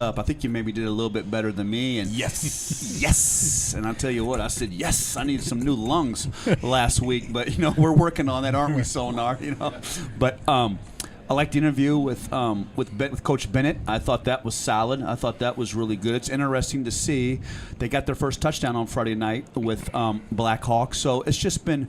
I think you maybe did a little bit better than me. And yes. And I'll tell you what, I said, yes, I needed some new lungs last week. But, we're working on that, aren't we, Sonar? But I liked the interview with Coach Bennett. I thought that was solid. I thought that was really good. It's interesting to see they got their first touchdown on Friday night with Blackhawks. So it's just been,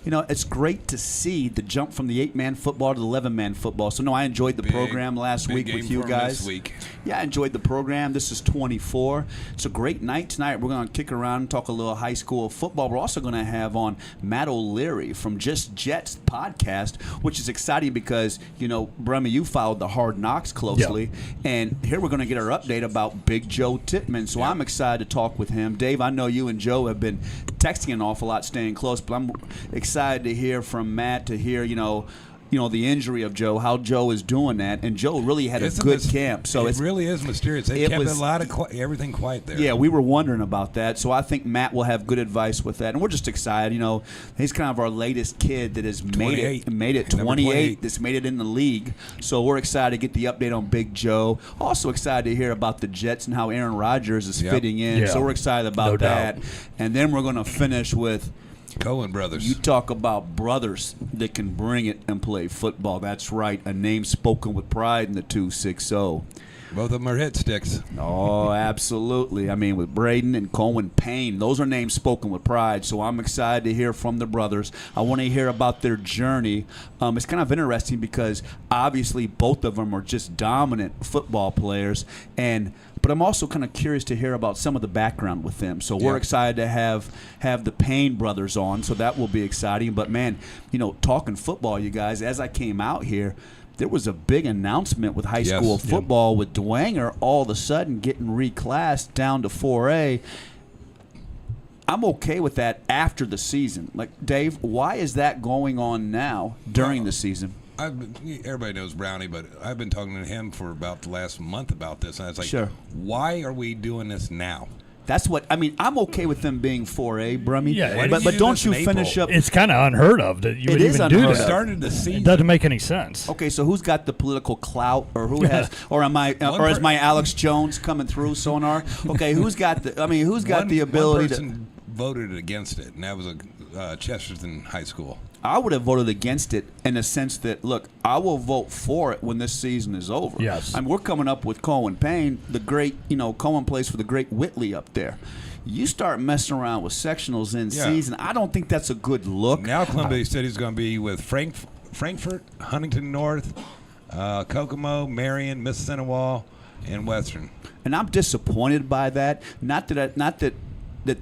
it's great to see the jump from the 8-man football to the 11-man football. So, no, I enjoyed the program last week with you guys. This week. Yeah, I enjoyed the program. This is 24. It's a great night tonight. We're going to kick around and talk a little high school football. We're also going to have on Matt O'Leary from Just Jets podcast, which is exciting because, Brummy, you followed the Hard Knocks closely. Yep. And here we're going to get our update about Big Joe Tittman. So I'm excited to talk with him. Dave, I know you and Joe have been texting an awful lot, staying close, but I'm excited to hear from Matt, to hear, the injury of Joe, how Joe is doing that, and Joe really had a good camp. So it really is mysterious. They kept a lot of everything quiet there. Yeah, we were wondering about that. So I think Matt will have good advice with that, and we're just excited. He's kind of our latest kid that has made it 28. That's made it in the league. So we're excited to get the update on Big Joe. Also excited to hear about the Jets and how Aaron Rodgers is fitting in. Yeah. So we're excited about that. And then we're going to finish with Cohen brothers. You talk about brothers that can bring it and play football. That's right. A name spoken with pride in the 260. Both of them are hit sticks. Oh, absolutely. I mean, with Braden and Cohen Payne, those are names spoken with pride. So I'm excited to hear from the brothers. I want to hear about their journey. It's kind of interesting because obviously both of them are just dominant football players, but I'm also kind of curious to hear about some of the background with them. So we're excited to have the Payne brothers on, so that will be exciting. But, man, talking football, you guys, as I came out here, there was a big announcement with high school football with Dwanger all of a sudden getting reclassed down to 4A. I'm okay with that after the season. Like, Dave, why is that going on now during the season? Everybody knows Brownie, but I've been talking to him for about the last month about this, and I was like, why are we doing this now? That's what I mean. I'm okay with them being 4A, Brummy. Yeah, but don't you finish up? It's kind of unheard of that you would even do that. Started the season. It doesn't make any sense. Okay, so who's got the political clout, or who has, or is my Alex Jones coming through Sonar? Okay, who's got the? I mean, who's got the ability to? Voted against it, and that was Chesterton High School. I would have voted against it in the sense that, look, I will vote for it when this season is over. Yes. I mean, we're coming up with Cohen Payne, the great, Cohen plays for the great Whitley up there. You start messing around with sectionals in season, I don't think that's a good look. Now Columbia City's going to be with Frankfort, Huntington North, Kokomo, Marion, Mississinawa, and Western. And I'm disappointed by that. Not that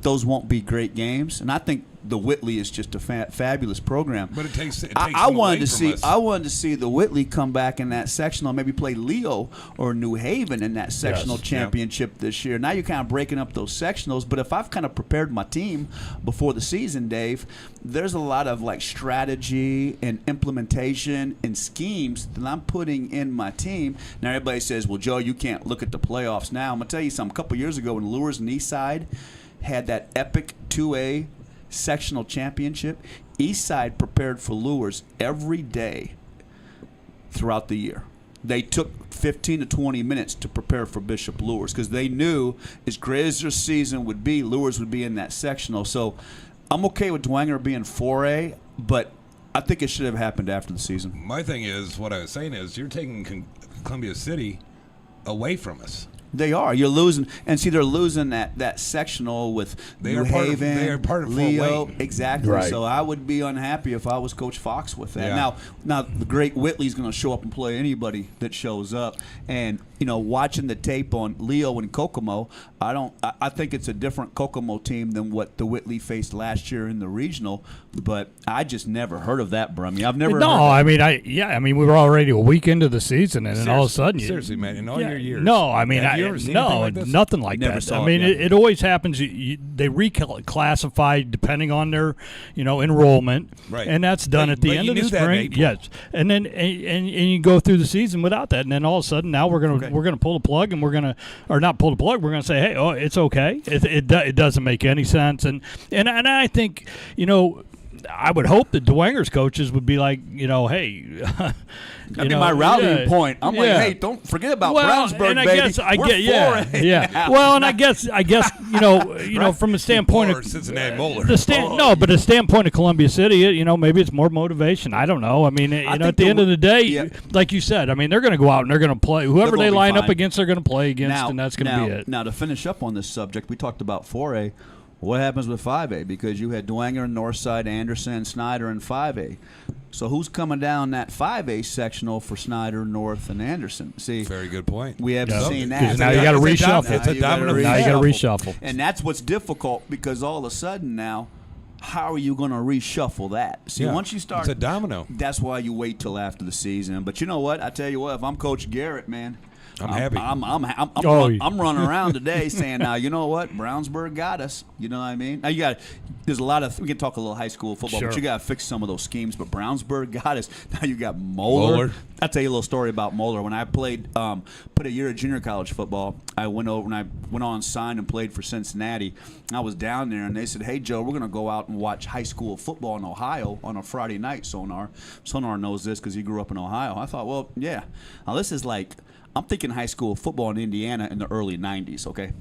those won't be great games, and I think the Whitley is just a fabulous program. But it takes I wanted to see the Whitley come back in that sectional, maybe play Leo or New Haven in that sectional championship this year. Now you're kind of breaking up those sectionals, but if I've kind of prepared my team before the season, Dave, there's a lot of strategy and implementation and schemes that I'm putting in my team. Now everybody says, well, Joe, you can't look at the playoffs now. I'm going to tell you something. A couple years ago when Lures and Eastside had that epic 2A sectional championship, Eastside prepared for Lures every day throughout the year. They took 15 to 20 minutes to prepare for Bishop Lures because they knew as great as their season would be, Lures would be in that sectional. So I'm okay with Dwanger being 4A, but I think it should have happened after the season. My thing is, what I was saying is, you're taking Columbia City away from us. They are. You're losing, and see, they're losing that sectional with New Haven, they are part of Leo. Fort Wayne. Exactly. Right. So I would be unhappy if I was Coach Fox with that. Yeah. Now the great Whitley's going to show up and play anybody that shows up. And watching the tape on Leo and Kokomo, I think it's a different Kokomo team than what the Whitley faced last year in the regional. But I just never heard of that, Brummy. I've never. No, heard of I mean, we were already a week into the season, and then all of a sudden, seriously, man, in all your years. No, I mean, have you ever seen anything like this? Nothing like Never that. saw I mean, it, yeah. it always happens. They reclassify depending on their, enrollment, Right. and that's done at the But end you of the knew that in spring. April. Yes, and then and you go through the season without that, and then all of a sudden now we're gonna pull the plug, and we're gonna not pull the plug. We're gonna say, hey, it's okay. It doesn't make any sense, and I think I would hope that Dwanger's coaches would be like, hey. That'd be my rallying point. I'm like, hey, don't forget about Brownsburg, and I baby. guess, We're 4A yeah. now. Well, and I guess, from the standpoint Or of Cincinnati Moeller. but the standpoint of Columbia City, maybe it's more motivation. I don't know. I mean, at the end of the day, like you said, I mean, they're going to go out and they're going to play. Whoever they line up against, they're going to play against, and that's going to be it. Now, to finish up on this subject, we talked about 4A. What happens with 5A? Because you had Dwanger, Northside, Anderson, and Snyder in 5A. So who's coming down that 5A sectional for Snyder, North, and Anderson? See, very good point. We haven't seen that. Now you got to reshuffle. It's a domino. Now you got to reshuffle. And that's what's difficult because all of a sudden now, how are you going to reshuffle that? See, once you start, it's a domino. That's why you wait till after the season. But you know what? I tell you what, if I'm Coach Garrett, man, I'm happy. I'm running around today saying, now, you know what? Brownsburg got us. You know what I mean? Now, there's a lot of, we can talk a little high school football, but you got to fix some of those schemes. But Brownsburg got us. Now you got Moeller. I'll tell you a little story about Moeller. When I played, put a year of junior college football, I went over and I went on, signed, and played for Cincinnati. I was down there, and they said, hey, Joe, we're going to go out and watch high school football in Ohio on a Friday night, Sonar. Sonar knows this because he grew up in Ohio. I thought, well, yeah. Now, this is like, I'm thinking high school football in Indiana in the early 90s, okay?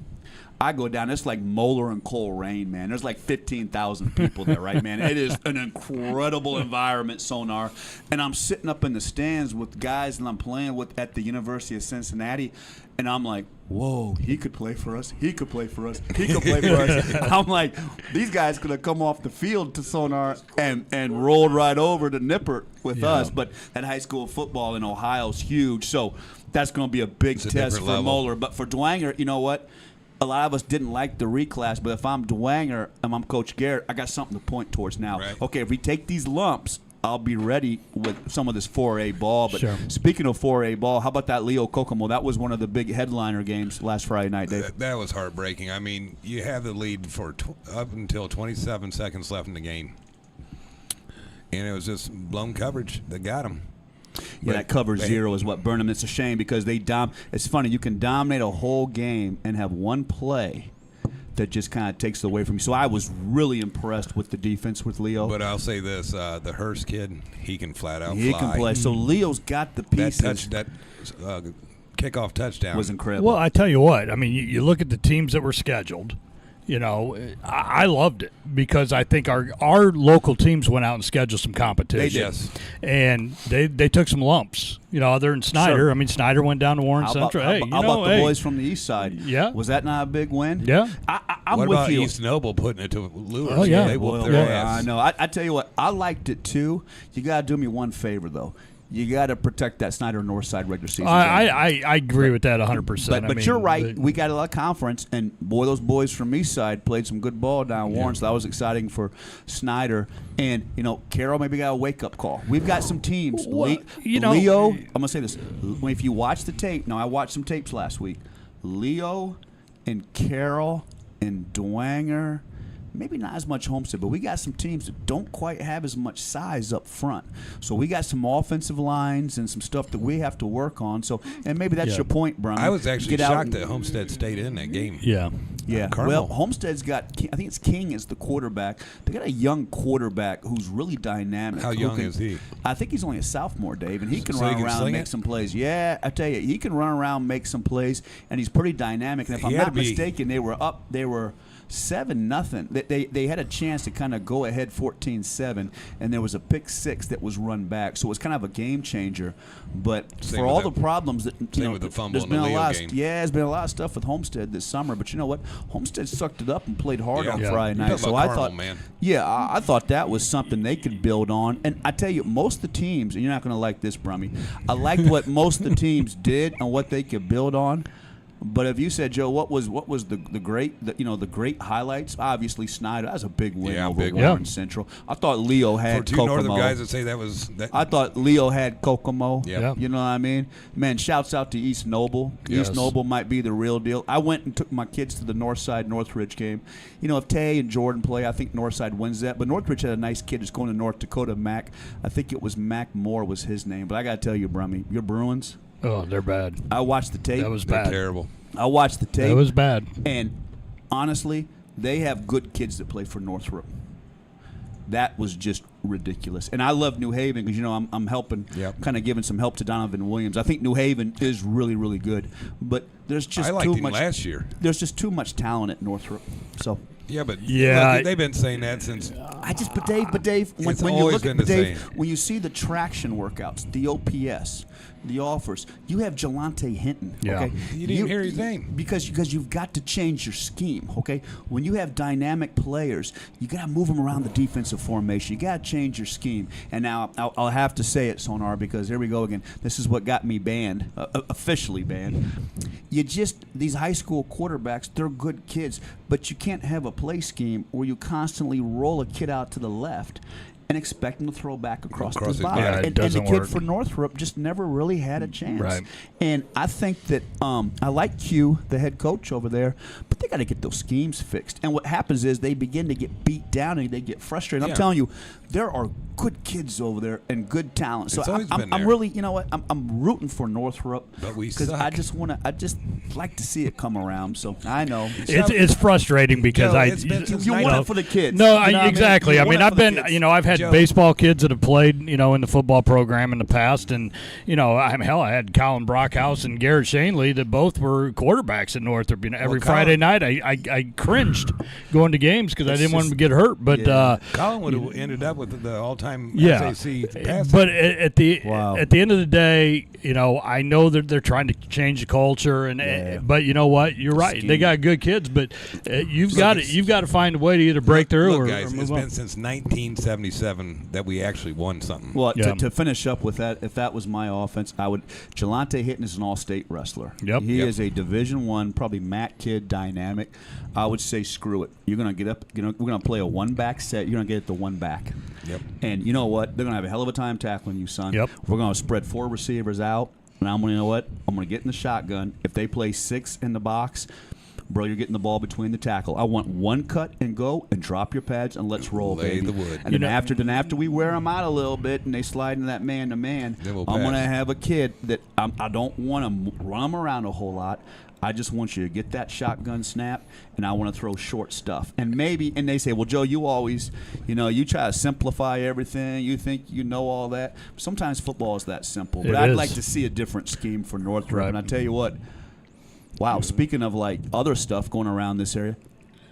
I go down, it's like Moeller and Coleraine, man. There's like 15,000 people there, right, man? It is an incredible environment, Sonar. And I'm sitting up in the stands with guys that I'm playing with at the University of Cincinnati, and I'm like, whoa, he could play for us. He could play for us. He could play for us. I'm like, these guys could have come off the field to Sonar and rolled right over to Nippert with us. But that high school football in Ohio is huge. So that's going to be a big test for Moeller. But for Dwanger, you know what? A lot of us didn't like the reclass, but if I'm Dwanger and I'm Coach Garrett, I got something to point towards now. Right. Okay, if we take these lumps, I'll be ready with some of this 4A ball. But speaking of 4A ball, how about that Leo Kokomo? That was one of the big headliner games last Friday night, Dave. That was heartbreaking. I mean, you have the lead for up until 27 seconds left in the game. And it was just blown coverage that got him. Yeah, that cover zero is what burned them. It's a shame because it's funny, you can dominate a whole game and have one play that just kind of takes it away from you. So I was really impressed with the defense with Leo. But I'll say this, the Hurst kid, he can flat out He fly. can play. So Leo's got the pieces. That kickoff touchdown was incredible. Well, I tell you what, I mean, you look at the teams that were scheduled. I loved it because I think our local teams went out and scheduled some competition. They did. Yes. And they took some lumps. Other than Snyder. Sure. I mean, Snyder went down to Warren Central. How about the boys from the east side? Yeah. Was that not a big win? Yeah. I'm what with about you. East Noble putting it to Lewis? Oh, yeah. They whooped their ass. I know. I tell you what, I liked it too. You got to do me one favor, though. You got to protect that Snyder Northside regular season. I agree with that 100%. But you're right. We got a lot of conference, and boy, those boys from East Side played some good ball down Warren, so that was exciting for Snyder. And, Carroll maybe got a wake-up call. We've got some teams. Well, Leo, I'm going to say this. If you watch the tape, now I watched some tapes last week. Leo and Carroll and Dwanger, maybe not as much Homestead, but we got some teams that don't quite have as much size up front. So we got some offensive lines and some stuff that we have to work on. So, and maybe that's your point, Brian. I was actually shocked that Homestead stayed in that game. Yeah. Yeah. Carmel. Well, Homestead's got, I think it's King is the quarterback. They got a young quarterback who's really dynamic. How young is he? I think he's only a sophomore, Dave, and he can So run he can around and sling make it? some plays. Yeah, I tell you, he can run around, make some plays, and he's pretty dynamic. And if I'm not mistaken, they were 7-0. They had a chance to kind of go ahead 14-7, and there was a pick six that was run back. So it was kind of a game changer. But for all the problems that with the fumble there's in been the a Leo lot. game. There's been a lot of stuff with Homestead this summer. But you know what? Homestead sucked it up and played hard on Friday night. So I thought, I thought that was something they could build on. And I tell you, most of the teams, and you're not going to like this, Brummy. I liked what most of the teams did and what they could build on. But if you said, Joe, what was the great highlights? Obviously, Snyder. That was a big win over Warren Central. I thought Leo had For two Kokomo. northern guys that say that was. I thought Leo had Kokomo. Yeah. You know what I mean? Man, shouts out to East Noble. Yes. East Noble might be the real deal. I went and took my kids to the Northside Northridge game. You know, if Tay and Jordan play, I think Northside wins that. But Northridge had a nice kid that's going to North Dakota, Mac. I think it was Mac Moore was his name. But I got to tell you, Brummy, your Bruins. Oh, they're bad. I watched the tape. That was They're bad. terrible. I watched the tape. That was bad. And honestly, they have good kids that play for Northrop. That was just ridiculous. And I love New Haven because, you know, I'm helping, kind of giving some help to Donovan Williams. I think New Haven is really, really good. But there's just I liked too him much. last year. There's just too much talent at Northrop. So. Yeah, but look, they've been saying that since. But Dave, when It's you always look been at the Dave, same. when you see the traction workouts, the OPS, the offers, you have Jelante Hinton. Yeah. Okay? You didn't hear his name. because you've got to change your scheme. Okay, when you have dynamic players, you got to move them around the defensive formation. You got to change your scheme. And now I'll have to say it, Sonar, because here we go again. This is what got me banned, officially banned. These high school quarterbacks, they're good kids, but you can't have a play scheme where you constantly roll a kid out to the left and expect him to throw back across Across his his body. body. Yeah, it and the doesn't kid work. for Northrop just never really had a chance. Right. And I think that I like Q, the head coach over there, but they got to get those schemes fixed. And what happens is they begin to get beat down and they get frustrated. I'm telling you, there are good kids over there and good talent. So It's always been I'm there. really, you know what? I'm rooting for Northrop But we because suck. I just like to see it come around. So I know It's frustrating because Joe, it's been since you want 19 it for the kids. No, You know what exactly. You I want mean, it I've for the been, kids. I've had Joe. baseball kids that have played, in the football program in the past, and I had Colin Brockhouse and Garrett Shanley that both were quarterbacks at Northrop. Every Friday night, I cringed going to games because I didn't want them to get hurt. But Colin would have ended up with the all-time yeah, SAC passing. but at the end of the day, I know that they're trying to change the culture, and but you know what? You're right. They got good kids, but you've got to find a way to either break through Look, or guys, move it's on. been since 1977 that we actually won something. Well, Yeah. to finish up with that, if that was my offense, I would. Jelante Hinton is an all-state wrestler. Yep. He Yep. is a Division I, probably MAC kid, dynamic. I would say screw it. You're gonna get up. We're gonna play a one-back set. You're gonna get it to one back. Yep. And you know what? They're gonna have a hell of a time tackling you, son. Yep. We're gonna spread 4 receivers out, and I'm gonna, you know what? I'm gonna get in the shotgun. If they play 6 in the box, bro, you're getting the ball between the tackle. I want one cut and go and drop your pads and let's roll, Lay baby. the wood. And then after we wear them out a little bit and they slide into that man-to-man, Then we'll I'm going to pass. have a kid that I don't want to run them around a whole lot. I just want you to get that shotgun snap, and I want to throw short stuff. And they say, well, Joe, you always, you try to simplify everything. You think you know all that. Sometimes football is that simple. But It I'd is. like to see a different scheme for Northrop. Right. And I tell you what, wow, speaking of like other stuff going around this area,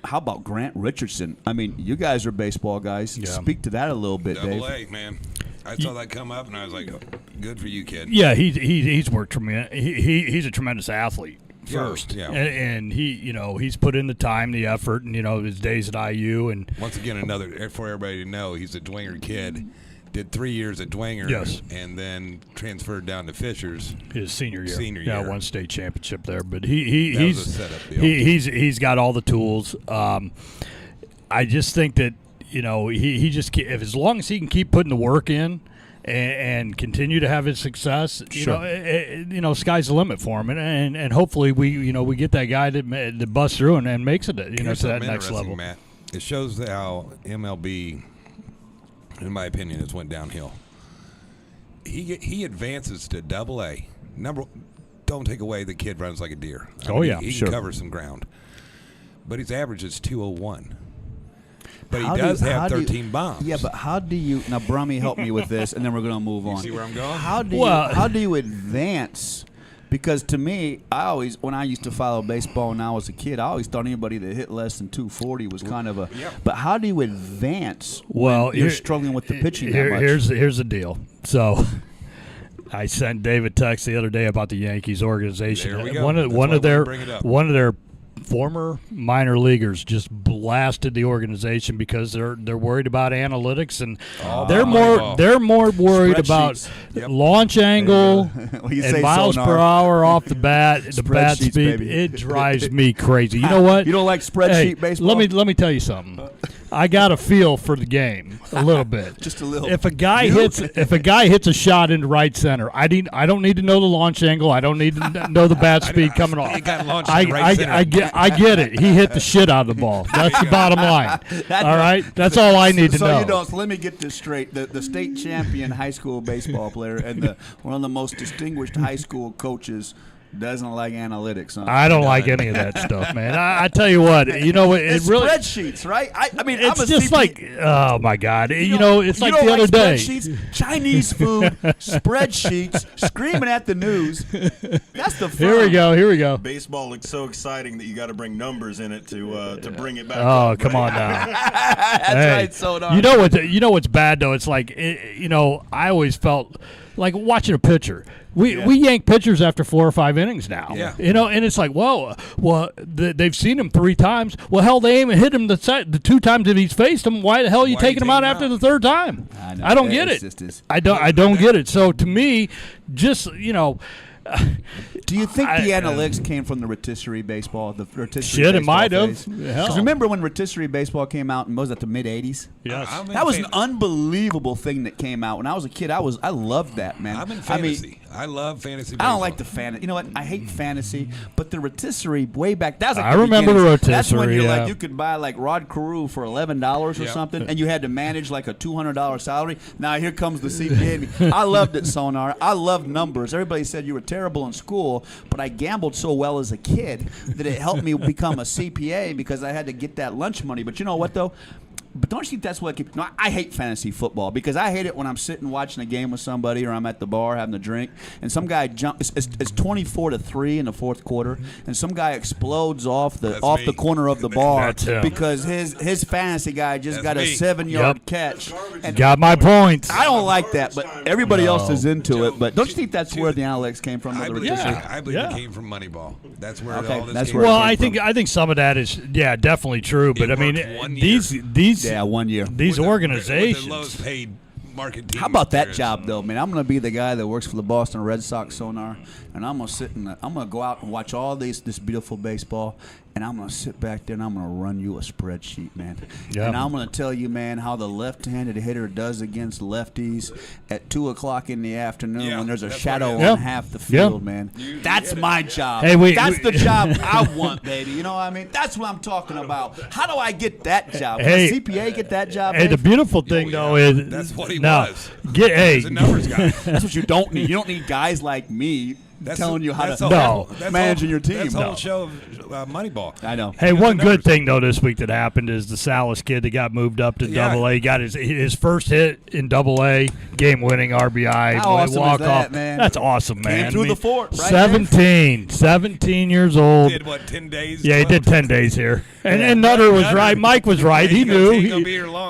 how about Grant Richardson? I mean, you guys are baseball guys. Yeah. Speak to that a little bit, Dave. Double A, man. I saw that come up, and I was like, oh, good for you, kid. Yeah, he's worked tremendous. He's a tremendous athlete first, Yeah. and he's put in the time, the effort, and his days at IU, and Once again, for everybody to know, he's a Dwenger kid. Did 3 years at Dwenger, Yes. and then transferred down to Fishers. his senior year, Yeah, won state championship there. But That he's was a setup deal. he's got all the tools. I just think that he just if as long as he can keep putting the work in. And continue to have his success. Sky's the limit for him, and hopefully we get that guy that busts through and makes it to Here's that something next interesting, level. Matt. It shows how MLB, in my opinion, has went downhill. He advances to Double A. Don't take away the kid runs like a deer. He can cover some ground, but his average is 201. But he does have 13 bombs. Yeah, but how do you – now, Brummy, help me with this, and then we're going to move on. See where I'm going? How do you advance Because to me, when I used to follow baseball when I was a kid, I always thought anybody that hit less than 240 was kind of a. Yeah. But how do you advance Well, when you're struggling with the pitching that much? Here's the deal. So I sent David text the other day about the Yankees organization. There we go. One of their former minor leaguers just blasted the organization because they're worried about analytics, and they're more worried about launch angle and miles per hour off the bat, the bat speed. Baby. It drives me crazy. You know what? You don't like spreadsheet baseball? Let me tell you something. I got a feel for the game a little bit. Just a little. If a guy hits a shot into right center, I don't need to know the launch angle. I don't need to know the bat speed coming off. I get it. He hit the shit out of the ball. That's the bottom line. All right? That's all I need to know. So let me get this straight. The state champion high school baseball player and one of the most distinguished high school coaches doesn't like analytics. Huh? I don't like any of that stuff, man. I tell you what, it really spreadsheets, right? I mean, it's I'm a just CP, like, oh my God, it's like the other day. Chinese food, spreadsheets, screaming at the news. That's the fun. Here we go. Baseball looks so exciting that you got to bring numbers in it to bring it back. Oh, up, come right? on now. That's right, Sonar. You know what's bad though? It's like I always felt like watching a pitcher. We yank pitchers after 4 or 5 innings now. Yeah. And it's like, whoa, they've seen him 3 times. Well, hell, they ain't hit him the 2 times that he's faced him. Why the hell are you taking him out after the 3rd time? I don't get it. I don't get it. So to me, just do you think the analytics came from the rotisserie baseball? The rotisserie shit, baseball it might have. Because remember when rotisserie baseball came out, and was that the mid '80s? Yes. That was an unbelievable thing that came out. When I was a kid, I loved that, man. I'm in fantasy. I love fantasy baseball. I don't like the fantasy. You know what? I hate fantasy, but the rotisserie way back. That was like I remember the rotisserie. That's when you're like you could buy like Rod Carew for $11 or something, and you had to manage like a $200 salary. Now here comes the CPA. I loved it, Sonar. I loved numbers. Everybody said you were terrible in school, but I gambled so well as a kid that it helped me become a CPA because I had to get that lunch money. But you know what though? But don't you think that's what I hate fantasy football because I hate it when I'm sitting watching a game with somebody or I'm at the bar having a drink and some guy jumps. It's 24-3 in the 4th quarter, and some guy explodes off the corner of the bar because his fantasy guy just got a 7-yard catch. And got my points. I don't like that, but everybody else is into it. But don't you think that's where the analytics came from? I believe it came from Moneyball. That's where all this came Well, from. I think some of that is definitely true. But I mean, these 1 year. These organizations. The lowest paid market team. How about that job though, man? I'm going to be the guy that works for the Boston Red Sox, Sonar, and I'm going to go out and watch all this beautiful baseball, and I'm going to sit back there and I'm going to run you a spreadsheet, man. Yeah. And I'm going to tell you, man, how the left-handed hitter does against lefties at 2:00 in the afternoon when there's a shadow on half the field, man. That's my job. That's the job I want, baby. You know what I mean? That's what I'm talking about. How do I get that job? Can a CPA get that job? Hey, the beautiful thing though is that's what he was. He's a numbers guy. That's what you don't need. You don't need guys like me telling you how to managing your team. That's the whole show of Moneyball. I know. Hey, one good thing though this week that happened is the Salas kid that got moved up to Double A. He got his first hit in Double A, game-winning RBI, how awesome walk is that, off. Man? That's awesome, man. Came through the fort. Right 17 years old. Did what 10 days? Yeah, he did 10 days here. And Nutter was right. Mike was right. He knew.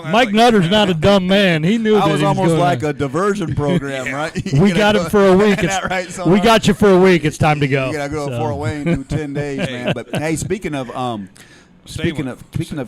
Mike Nutter's not a dumb man. He knew that was almost like a diversion program, right? We got him for a week. We got you for a week. It's time to go. You gotta go to Fort Wayne, do 10 days, man. But hey, speaking of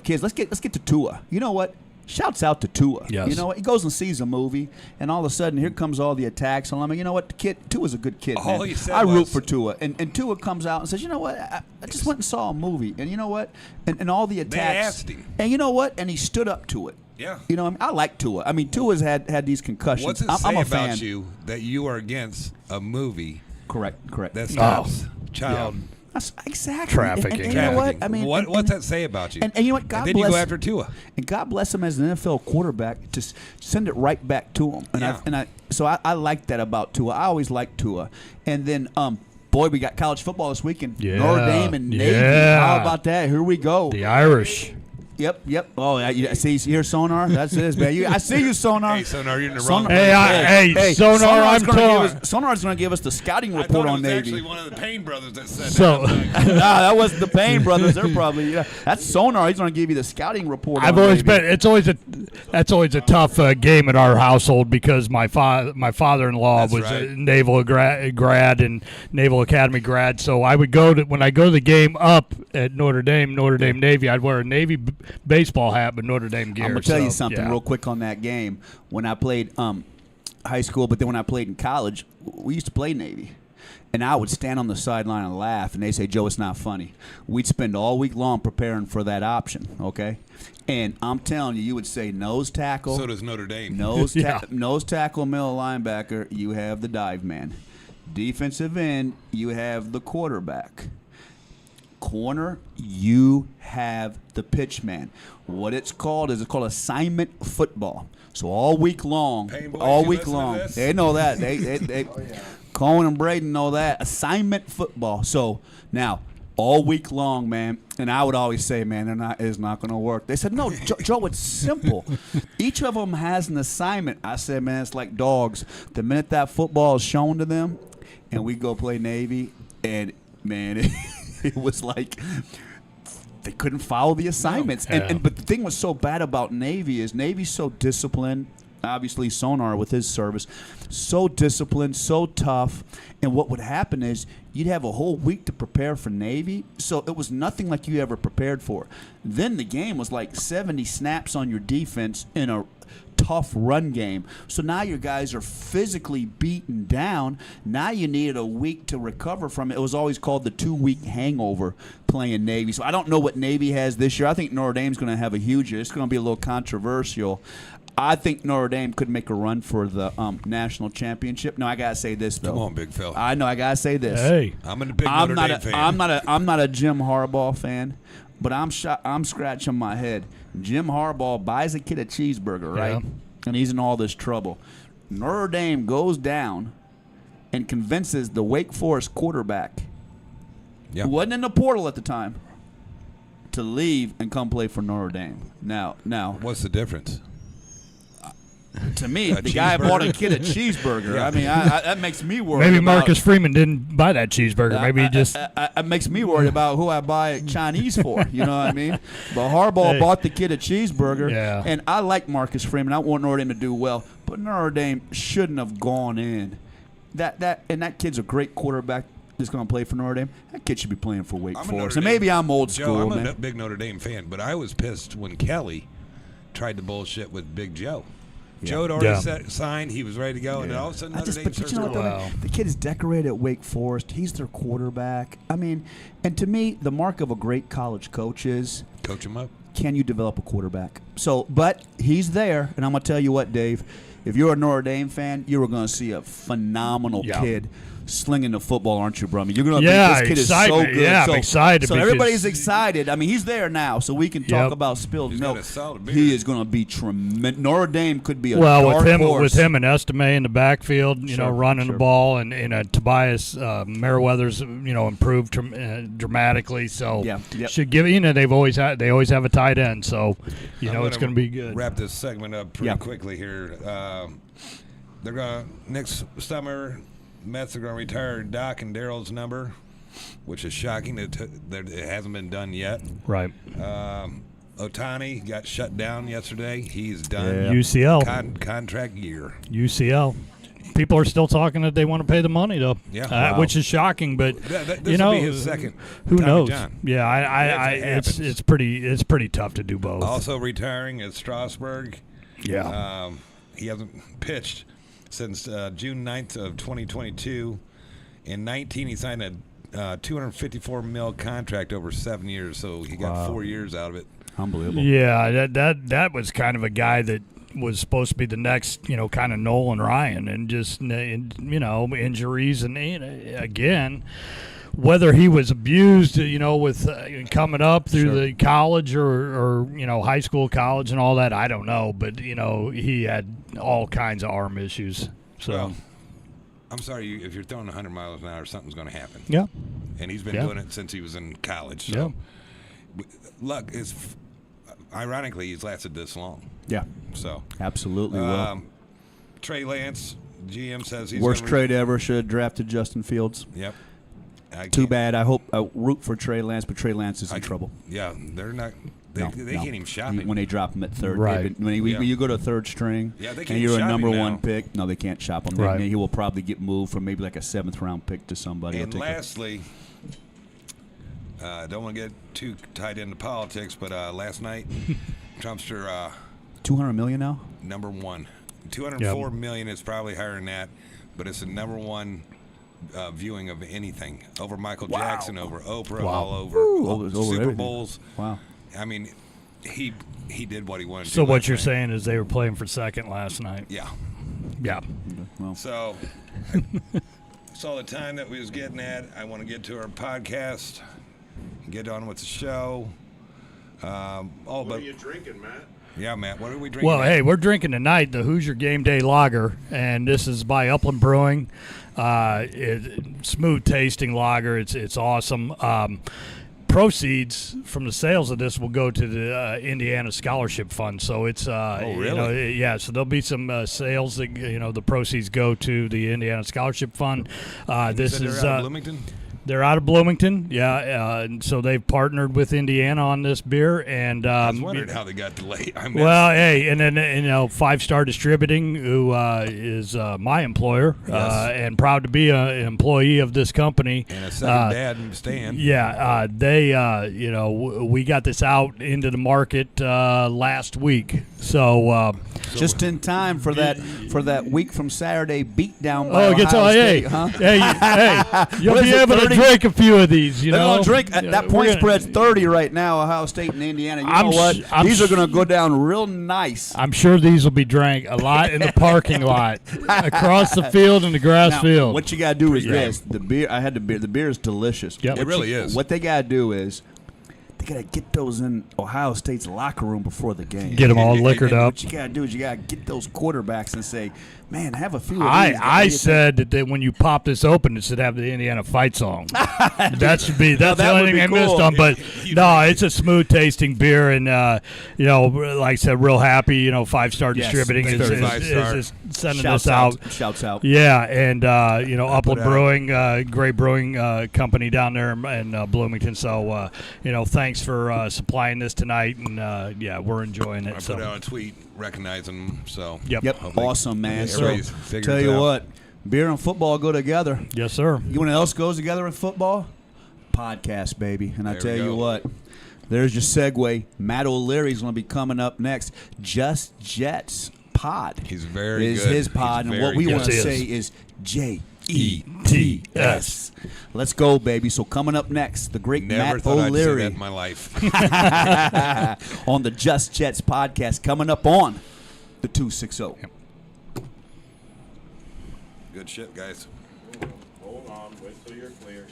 kids, let's get to Tua. You know what? Shouts out to Tua. Yes. You know what? He goes and sees a movie, and all of a sudden, here comes all the attacks on him. You know what? Tua's a good kid, man. He said I root for Tua. And Tua comes out and says, you know what? I just went and saw a movie. And you know what? And all the attacks. They asked him. And you know what? And he stood up to it. Yeah. You know, I like Tua. I mean, Tua's had these concussions. What's it I'm say a fan. about you that you are against a movie Correct. that stops child exactly trafficking? And you know what? I mean, what's that say about you? And you know what? God then bless, you go after Tua. And God bless him as an NFL quarterback to send it right back to him. And so I like that about Tua. I always liked Tua. And then boy, we got college football this weekend. Yeah. Notre Dame and Navy. Yeah. How about that? Here we go. The Irish. Yep. Oh, I see. You hear Sonar? That's it, man. I see you, Sonar. Hey, Sonar, you're in the wrong. Hey, Sonar, I'm torn. Sonar's going to give us the scouting I report thought it on was Navy. actually one of the Payne brothers that said So, that. Nah, that wasn't the Payne brothers. They're probably that's Sonar. He's going to give you the scouting report. I've on always Navy. been. That's always a tough game in our household because my father-in-law That's was right. a naval grad and Naval Academy grad. So I would when I go to the game up at Notre Dame Navy, I'd wear a Navy baseball hat but Notre Dame gear. I'm gonna tell you something real quick on that game. When I played high school, but then when I played in college, we used to play Navy. And I would stand on the sideline and laugh, and they say, Joe, it's not funny. We'd spend all week long preparing for that option, okay? And I'm telling you, you would say nose tackle. So does Notre Dame. Nose tackle, middle linebacker, you have the dive man. Defensive end, you have the quarterback. Corner, you have the pitch man. What it's called is assignment football. So all week long, Payne boys, all you week listen to long, this? they know that. They Cohen and Braden know that. Assignment football. So now, all week long, man, and I would always say, man, it's not going to work. They said, no, Joe, it's simple. Each of them has an assignment. I said, man, it's like dogs. The minute that football is shown to them, and we go play Navy, and, man, it was like they couldn't follow the assignments. But the thing was so bad about Navy is Navy's so disciplined. Obviously, Sonar with his service, so disciplined, so tough. And what would happen is you'd have a whole week to prepare for Navy, so it was nothing like you ever prepared for. Then the game was like 70 snaps on your defense in a tough run game. So now your guys are physically beaten down. Now you needed a week to recover from it. It was always called the 2-week hangover playing Navy. So I don't know what Navy has this year. I think Notre Dame's going to have a huge year. It's going to be a little controversial. I think Notre Dame could make a run for the national championship. No, I gotta say this though. Come on, big fella. I know I gotta say this. Hey, I'm a big Notre Dame fan. I'm not a Jim Harbaugh fan, but I'm scratching my head. Jim Harbaugh buys a kid a cheeseburger, right? Yeah. And he's in all this trouble. Notre Dame goes down and convinces the Wake Forest quarterback, who wasn't in the portal at the time, to leave and come play for Notre Dame. Now, What's the difference? to me, the guy bought a kid a cheeseburger. Yeah. I mean, that makes me worried. maybe about, Marcus Freeman didn't buy that cheeseburger. Maybe he just. It makes me worried about who I buy Chinese for. You know what I mean? But Harbaugh bought the kid a cheeseburger. Yeah. And I like Marcus Freeman. I want Notre Dame to do well. But Notre Dame shouldn't have gone in. That kid's a great quarterback that's going to play for Notre Dame. That kid should be playing for Wake Forest. And maybe I'm old school, Joe, I'm man. a big Notre Dame fan, but I was pissed when Kelly tried to bullshit with Big Joe. Joe had already signed. He was ready to go, and then all of a sudden Notre Dame starts you know what, the kid is decorated at Wake Forest. He's their quarterback. I mean, and to me, the mark of a great college coach is coach him up. Can you develop a quarterback? So, but he's there, and I'm going to tell you what, Dave. If you're a Notre Dame fan, you were going to see a phenomenal kid slinging the football, aren't you, Brummy? You're going to think this kid is so good. Yeah, I'm excited. So everybody's excited. I mean, he's there now, so we can talk about spilled milk. He is going to be tremendous. Notre Dame could be a dark horse. With him and Estime in the backfield, running the ball, and Tobias Merriweather's improved dramatically. So should give they always have a tight end. So it's going to be good. Wrap this segment up pretty quickly here. They're going to next summer. Mets are going to retire Doc and Daryl's number, which is shocking that it hasn't been done yet. Right. Otani got shut down yesterday. He's done. Yeah. UCL. Contract year. UCL. People are still talking that they want to pay the money, though. Yeah. Which is shocking, but this will be his second. Who Tommy knows? John. Yeah, it's pretty tough to do both. Also retiring is Strasburg. Yeah. He hasn't pitched since June 9th of 2022. In 19, he signed a $254 million contract over 7 years, so he got 4 years out of it. Unbelievable. Yeah, that was kind of a guy that was supposed to be the next, kind of Nolan Ryan, and just, injuries, and again, whether he was abused, with coming up through the college or high school, college, and all that, I don't know. But he had all kinds of arm issues. So, well, I'm sorry if you're throwing 100 miles an hour, something's going to happen. Yeah, and he's been doing it since he was in college. So, luck is ironically, he's lasted this long. Yeah, So absolutely. Will. Trey Lance, GM says he's worst trade ever. Should have drafted Justin Fields. Yep. Too bad. I root for Trey Lance, but Trey Lance is in trouble. Yeah, they're not. They can't even shop him when they drop him at third. Right. When you go to third string, and you're a number one pick, no, they can't shop him. Right. He will probably get moved from maybe like a 7th round pick to somebody. And lastly, don't want to get too tied into politics, but last night, Trumpster. $200 million now. Number one, $204 million is probably higher than that, but it's the number one viewing of anything over Michael Jackson, over Oprah, all over Super everything. Bowls. Wow. I mean, he did what he wanted to do. So what you're saying is they were playing for second last night. Yeah. Yeah. Well. So that's all the time that we was getting at. I want to get to our podcast, get on with the show. What are you drinking, Matt? Yeah, Matt, what are we drinking? Well, hey, we're drinking tonight the Hoosier Game Day Lager, and this is by Upland Brewing. Smooth tasting lager. It's awesome. Proceeds from the sales of this will go to the Indiana Scholarship Fund. So it's really? So there'll be some sales that the proceeds go to the Indiana Scholarship Fund. This is out of Bloomington? They're out of Bloomington, yeah. And so they've partnered with Indiana on this beer, and I was wondering how they got delayed. Well, hey, and then 5 Star Distributing, who is my employer, and proud to be an employee of this company, and a second dad and Stan. Yeah, they we got this out into the market last week, so just in time for that week from Saturday beatdown by Ohio hey, State, huh? hey, you'll be able to drink a few of these. They're gonna drink. That point spread's 30 right now. Ohio State and Indiana. You know what? These are gonna go down real nice. I'm sure these will be drank a lot in the parking lot, across the field in the grass field. What you gotta do is this: the beer. I had the beer. The beer is delicious. Yep. It really is. What they gotta do is they gotta get those in Ohio State's locker room before the game. Get them all liquored up. What you gotta do is you gotta get those quarterbacks and say, "Man, have a few of these." I said that when you pop this open, it should have the Indiana fight song. That's the only thing I missed on. But no, it's a smooth tasting beer, and like I said, real happy. 5 Star Distributing is sending this out. Shouts out. Yeah, and Upland Brewing, great brewing company down there in Bloomington. So thanks for supplying this tonight, and we're enjoying it. I put out a tweet recognizing them. So Yep. Awesome, man. Tell you what, beer and football go together. Yes, sir. You know what else goes together with football? Podcast, baby. And I tell you what, there's your segue. Matt O'Leary's going to be coming up next. Just Jets pod. He's very good. Is his pod, and what we want to say is JETS. Let's go, baby. So coming up next, the great Matt O'Leary. I'd say that in my life. On the Just Jets podcast, coming up on the 260. Good shit, guys. Hold on. Wait till you're clear.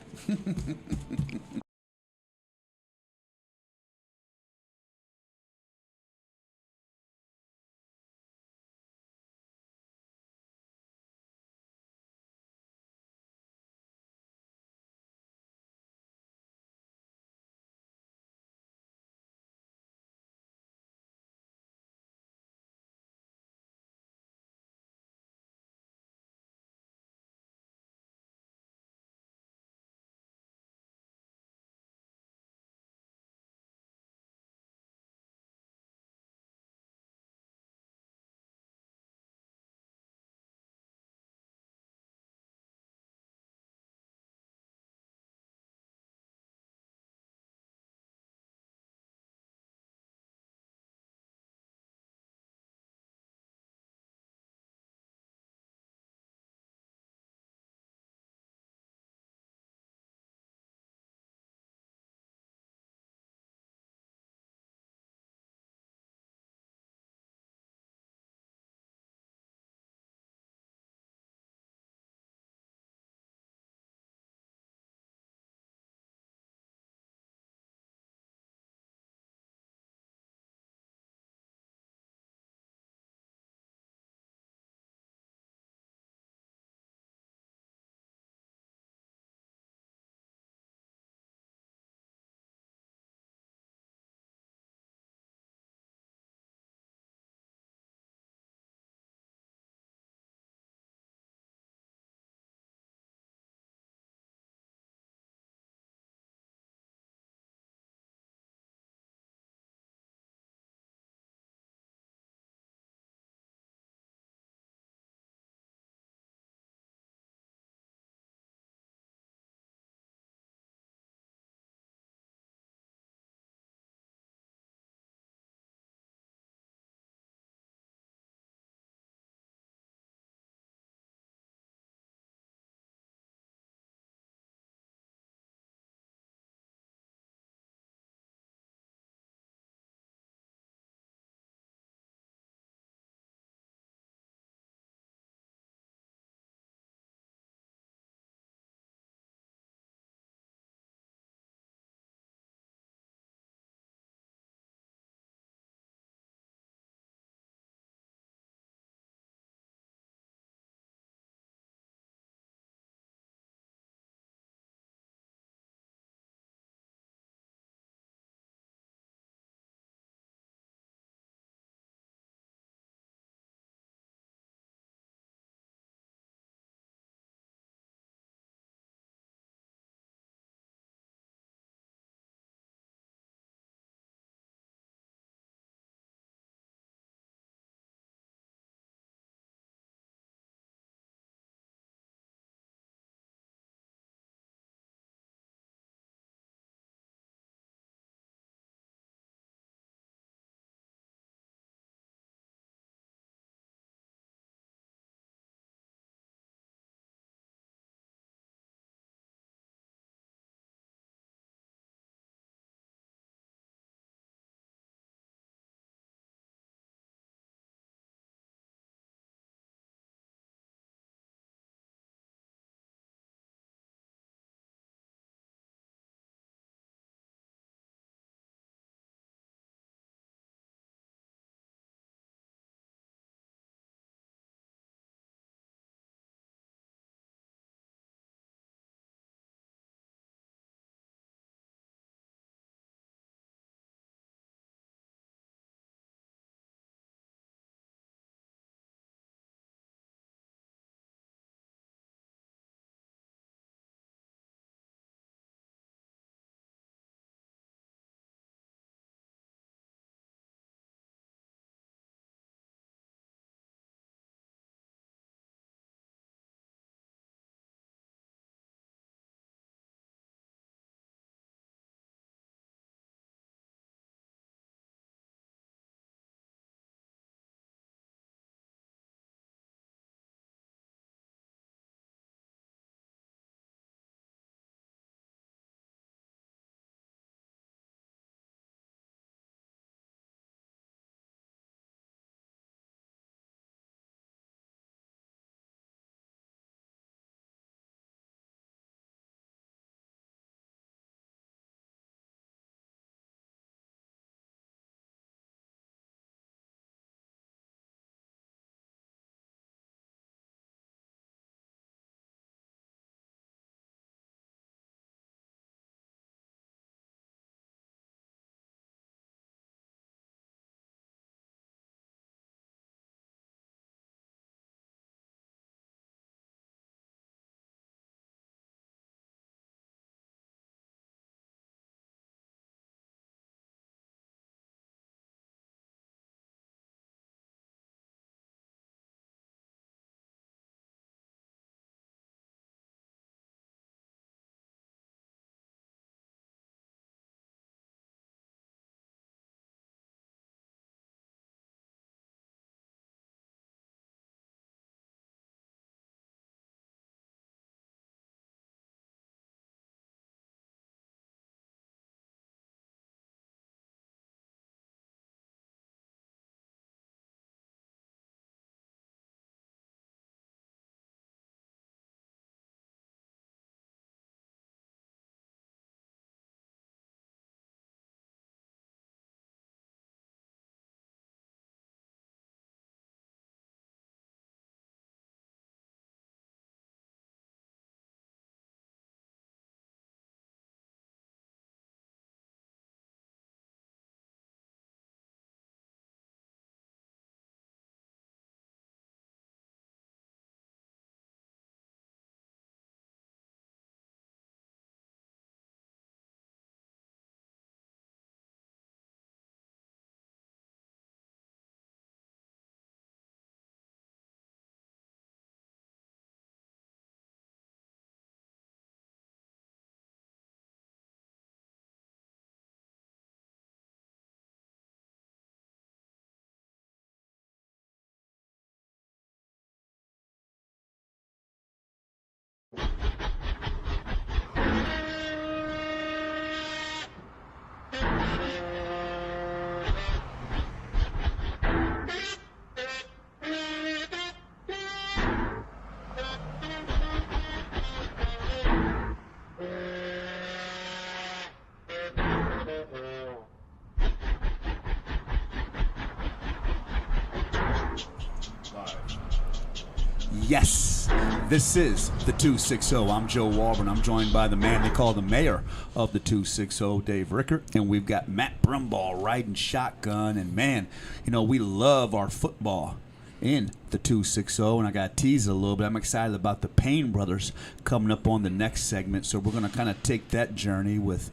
Yes, this is the 260. I'm Joe Walburn. I'm joined by the man they call the mayor of the 260, Dave Rickert. And we've got Matt Brumbaugh riding shotgun. And, man, you know, we love our football in the 260, and I got to tease it a little bit. I'm excited about the Payne brothers coming up on the next segment, so we're going to kind of take that journey with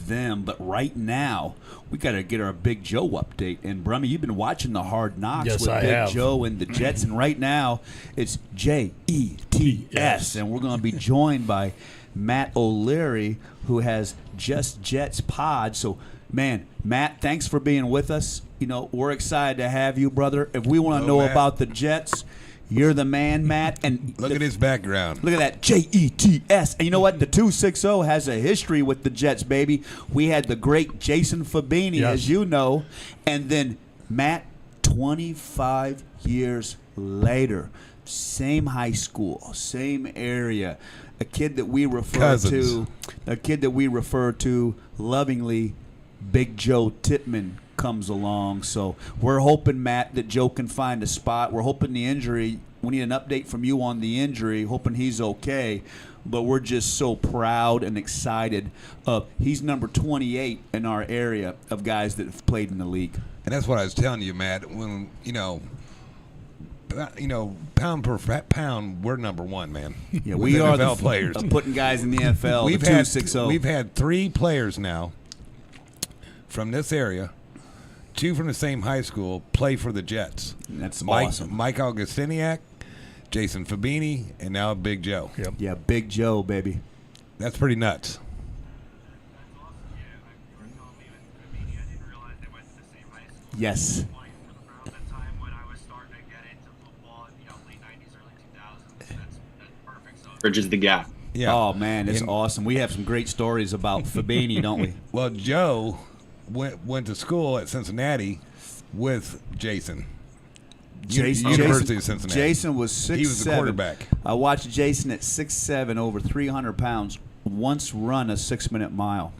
them. But right now, we got to get our Big Joe update. And Brummy, you've been watching the Hard Knocks Yes, with I Big have. Joe and the Jets, and right now it's JETS, and we're going to be joined by Matt O'Leary, who has Just Jets Pod. So, man, Matt, thanks for being with us. You know, we're excited to have you, brother. If we want to know Matt. about the Jets, you're the man, Matt. And Look at his background. look at that, JETS. And you know what? The 260 has a history with the Jets, baby. We had the great Jason Fabini, Yes. as you know. And then, Matt, 25 years later, same high school, same area. A kid that we refer to lovingly, Big Joe Tippmann comes along. So we're hoping, Matt, that Joe can find a spot. We're hoping the injury, we need an update from you on the injury, hoping he's okay. But we're just so proud and excited. He's number 28 in our area of guys that have played in the league. And that's what I was telling you, Matt. When pound per pound, we're number one, man. Yeah, With we are NFL the players. putting guys in the NFL. We've the had 260. we've had 3 players now from this area, 2 from the same high school, play for the Jets. That's awesome. Mike Augustiniak, Jason Fabini, and now Big Joe. Yep. Yeah, Big Joe, baby. That's pretty nuts. Yes. Bridges the gap. Yeah. Oh, man, it's And- awesome. We have some great stories about Fabini, don't we? Well, Joe went to school at Cincinnati with Jason. University of Cincinnati. Jason was 6'7". He was the quarterback. I watched Jason at 6'7", over 300 pounds, once run a 6-minute mile.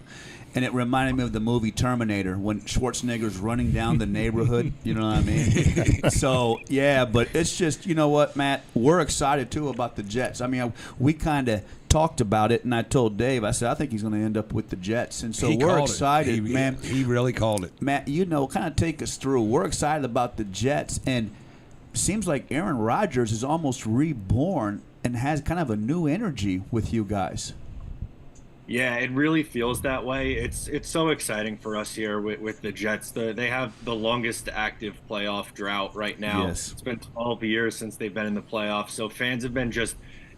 And it reminded me of the movie Terminator when Schwarzenegger's running down the neighborhood. You know what I mean? So, yeah, but it's just, you know what, Matt? We're excited, too, about the Jets. I mean, we kind of talked about it, and I told Dave, I said, I think he's going to end up with the Jets. And so He we're called it. excited, man. He really called it. Matt, you know, kind of take us through. We're excited about the Jets, and it seems like Aaron Rodgers is almost reborn and has kind of a new energy with you guys. Yeah, it really feels that way. It's so exciting for us here with the Jets. They have the longest active playoff drought right now. Yes. It's been 12 years since they've been in the playoffs, so fans have been just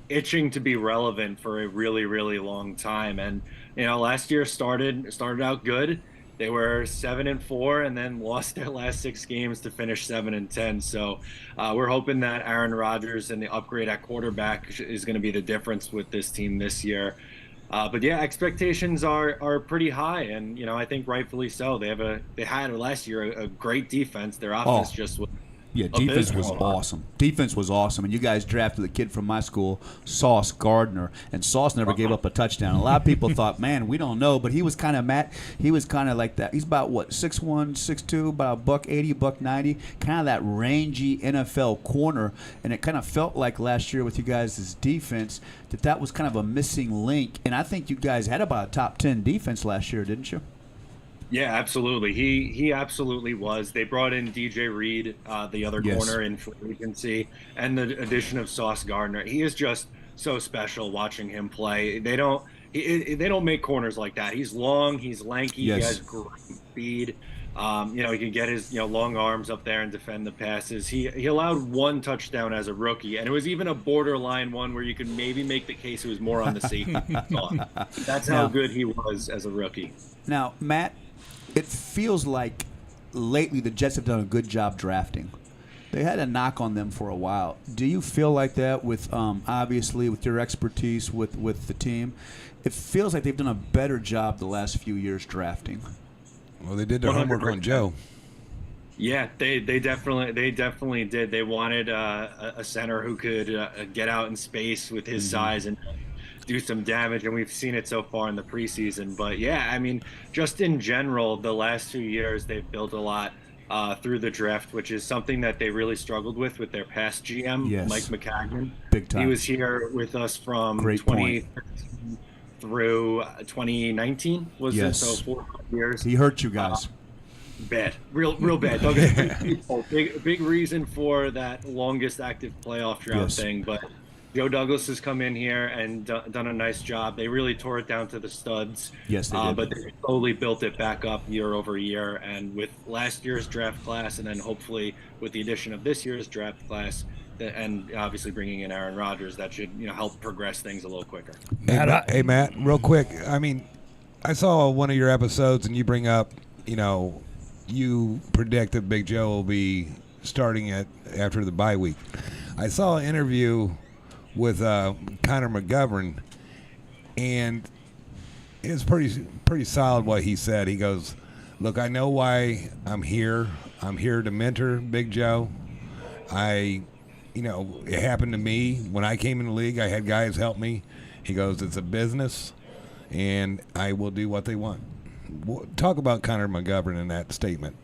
itching to be relevant for a really, really long time. And you know, last year started out good. They were 7-4 and then lost their last 6 games to finish 7-10. So we're hoping that Aaron Rodgers and the upgrade at quarterback is going to be the difference with this team this year. But yeah, expectations are pretty high, and you know, I think rightfully so. They had last year a great defense. Their offense just was Yeah, defense was awesome. Defense was awesome. And you guys drafted a kid from my school, Sauce Gardner. And Sauce never gave up a touchdown. A lot of people thought, man, we don't know. But he was kind of, Matt, he was kind of like that. He's about, 6'1", 6'2", about $180, $190. Kind of that rangy NFL corner. And it kind of felt like last year with you guys' defense that was kind of a missing link. And I think you guys had about a top 10 defense last year, didn't you? Yeah, absolutely. He absolutely was. They brought in DJ Reed, the other corner in free agency, and the addition of Sauce Gardner. He is just so special watching him play. They don't make corners like that. He's long, he's lanky, Yes. he has great speed. He can get his long arms up there and defend the passes. He allowed 1 touchdown as a rookie, and it was even a borderline one where you could maybe make the case it was more on the safety. That's how good he was as a rookie. Now, Matt, it feels like lately the Jets have done a good job drafting. They had a knock on them for a while. Do you feel like that with, obviously, with your expertise with the team? It feels like they've done a better job the last few years drafting. Well, they did their homework on Joe. Yeah, they definitely did. They wanted a center who could get out in space with his size and do some damage, and we've seen it so far in the preseason. But yeah, I mean, just in general, the last 2 years they've built a lot through the draft, which is something that they really struggled with their past GM, Yes. Mike McCagnon. Big time. He was here with us from Great 2013 through 2019. Was it? Yes. So 4 years. He hurt you guys. Bad, real bad. Don't get big reason for that longest active playoff drought Yes. thing. But Joe Douglas has come in here and done a nice job. They really tore it down to the studs. Yes, they did. But they slowly built it back up year over year. And with last year's draft class, and then hopefully with the addition of this year's draft class, and obviously bringing in Aaron Rodgers, that should help progress things a little quicker. Hey, Matt, real quick. I mean, I saw one of your episodes, and you bring up, you predict that Big Joe will be starting after the bye week. I saw an interview with Connor McGovern, and it was pretty solid what he said. He goes, "Look, I know why I'm here. I'm here to mentor Big Joe. It happened to me when I came in the league. I had guys help me." He goes, "It's a business, and I will do what they want." Talk about Connor McGovern in that statement.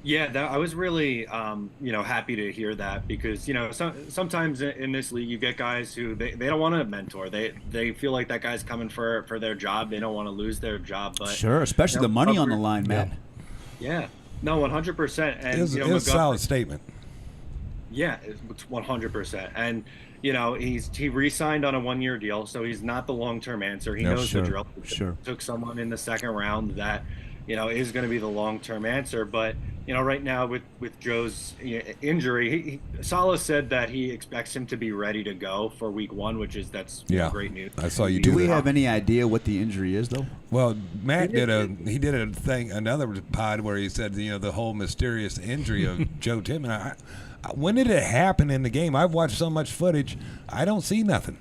Yeah, I was really, happy to hear that because, sometimes in this league you get guys who they don't want to mentor. They feel like that guy's coming for their job. They don't want to lose their job. But Sure, especially the money on the line, man. Yeah, no, 100%. And It was a solid statement. Yeah, it's 100%. And he re-signed on a 1-year deal, so he's not the long-term answer. He knows the drill. Sure. Took someone in the second round that is going to be the long-term answer. But right now with Joe's injury, Saleh said that he expects him to be ready to go for week 1, that's great news. I saw you do we have any idea what the injury is though? Well, Matt did another pod where he said the whole mysterious injury of Joe Timmons. When did it happen in the game? I've watched so much footage, I don't see nothing.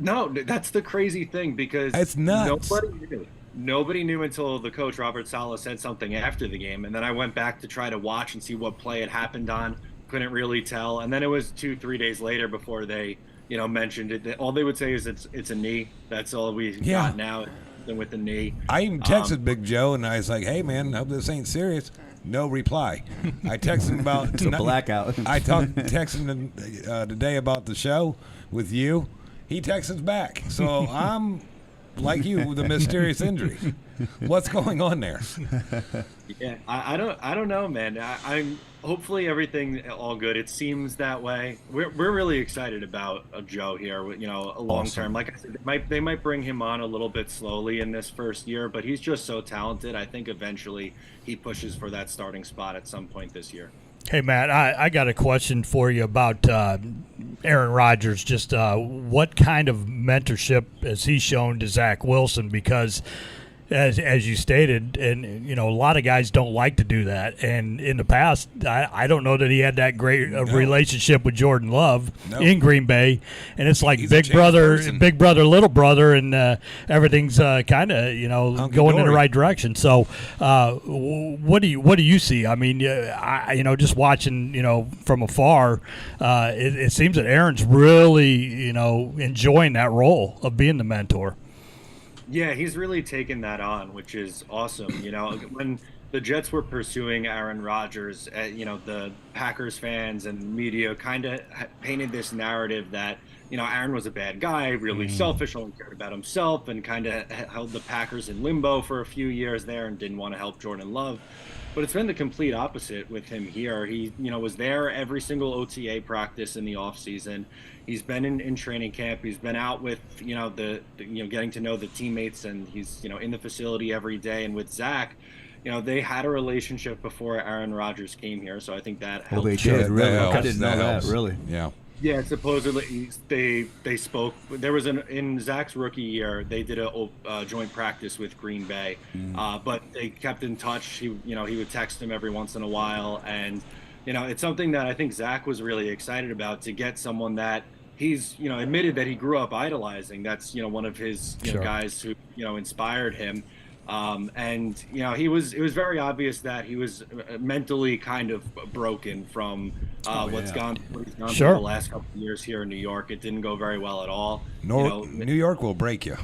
No, that's the crazy thing because it's nuts. Nobody knew until the coach, Robert Saleh, said something after the game. And then I went back to try to watch and see what play it happened on. Couldn't really tell. And then it was 2-3 days later before they, mentioned it. All they would say is it's a knee. That's all we got now with the knee. I even texted Big Joe, and I was like, "Hey, man, I hope this ain't serious." No reply. I texted him about it's a blackout. I texted him today about the show with you. He texted back. So I'm like you with a mysterious injury. What's going on there? Yeah, I don't know, man. I'm hopefully everything all good. It seems that way. We're really excited about Joe here. A long term. Like I said, they might bring him on a little bit slowly in this first year, but he's just so talented. I think eventually he pushes for that starting spot at some point this year. Hey, Matt, I got a question for you about Aaron Rodgers. Just what kind of mentorship has he shown to Zach Wilson? Because as you stated, and a lot of guys don't like to do that. And in the past, I don't know that he had that great relationship with Jordan Love in Green Bay. And it's like big brother, little brother, and everything's kind of going in the right direction. So, what do you see? I mean, just watching from afar, it seems that Aaron's really enjoying that role of being the mentor. Yeah, he's really taken that on, which is awesome. When the Jets were pursuing Aaron Rodgers, the Packers fans and media kind of painted this narrative that, Aaron was a bad guy, really selfish, only cared about himself, and kind of held the Packers in limbo for a few years there and didn't want to help Jordan Love. But it's been the complete opposite with him here. He, was there every single OTA practice in the offseason. He's been in training camp. He's been out with, getting to know the teammates, and he's, in the facility every day. And with Zach, they had a relationship before Aaron Rodgers came here. So I think that helped. Oh, they did, really? I didn't know that, really. Yeah. Yeah, supposedly they spoke. There was in Zach's rookie year, they did a joint practice with Green Bay, but they kept in touch. He would text him every once in a while, and it's something that I think Zach was really excited about, to get someone that he's admitted that he grew up idolizing. That's one of his guys who inspired him. And it was very obvious that he was mentally kind of broken from what he's gone through the last couple of years here in New York. It didn't go very well at all. New York will break you.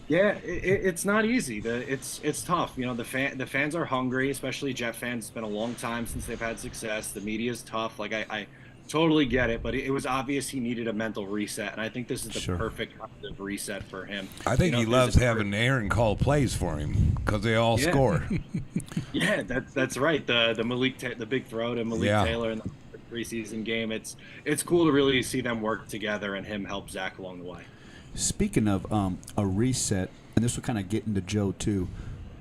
Yeah, it's not easy. It's tough. The fans are hungry, especially Jet fans. It's been a long time since they've had success. The media's tough. Like I totally get it, but it was obvious he needed a mental reset, and I think this is the perfect kind of reset for him. I think he loves having Aaron call plays for him because they all score. Yeah, that's right. The big throw to Malik Taylor in the preseason game. It's cool to really see them work together and him help Zach along the way. Speaking of a reset, and this will kind of get into Joe too.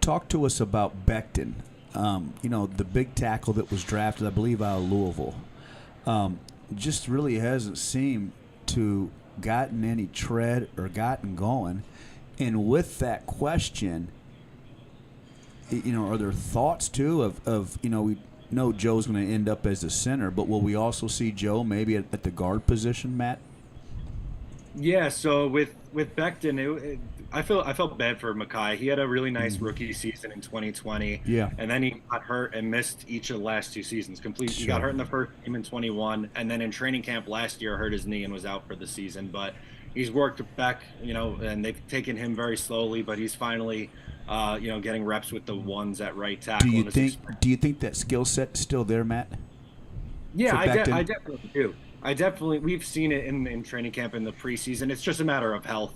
Talk to us about Becton. The big tackle that was drafted, I believe, out of Louisville. Just really hasn't seemed to gotten any tread or gotten going. And with that question, are there thoughts too of we know Joe's going to end up as a center, but will we also see Joe maybe at the guard position, Matt? Yeah, so with Becton, I felt bad for Makai. He had a really nice rookie season in 2020. Yeah. And then he got hurt and missed each of the last two seasons completely. He got hurt in the first game in 21, and then in training camp last year hurt his knee and was out for the season. But he's worked back, and they've taken him very slowly, but he's finally getting reps with the ones at right tackle. Do you think that skill set is still there, Matt? Yeah, I definitely do. We've seen it in training camp in the preseason. It's just a matter of health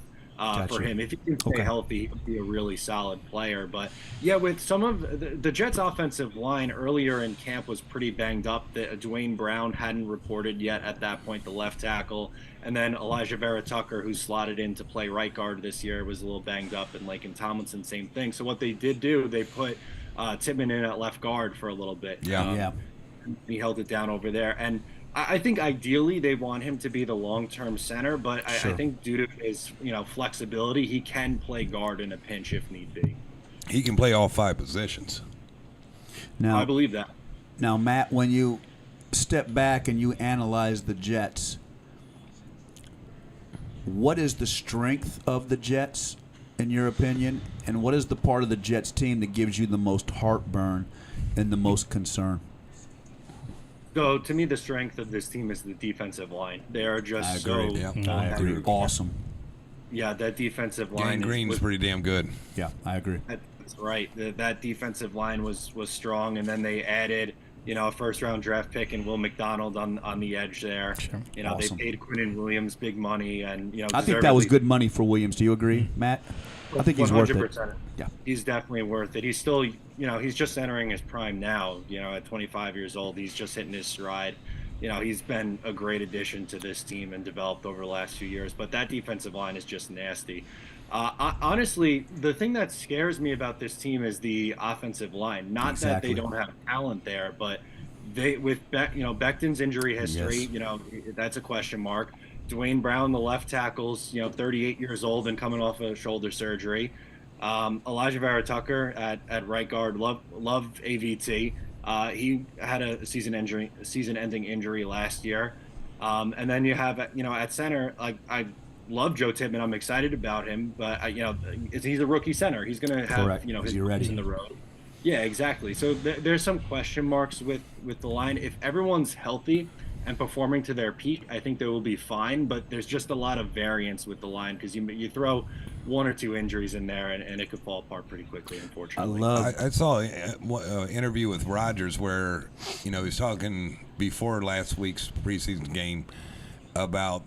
for him. If he can stay healthy, he'll be a really solid player. But yeah, with some of the Jets' offensive line earlier in camp was pretty banged up. Dwayne Brown hadn't reported yet at that point, the left tackle. And then Elijah Vera Tucker, who's slotted in to play right guard this year, was a little banged up. And Laken Tomlinson, same thing. So what they did do, they put Tippmann in at left guard for a little bit. Yeah. He held it down over there. And I think ideally they want him to be the long-term center, but I think due to his flexibility, he can play guard in a pinch if need be. He can play all 5 positions. Now, I believe that. Now, Matt, when you step back and you analyze the Jets, what is the strength of the Jets, in your opinion, and what is the part of the Jets team that gives you the most heartburn and the most concern? So to me, the strength of this team is the defensive line. They are just I agree. Awesome. Yeah, that defensive line. Dan Green's pretty damn good. Yeah, I agree. That's right. That defensive line was strong, and then they added, a first-round draft pick and Will McDonald on the edge there. Sure. They paid Quinnen Williams big money, and I think that was good money for Williams. Do you agree, Matt? I think he's 100%. Worth it. Yeah, he's definitely worth it. He's still, he's just entering his prime now. At 25 years old, he's just hitting his stride. He's been a great addition to this team and developed over the last few years. But that defensive line is just nasty. Honestly, the thing that scares me about this team is the offensive line. Not that they don't have talent there, but Becton's injury history, that's a question mark. Dwayne Brown, the left tackle's 38 years old and coming off of shoulder surgery. Elijah Vera Tucker at right guard, love AVT. He had a season-ending injury last year. And then you have at center, I love Joe Tippmann. I'm excited about him, but he's a rookie center. He's going to have his ready in the road. Yeah, exactly. So there's some question marks with the line. If everyone's healthy and performing to their peak, I think they will be fine. But there's just a lot of variance with the line because you throw 1 or 2 injuries in there and it could fall apart pretty quickly, unfortunately. I saw an interview with Rodgers where he was talking before last week's preseason game about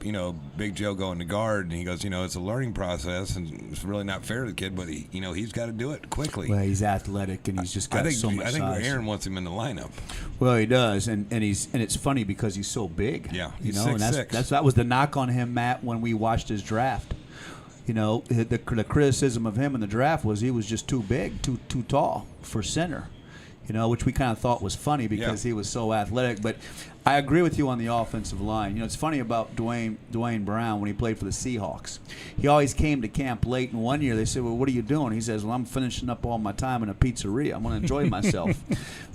Big Joe going to guard, and he goes, it's a learning process, and it's really not fair to the kid, but he's got to do it quickly. Well, he's athletic, and he's just got so much size. I think Aaron wants him in the lineup. Well, he does, and it's funny because he's so big. Yeah, he's 6'6". And that was the knock on him, Matt, when we watched his draft. The criticism of him in the draft was he was just too big, too tall for center. which we kind of thought was funny because he was so athletic. But I agree with you on the offensive line. It's funny about Dwayne Brown when he played for the Seahawks. He always came to camp late, and one year they said, well, what are you doing? He says, well, I'm finishing up all my time in a pizzeria. I'm going to enjoy myself.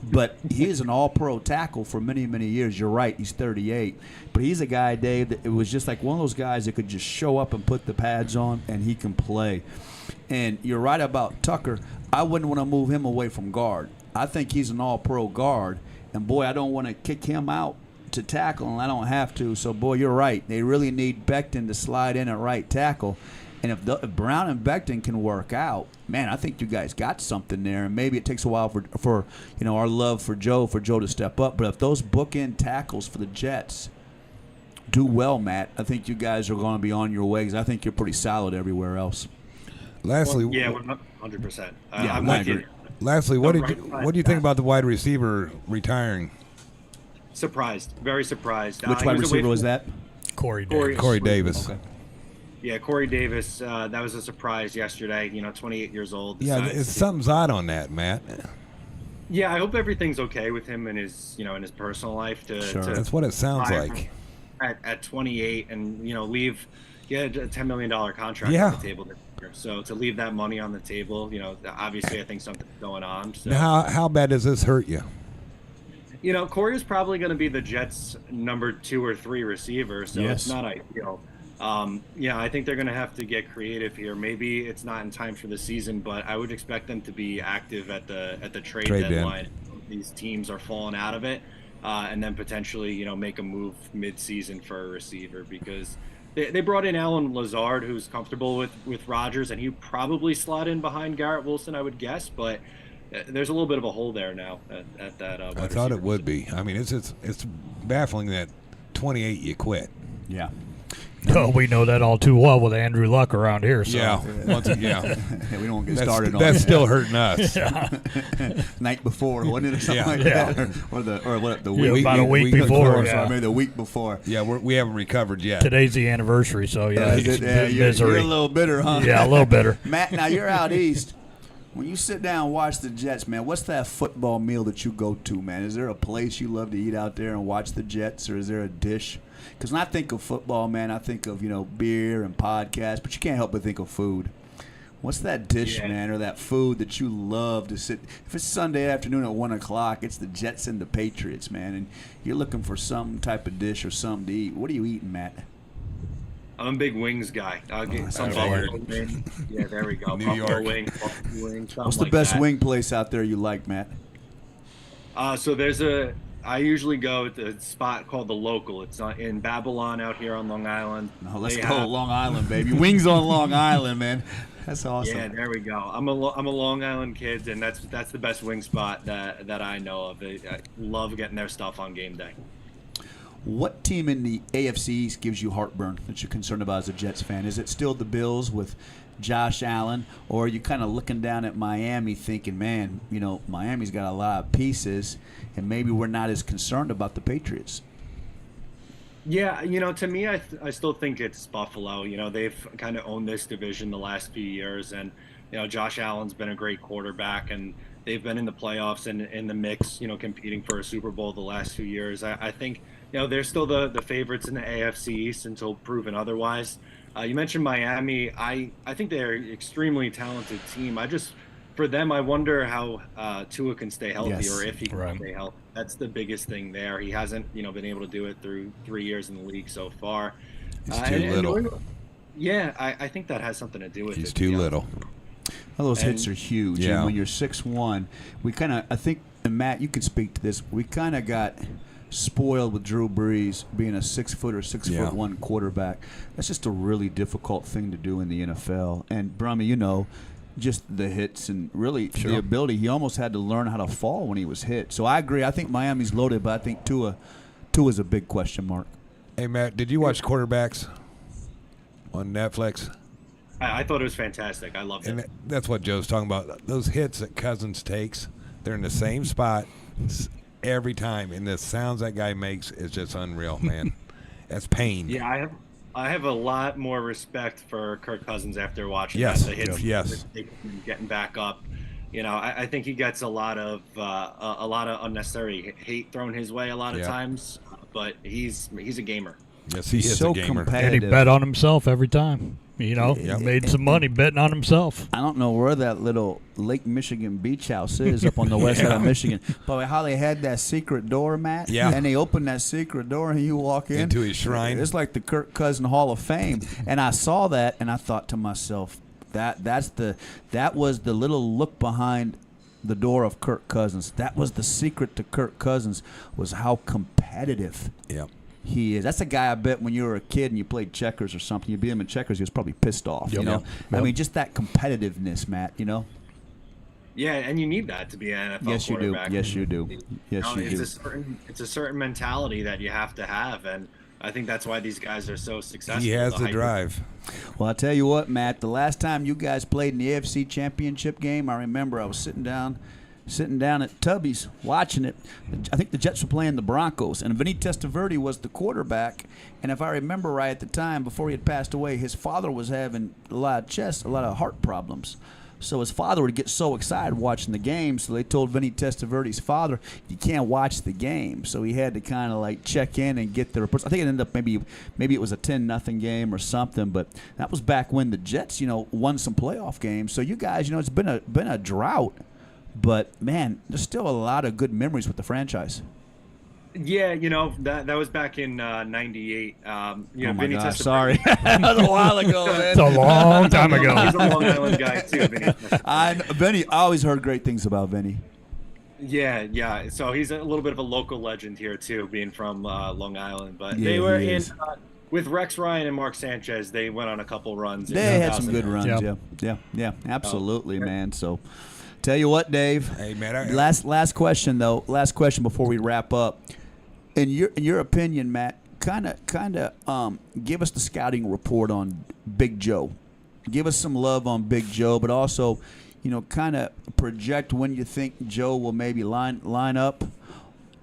But he is an all-pro tackle for many, many years. You're right, he's 38. But he's a guy, Dave, that it was just like one of those guys that could just show up and put the pads on, and he can play. And you're right about Tucker. I wouldn't want to move him away from guard. I think he's an all-pro guard. And, boy, I don't want to kick him out to tackle, and I don't have to. So, boy, you're right. They really need Becton to slide in at right tackle. And if Brown and Becton can work out, man, I think you guys got something there. And maybe it takes a while for our love for Joe to step up. But if those bookend tackles for the Jets do well, Matt, I think you guys are going to be on your way because I think you're pretty solid everywhere else. Lastly, 100%. I'm I with you. agree. Lastly, what do you think about the wide receiver retiring? Surprised, very surprised. Which wide receiver was that? Corey Davis. Corey Davis. Okay. Yeah, Corey Davis. That was a surprise yesterday. 28 years old. Yeah, something's odd on that, Matt. Yeah, I hope everything's okay with him in his personal life. Sure. That's what it sounds like. At 28, and leave. He had a $10 million contract Yeah. on the table this year. So to leave that money on the table, obviously I think something's going on. So. Now, how bad does this hurt you? Corey is probably going to be the Jets' number 2 or 3 receiver, so Yes. it's not ideal. I think they're going to have to get creative here. Maybe it's not in time for the season, but I would expect them to be active at the trade deadline. These teams are falling out of it, and then potentially make a move mid-season for a receiver because they brought in Alan Lazard, who's comfortable with Rodgers, and he would probably slot in behind Garrett Wilson, I would guess, but there's a little bit of a hole there now at that. I thought it would be. I mean, it's baffling that 28 you quit. Yeah. No, we know that all too well with Andrew Luck around here. So. Yeah. We don't want to get started on that's that. still hurting us. Night before, wasn't it, or something Yeah. like Yeah. that, or the Yeah, week about a week week before. before, Yeah. maybe the week before. Yeah, we haven't recovered yet. Today's the anniversary, so yeah, it's misery. You're a little bitter, huh? Yeah, a little bitter. Matt, now you're out east. When you sit down and watch the Jets, man, what's that football meal that you go to, man? Is there a place you love to eat out there and watch the Jets, or is there a dish? Because when I think of football, man, I think of, beer and podcasts, but you can't help but think of food. What's that dish, man, or that food that you love to sit? If it's Sunday afternoon at 1 o'clock, it's the Jets and the Patriots, man, and you're looking for some type of dish or something to eat. What are you eating, Matt? I'm a big wings guy. I'll get some figured. buffalo wing. Yeah, there we go. New Buffalo York. wing, What's the best wing place out there you like, Matt? So I usually go at the spot called The Local. It's in Babylon out here on Long Island. No, let's go Long Island, baby. Wings on Long Island, man. That's awesome. Yeah, there we go. I'm a Long Island kid, and that's the best wing spot that I know of. I love getting their stuff on game day. What team in the AFC East gives you heartburn that you're concerned about as a Jets fan? Is it still the Bills with Josh Allen, or are you kind of looking down at Miami thinking, man, Miami's got a lot of pieces, and maybe we're not as concerned about the Patriots? Yeah, to me, I still think it's Buffalo. They've kind of owned this division the last few years, and Josh Allen's been a great quarterback, and they've been in the playoffs and in the mix, competing for a Super Bowl the last few years. I think they're still the favorites in the AFC East until proven otherwise. You mentioned Miami. I think they're an extremely talented team. For them, I wonder how Tua can stay healthy, or if he can stay healthy. That's the biggest thing there. He hasn't, been able to do it through 3 years in the league so far. He's too little. I think that has something to do with it. He's too little. Well, those hits are huge. Yeah. And when you're 6'1", we kind of, I think, and Matt, you can speak to this, we kind of got spoiled with Drew Brees being a 6'1" or 6'1" quarterback. That's just a really difficult thing to do in the NFL. And Brummy, just the hits and really the ability. He almost had to learn how to fall when he was hit. So I agree. I think Miami's loaded, but I think Tua's a big question mark. Hey, Matt, did you watch Quarterbacks on Netflix? I thought it was fantastic. I loved it. And that's what Joe's talking about. Those hits that Cousins takes, they're in the same spot every time, and the sounds that guy makes is just unreal, man. That's Payne. Yeah, I have a lot more respect for Kirk Cousins after watching Yes, that. The hits, yes. getting back up. I think he gets a lot of unnecessary hate thrown his way a lot of times, but he's a gamer. Yes, he is so a gamer. And he bet on himself every time. Made some money betting on himself. I don't know where that little Lake Michigan beach house is up on the west side of Michigan, but how they had that secret door, Matt. Yeah. And they opened that secret door, and you walk in Into his shrine. It's like the Kirk Cousins Hall of Fame. And I saw that, and I thought to myself, that was the little look behind the door of Kirk Cousins. That was the secret to Kirk Cousins, was how competitive. Yeah. He is. That's a guy I bet when you were a kid and you played checkers or something, you beat him in checkers, he was probably pissed off. Yep. I mean, just that competitiveness, Matt. Yeah, and you need that to be an NFL Yes, you do. quarterback. Yes, you do. Yes, you do. It's a certain mentality that you have to have, and I think that's why these guys are so successful. He has the drive. Well, I'll tell you what, Matt. The last time you guys played in the AFC Championship game, I remember I was sitting down at Tubby's watching it. I think the Jets were playing the Broncos, and Vinny Testaverde was the quarterback. And if I remember right at the time, before he had passed away, his father was having a lot of heart problems. So his father would get so excited watching the game, so they told Vinny Testaverde's father, you can't watch the game. So he had to kind of like check in and get the reports. I think it ended up maybe it was a 10-0 game or something, but that was back when the Jets, won some playoff games. So you guys, it's been a drought. But, man, there's still a lot of good memories with the franchise. Yeah, that was back in '98. Oh, my Vinny gosh, Testaverde. sorry. That was a while ago, man. It's a long time ago. He's a Long Island guy, too, Vinny. Vinny, I always heard great things about Vinny. Yeah. So he's a little bit of a local legend here, too, being from Long Island. But Yeah, they were he in is. with Rex Ryan and Mark Sanchez. They went on a couple runs. They had some good runs, Yep. yeah, absolutely, man. So, tell you what, Dave. Hey, man. Last question though. Last question before we wrap up. In your opinion, Matt, kind of give us the scouting report on Big Joe. Give us some love on Big Joe, but also, kind of project when you think Joe will maybe line up,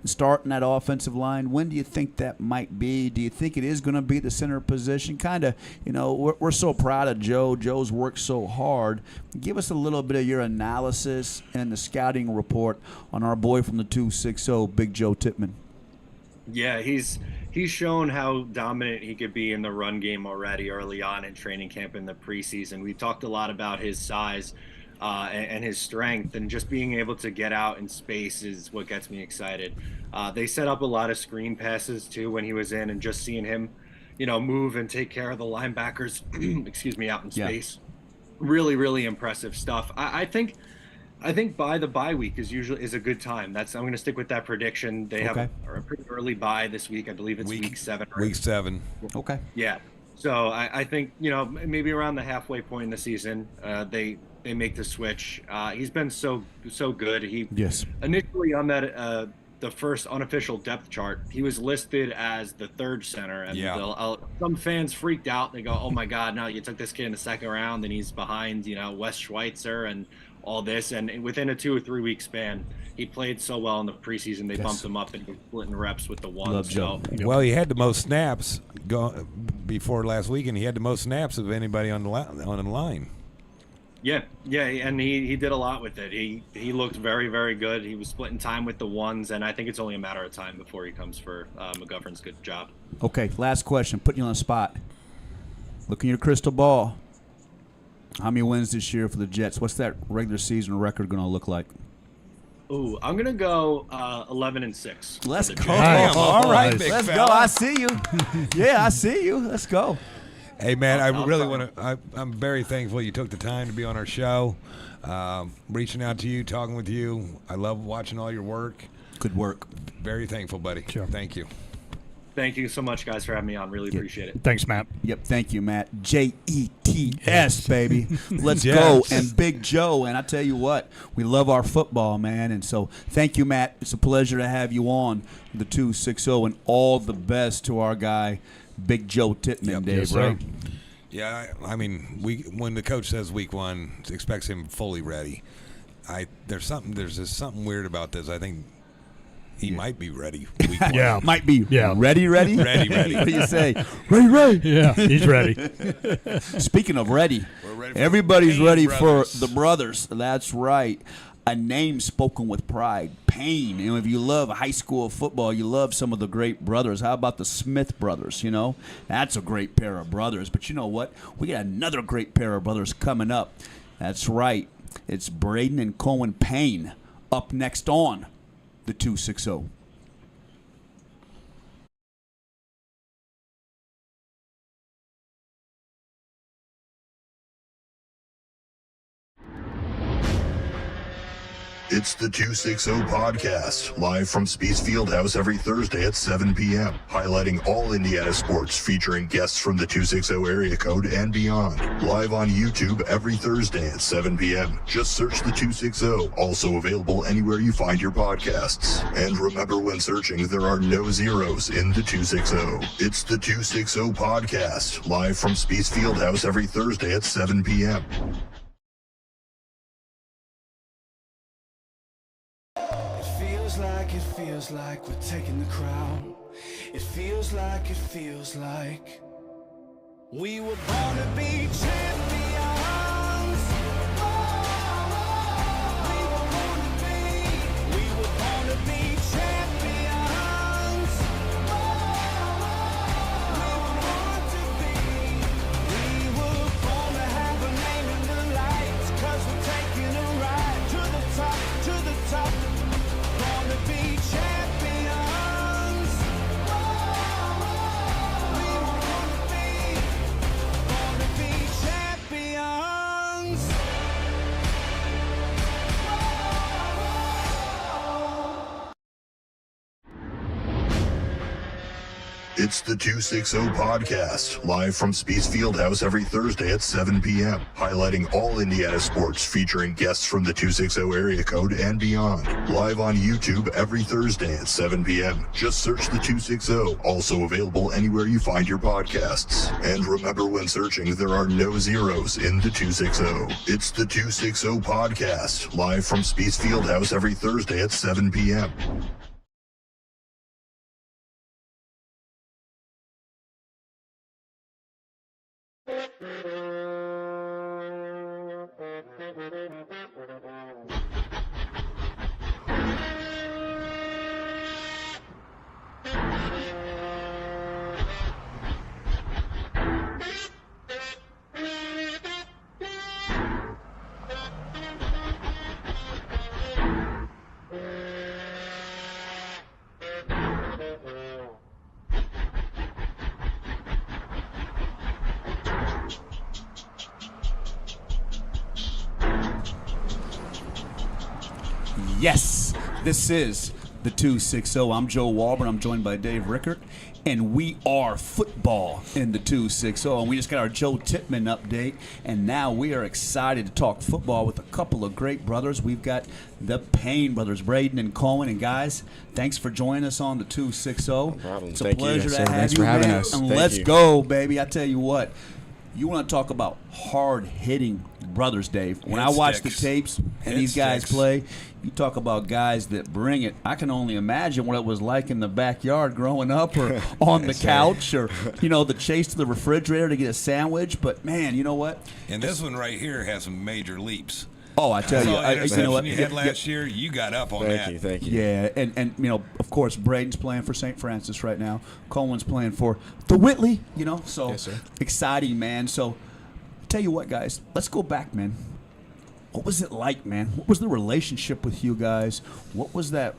start in that offensive line. When do you think that might be? Do you think it is going to be the center position? Kind of, we're so proud of Joe. Joe's worked so hard. Give us a little bit of your analysis and the scouting report on our boy from the 260, Big Joe Tippmann. Yeah, he's shown how dominant he could be in the run game already early on in training camp in the preseason. We talked a lot about his size and his strength, and just being able to get out in space is what gets me excited. They set up a lot of screen passes too when he was in, and just seeing him, move and take care of the linebackers, out in space. Really, really impressive stuff. I think by the bye week is a good time. I'm going to stick with that prediction. They have a pretty early bye this week. I believe it's week 7. Right? Week 7. Okay. Yeah. So I think maybe around the halfway point in the season, they make the switch. He's been so good. Initially on that the first unofficial depth chart, he was listed as the 3rd center, and some fans freaked out. They go, "Oh my God! No, you took this kid in the 2nd round, and he's behind Wes Schweitzer and all this." And within a 2 or 3 week span, he played so well in the preseason. They bumped him up and he was splitting reps with the one. Love Joe. Well, he had the most snaps before last week, and he had the most snaps of anybody on the line. Yeah, and he did a lot with it. He looked very, very good. He was splitting time with the ones, and I think it's only a matter of time before he comes for McGovern's good job. Okay, last question. Putting you on the spot. Look in your crystal ball. How many wins this year for the Jets? What's that regular season record going to look like? Ooh, I'm going to go 11-6. Let's go. Nice. All right, Big let's fella. go. I see you. Yeah, I see you. Let's go. Hey, man, I really want to. I'm very thankful you took the time to be on our show, reaching out to you, talking with you. I love watching all your work. Good work. Very thankful, buddy. Sure. Thank you. Thank you so much, guys, for having me on. Really appreciate it. Thanks, Matt. Yep, thank you, Matt. Jets, baby. Let's Jets. go. And Big Joe. And I tell you what, we love our football, man. And so thank you, Matt. It's a pleasure to have you on the 260, and all the best to our guy, Big Joe Tippmann, Dave, yes, right? sir. Yeah, I mean, when the coach says week 1, expects him fully ready. There's just something weird about this. I think He might be ready. Yeah. Might be ready. Ready. What do you say? Ready. Yeah, he's ready. Speaking of ready, We're ready for everybody's Payne ready brothers. for the brothers. That's right. A name spoken with pride, Payne. You know, if you love high school football, you love some of the great brothers. How about the Smith brothers? You know, that's a great pair of brothers. But you know what? We got another great pair of brothers coming up. That's right. It's Braden and Cohen Payne up next on the 260. It's the 260 podcast, live from Speed's Fieldhouse every Thursday at 7 p.m., highlighting all Indiana sports, featuring guests from the 260 area code and beyond. Live on YouTube every Thursday at 7 p.m. Just search the 260, also available anywhere you find your podcasts. And remember, when searching, there are no zeros in the 260. It's the 260 podcast, live from Speed's Fieldhouse every Thursday at 7 p.m. It feels like we're taking the crown. It feels like we were born to be champions. We were born to be champions. We were born to have a name in the lights, 'cause we're taking a ride to the top, to the top. Born to be champions. We were born to be champions. It's the 260 podcast, live from Speed's Fieldhouse every Thursday at 7 p.m., highlighting all Indiana sports, featuring guests from the 260 area code and beyond. Live on YouTube every Thursday at 7 p.m. Just search the 260, also available anywhere you find your podcasts. And remember, when searching, there are no zeros in the 260. It's the 260 podcast, live from Speed's Fieldhouse every Thursday at 7 p.m. Yes, this is the 260. I'm Joe Walburn. I'm joined by Dave Rickert, and we are football in the 260. And we just got our Joe Tippmann update, and now we are excited to talk football with a couple of great brothers. We've got the Payne brothers, Braden and Cohen. And guys, thanks for joining us on the 260. No problem. It's a Thank pleasure you. to have Thanks you, for having man. us. And Thank let's you. go, baby. I tell you what. You want to talk about hard-hitting brothers, Dave. When Hit I watch the sticks. tapes and Hit these guys sticks. play, you talk about guys that bring it. I can only imagine what it was like in the backyard growing up, or on the couch, or, you know, the chase to the refrigerator to get a sandwich. But, man, you know what? And this one right here has some major leaps. Oh, I tell you. You know what? You had Yeah, last year, you got up on that. Thank you. yeah, and you know, of course, Braden's playing for St. Francis right now. Coleman's playing for the Whitley, you know. So Yes, sir. exciting, man. So tell you what, guys, let's go back, man. What was it like, man? What was the relationship with you guys? What was that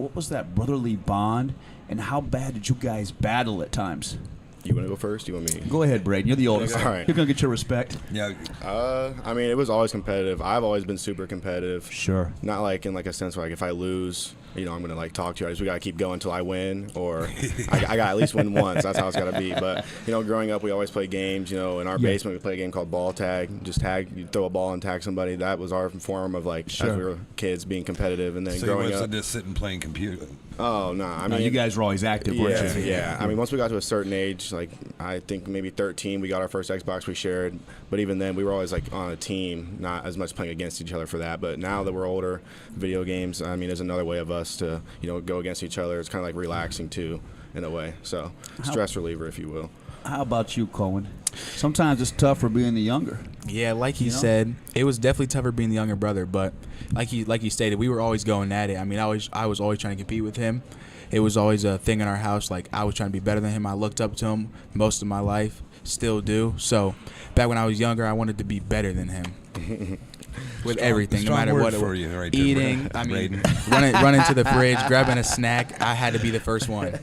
brotherly bond? And how bad did you guys battle at times? You want to go first? You want me? Go ahead, Braden. You're the oldest. All right. You're gonna get your respect. Yeah, I mean, it was always competitive. I've always been super competitive. Sure. Not like in like a sense where like if I lose, you know, I'm gonna like talk to you. We gotta keep going until I win, or I got at least win once. That's how it's gotta be. But you know, growing up, we always played games. You know, in our basement, we played a game called ball tag. Just tag, you throw a ball and tag somebody. That was our form of like as we were kids being competitive. And then so you growing wasn't up, just sitting playing Oh no, I mean you guys were always active, weren't you? Yeah. I mean, once we got to a certain age, like I think maybe 13, we got our first Xbox we shared. But even then, we were always like on a team, not as much playing against each other for that. But now that we're older, video games, I mean, is another way of us to go against each other. It's kind of like relaxing too, in a way. So stress reliever, if you will. How about you, Cohen? Sometimes it's tougher being the younger. Yeah, like he said, it was definitely tougher being the younger brother. But like he stated, we were always going at it. I mean, I was always trying to compete with him. It was always a thing in our house. Like, I was trying to be better than him. I looked up to him most of my life, still do. So back when I was younger, I wanted to be better than him with everything, no matter what it was. Right eating, I mean, running to the fridge, grabbing a snack. I had to be the first one.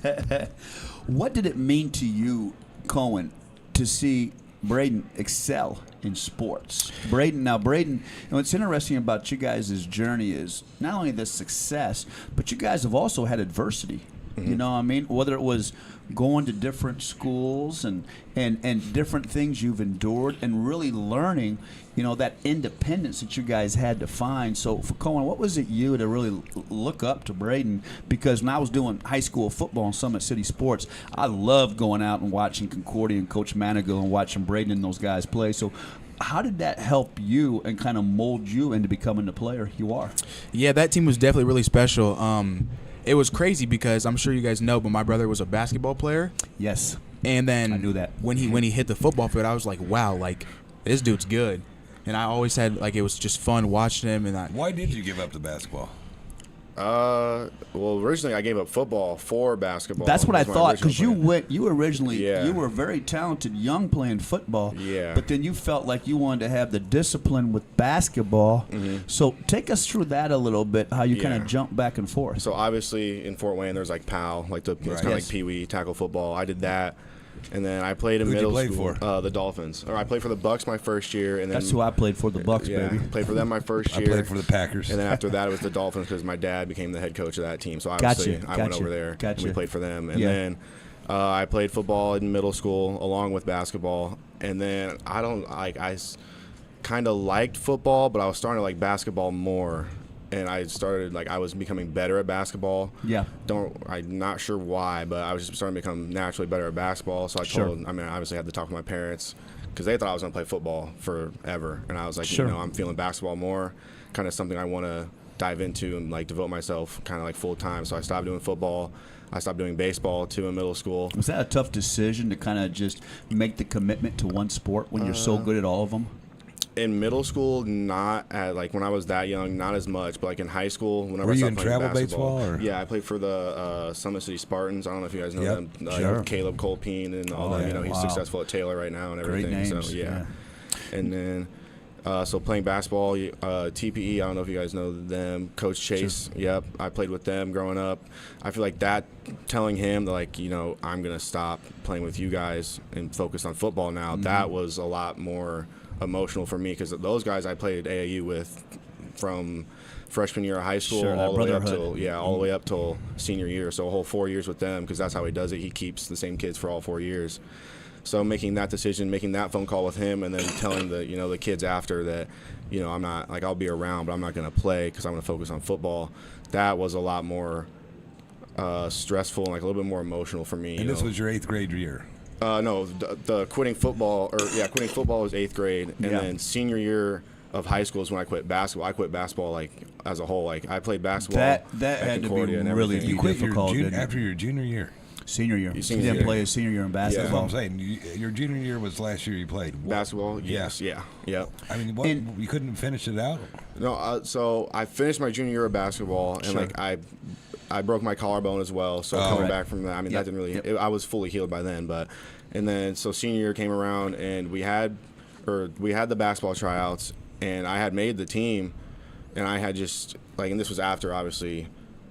What did it mean to you, Cohen, to see Braden excel in sports? Braden, what's interesting about you guys' journey is not only the success, but you guys have also had adversity. You know what I mean? Whether it was going to different schools and different things you've endured and really learning, that independence that you guys had to find. So for Cohen, what was it you to really look up to Braden? Because when I was doing high school football in Summit City Sports, I loved going out and watching Concordia and Coach Manigault and watching Braden and those guys play. So how did that help you and kind of mold you into becoming the player you are? Yeah, that team was definitely really special. It was crazy because I'm sure you guys know, but my brother was a basketball player. Yes. And then I knew that. When he hit the football field, I was like, wow, like this dude's good. And I always had it was just fun watching him. And why did you give up the basketball? Well, originally I gave up football for basketball. That's what I thought, because you were Yeah. very talented young playing football. Yeah. But then you felt like you wanted to have the discipline with basketball. So take us through that a little bit, how you kind of jump back and forth. So obviously in Fort Wayne there's like PAL, like it's kind of like Pee Wee tackle football. I did that. And then I played in middle school. The Dolphins. Or I played for the Bucks my first year, and then that's who I played for, the Bucks, baby. Played for them my first year. I played for the Packers. And then after that, it was the Dolphins because my dad became the head coach of that team. So obviously, I went over there and we played for them. And then I played football in middle school along with basketball. And then I kind of liked football, but I was starting to like basketball more. And I started, I was becoming better at basketball. Yeah. I'm not sure why, but I was just starting to become naturally better at basketball. So I obviously had to talk to my parents because they thought I was going to play football forever. And I was like, I'm feeling basketball more, kind of something I want to dive into and devote myself kind of full time. So I stopped doing football. I stopped doing baseball too in middle school. Was that a tough decision to kind of just make the commitment to one sport when you're so good at all of them? In middle school, not at when I was that young, not as much. But in high school, whenever were I you started in playing travel basketball, baseball? Or? Yeah, I played for the Summit City Spartans. I don't know if you guys know them. Sure. Caleb Colpine and all that. He's successful at Taylor right now and everything. Great names. So yeah. And then so playing basketball, TPE. I don't know if you guys know them. Coach Chase. Sure. Yep, I played with them growing up. I feel like that telling him that I'm gonna stop playing with you guys and focus on football now. That was a lot more emotional for me because those guys I played at AAU with from freshman year of high school all the way up till all the way up till senior year. So a whole 4 years with them because that's how he does it. He keeps the same kids for all 4 years. So making that decision, making that phone call with him, and then telling the kids after that, I'm not I'll be around, but I'm not going to play because I'm going to focus on football. That was a lot more stressful and a little bit more emotional for me. And this was your 8th grade year. No, the quitting football was 8th grade, and then senior year of high school is when I quit basketball. I quit basketball as a whole. I played basketball. That had to be really difficult. After your junior year. Senior year. You didn't play his senior year in basketball. That's what I'm saying. Your junior year was last year you played. Basketball? Yes. Yeah. I mean, you couldn't finish it out? No, so I finished my junior year of basketball, and I broke my collarbone as well. So coming back from that, that didn't really. I was fully healed by then, and then so senior year came around, and we had the basketball tryouts, and I had made the team, and I had just and this was after obviously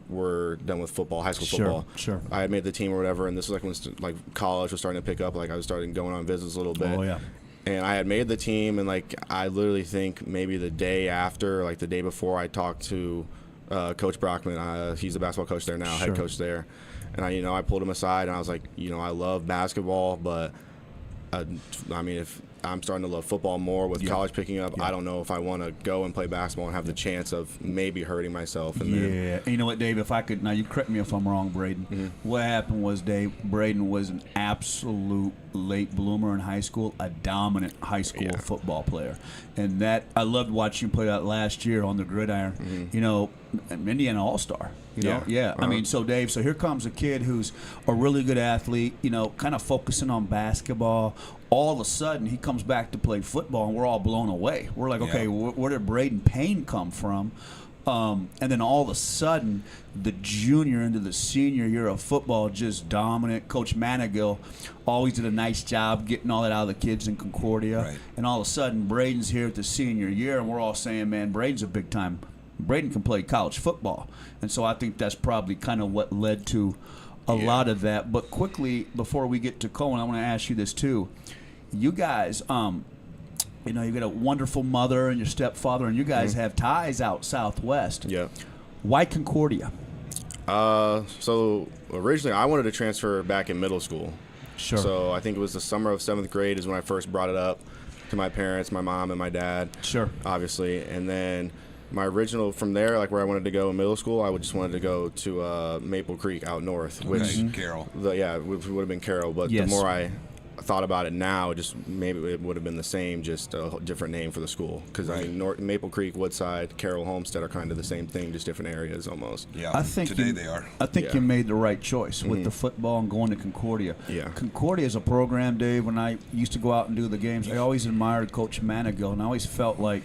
we're done with football, high school football. Sure. I had made the team or whatever, and this was when college was starting to pick up. I was starting going on visits a little bit. Oh yeah. And I had made the team, and I literally think maybe the day after, the day before, I talked to Coach Brockman. He's the basketball coach there now, head coach there. And I pulled him aside, and I was like, I love basketball, but if I'm starting to love football more with college picking up. I don't know if I want to go and play basketball and have the chance of maybe hurting myself. And then, And you know what, Dave? If I could, now you correct me if I'm wrong, Braden. What happened was, Dave, Braden was an absolute late bloomer in high school, a dominant high school football player, and that I loved watching him play that last year on the gridiron. You know, Indiana All-Star. You know, I mean, so Dave, so here comes a kid who's a really good athlete. You know, kind of focusing on basketball. All of a sudden, he comes back to play football, and we're all blown away. We're like, okay, where did Braden Payne come from? And then all of a sudden, the junior into the senior year of football, just dominant. Coach Manigill always did a nice job getting all that out of the kids in Concordia. Right. And all of a sudden, Braden's here at the senior year, and we're all saying, man, Braden's a big time. Braden can play college football. And so I think that's probably kind of what led to a lot of that. But quickly, before we get to Cohen, I want to ask you this too. You guys, you know, you got a wonderful mother and your stepfather, and you guys have ties out Southwest. Yeah. Why Concordia? So originally I wanted to transfer back in middle school. Sure. So I think it was the summer of 7th grade is when I first brought it up to my parents, my mom and my dad. Sure. Obviously. And then my original from there, like where I wanted to go in middle school, I just wanted to go to Maple Creek out north, which Carroll. which would have been Carroll. But the more I thought about it now, just maybe it would have been the same, just a different name for the school. Because I mean, Maple Creek, Woodside, Carroll, Homestead are kind of the same thing, just different areas almost. Yeah, I think today they are. I think you made the right choice with the football and going to Concordia. Yeah. Concordia is a program, Dave. When I used to go out and do the games, I always admired Coach Manigill, and I always felt like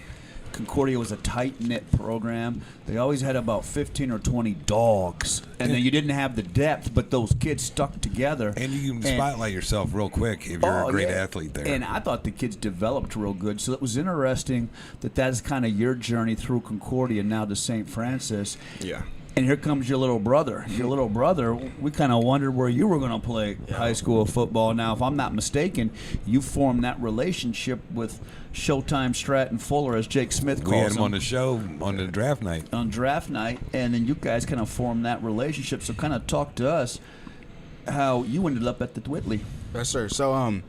Concordia was a tight-knit program. They always had about 15 or 20 dogs, and then you didn't have the depth, but those kids stuck together. And you can spotlight yourself real quick if you're a great athlete there. And I thought the kids developed real good, so it was interesting that is kind of your journey through Concordia now to St. Francis. Yeah. And here comes your little brother. Your little brother, we kind of wondered where you were going to play high school football. Now, if I'm not mistaken, you formed that relationship with Showtime Stratton Fuller, as Jake Smith calls him. We had him on the show on the draft night. On draft night, and then you guys kind of formed that relationship. So kind of talk to us how you ended up at the Whitley. Yes, sir. So,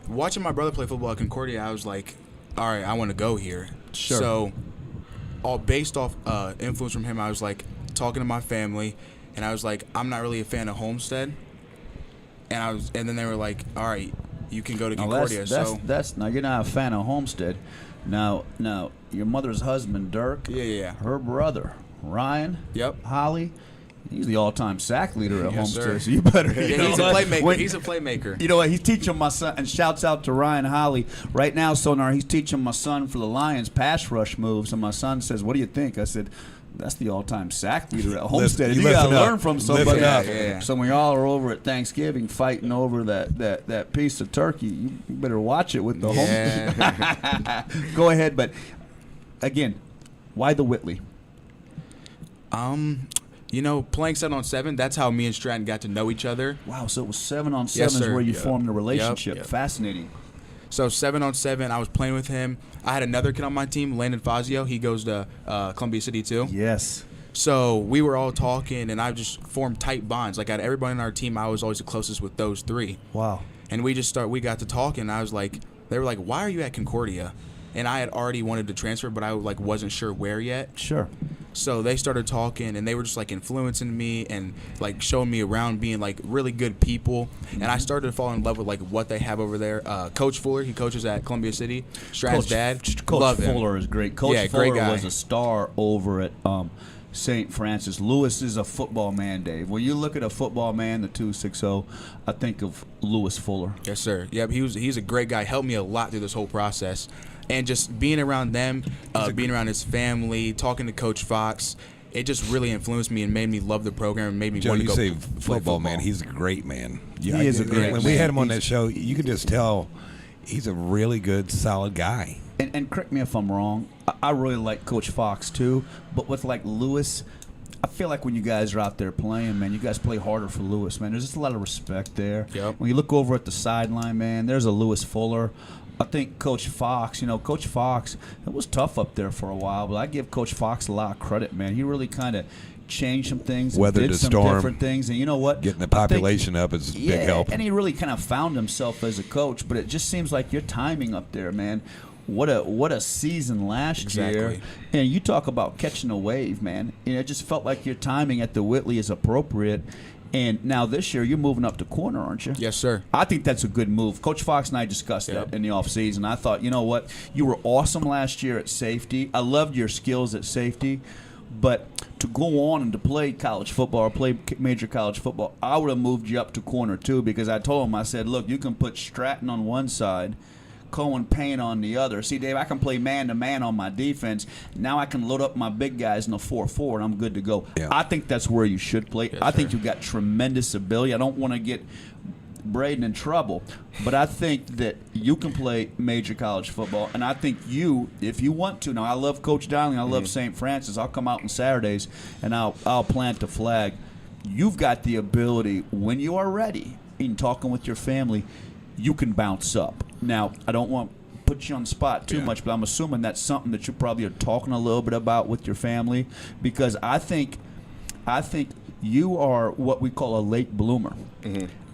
watching my brother play football at Concordia, I was like, all right, I want to go here. Sure. So, all based off influence from him, I was like talking to my family, and I was like, I'm not really a fan of Homestead. And then they were like, all right, you can go to Concordia. That's now you're not a fan of Homestead. Now your mother's husband Dirk. Yeah. Her brother Ryan. Yep. Holly. He's the all-time sack leader at Yes, Homestead. sir. So you better. Yeah, he's a playmaker. He's a playmaker. You know what? He's teaching my son, and shouts out to Ryan Holly right now. Sonar, he's teaching my son for the Lions pass rush moves, and my son says, "What do you think?" I said, "That's the all-time sack leader at Homestead." You got to learn from somebody. Yeah. So when y'all are over at Thanksgiving fighting over that piece of turkey, you better watch it with the Homestead. Go ahead, but again, why the Whitley? You know, playing 7-on-7, that's how me and Stratton got to know each other. Wow, so it was 7-on-7 Yes, is sir. where you Yep. formed a relationship. Yep. Fascinating. So 7-on-7, I was playing with him. I had another kid on my team, Landon Fazio. He goes to Columbia City too. Yes. So we were all talking, and I just formed tight bonds. Like out of everybody on our team, I was always the closest with those three. Wow. And we got to talking. And I was like, they were like, "Why are you at Concordia?" And I had already wanted to transfer, but I wasn't sure where yet. Sure. So they started talking, and they were just like influencing me and like showing me around, being like really good people. And I started to fall in love with like what they have over there. Coach Fuller, he coaches at Columbia City. Stratton's dad, Coach love him. Fuller is great. Coach great Fuller guy. was a star over at St. Francis. Lewis is a football man, Dave. When you look at a football man, the 260, I think of Lewis Fuller. Yes, sir. Yep, he's a great guy. Helped me a lot through this whole process. And just being around them, being around his family, talking to Coach Fox, it just really influenced me and made me love the program and made me Joe, want to you go say play football man. He's a great man. He is a great man. When we had him on that show, you could just tell he's a really good, solid guy. And correct me if I'm wrong, I really like Coach Fox too, but with like Lewis, I feel like when you guys are out there playing, man, you guys play harder for Lewis, man. There's just a lot of respect there. Yep. When you look over at the sideline, man, there's a Lewis Fuller. I think Coach Fox, Coach Fox, it was tough up there for a while, but I give Coach Fox a lot of credit, man. He really kind of changed some things, and Weathered did the some storm. different things, and you know what? Getting the I think- population up is a big help. and he really kind of found himself as a coach. But it just seems like your timing up there, man. What a season last year. Exactly. And you talk about catching a wave, man. It just felt like your timing at the Whitley is appropriate. And now this year, you're moving up to corner, aren't you? Yes, sir. I think that's a good move. Coach Fox and I discussed that in the offseason. I thought, you know what? You were awesome last year at safety. I loved your skills at safety. But to go on and to play college football or play major college football, I would have moved you up to corner too, because I told him, I said, look, you can put Stratton on one side, Cohen, Payne on the other. See, Dave, I can play man-to-man on my defense. Now I can load up my big guys in a 4-4, and I'm good to go. Yeah. I think that's where you should play. Yes, I think sir. you've got tremendous ability. I don't want to get Braden in trouble, but I think that you can play major college football, and I think you, if you want to. Now, I love Coach Dowling. I love St. Francis. I'll come out on Saturdays, and I'll plant the flag. You've got the ability, when you are ready, in talking with your family, you can bounce up. Now, I don't want to put you on the spot too much, but I'm assuming that's something that you probably are talking a little bit about with your family, because I think you are what we call a late bloomer.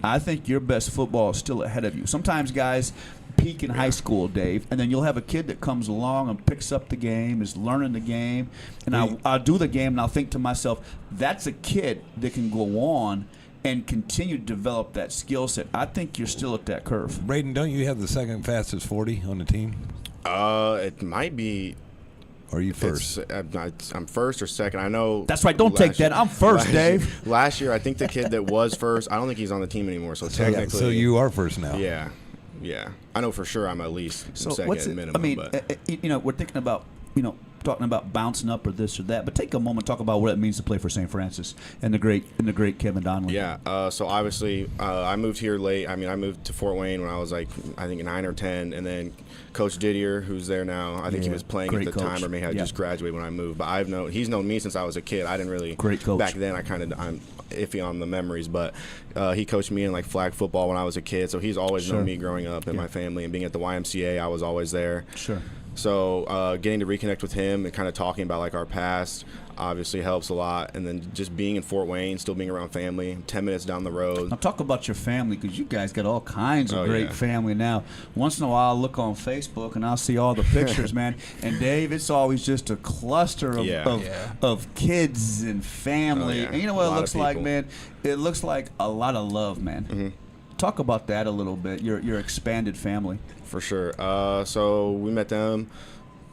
I think your best football is still ahead of you. Sometimes guys peak in high school, Dave, and then you'll have a kid that comes along and picks up the game, is learning the game, and I'll do the game, and I'll think to myself, that's a kid that can go on and continue to develop that skill set. I think you're still at that curve. Braden, don't you have the second fastest 40 on the team? It might be. Or are you first? I'm first or second. I know. That's right. Don't take that. I'm first, Dave. Last year, I think the kid that was first, I don't think he's on the team anymore. So technically, So you are first now. Yeah. I know for sure I'm at least second at minimum. I mean, but. we're thinking about, talking about bouncing up or this or that, but take a moment, talk about what it means to play for St. Francis and the great Kevin Donnelly. Yeah. So obviously, I moved here late. I mean, I moved to Fort Wayne when I was I think 9 or 10, and then Coach Didier, who's there now, I think he was playing at the time, or may have just graduated when I moved. But he's known me since I was a kid. I didn't really. Great coach. Back then, I'm iffy on the memories, but he coached me in flag football when I was a kid. So he's always known me growing up in my family, and being at the YMCA, I was always there. Sure. So getting to reconnect with him and kind of talking about our past obviously helps a lot. And then just being in Fort Wayne, still being around family, 10 minutes down the road. Now talk about your family, because you guys got all kinds of great family now. Once in a while, I'll look on Facebook and I'll see all the pictures, man. And Dave, it's always just a cluster of kids and family. And you know what it looks like, man? It looks like a lot of love, man. Talk about that a little bit, your expanded family. For sure. So we met them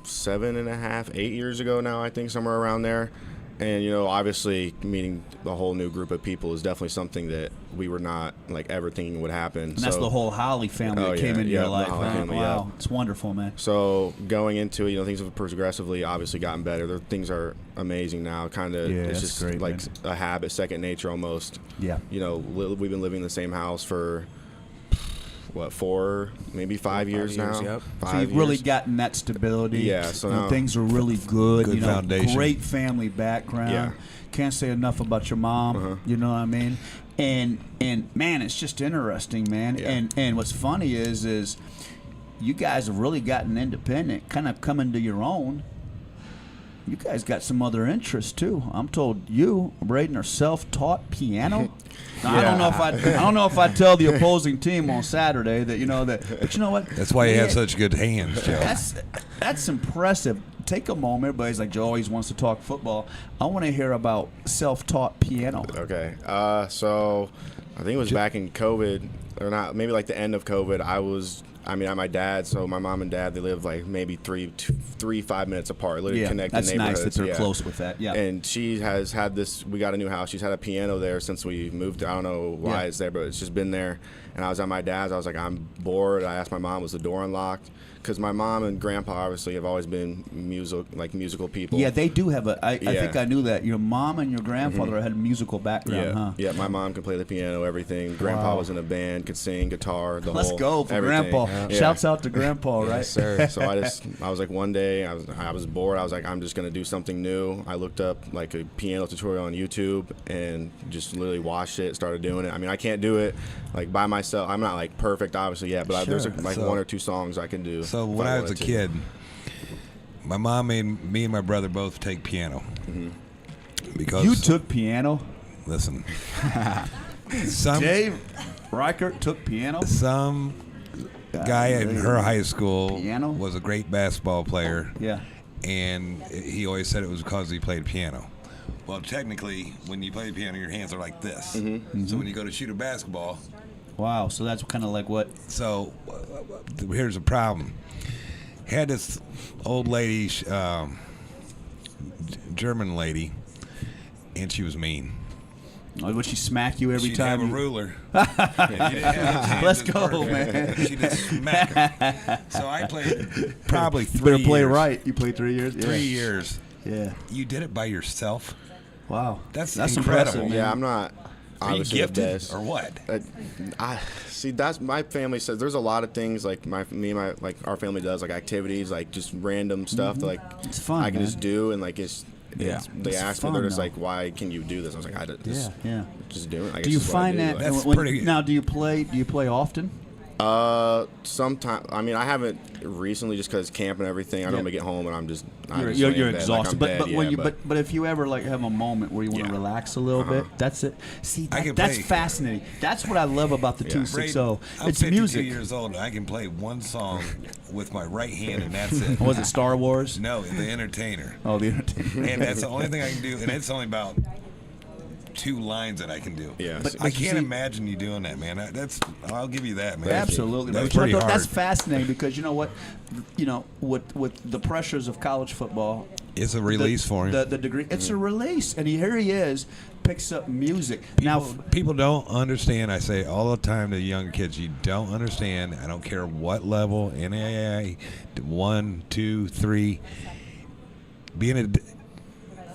7.5, 8 years ago now, I think, somewhere around there. And, obviously meeting the whole new group of people is definitely something that we were not, ever thinking would happen. And that's the whole Holly family that came into your life, right? Wow. It's wonderful, man. So going into it, things have progressively obviously gotten better. Things are amazing now. Kind of, it's just great, a habit, second nature almost. Yeah. We've been living in the same house for 4, maybe 5 years now. Yep. So you've really gotten that stability. Yeah, so now things are really good. Good foundation. Great family background. Yeah. Can't say enough about your mom. You know what I mean? And man, it's just interesting, man. Yeah. And what's funny is you guys have really gotten independent, kind of coming to your own. You guys got some other interests too. I'm told you, Braden, are self-taught piano. Now, I don't know if I tell the opposing team on Saturday that but you know what? That's why you have such good hands, Joe. That's impressive. Take a moment. Everybody's like, Joe always wants to talk football. I want to hear about self-taught piano. Okay. So I think it was back in COVID, or not, maybe the end of COVID. At my dad's, so my mom and dad, they live maybe 5 minutes apart, literally connected that's neighborhoods. Nice that they're close with that. Yeah. And she has had we got a new house. She's had a piano there since we moved. I don't know why it's there, but it's just been there. And I was at my dad's. I was like, I'm bored. I asked my mom, was the door unlocked? Because my mom and grandpa obviously have always been musical people. Yeah, they do have I think I knew that. Your mom and your grandfather had a musical background, huh? Yeah, my mom could play the piano, everything. Grandpa was in a band, could sing, guitar, Let's go for Grandpa. Yeah. Shouts out to Grandpa, right? Yes, sir. So I was like, one day, I was bored. I was like, I'm just going to do something new. I looked up a piano tutorial on YouTube and just literally watched it, started doing it. I mean, I can't do it by myself. I'm not perfect, obviously, but there's one or two songs I can do. So when I was a kid, my mom made me and my brother both take piano. Because You took piano. listen, Dave Reichert took piano. some guy in her high school Piano? was a great basketball player, Yeah. and he always said it was because he played piano. Well, technically, when you play piano, your hands are like this. So when you go to shoot a basketball, Wow. So that's kind of like what? so here's the problem. Had this old lady, German lady, and she was mean. Would she smack you every She'd time? have a you- ruler. If you didn't have those hands Let's as go, perfect, man. She'd just smack her. So I played probably 3 Better years. play right. You played 3 years. Yeah. 3 years. Yeah. You did it by yourself? Wow. That's impressive. incredible. Man. Yeah, I'm not Are you obviously the gifted best. or what? I see. That's my family says. There's a lot of things like our family does, like activities, like just random stuff that like It's fun, I can man. just do, and like they It's ask fun, me, they're just though. like, why can you do this? I was like, Yeah. just do it. I Do guess you this is what I find do. that Like, That's pretty- now? Do you play often? Sometimes. I mean, I haven't recently just because camp and everything. I normally get home and I'm just lay You're in bed, like, exhausted, I'm but dead, but when yeah, you but if you ever like have a moment where you want to Yeah. relax a little bit, that's it. See, I can that's play- fascinating. That's what I love about the Yeah. 260. I'm It's 52 music. years old, and I can play one song with my right hand, and that's it. Was it Star Wars? No, The Entertainer. Oh, the entertainment. And that's the only thing I can do, and it's only about 2 lines that I can do. Yeah. But- I you can't see- imagine you doing that, man. I'll give you that, man. Absolutely, That's but you know pretty what, hard. that's fascinating because you know what, with the pressures of college football, It's a release for him. The degree, it's a release, and here he is, picks up music. Now, People don't understand. I say all the time to younger kids, you don't understand. I don't care what level, NAIA, 1, 2, 3. Being an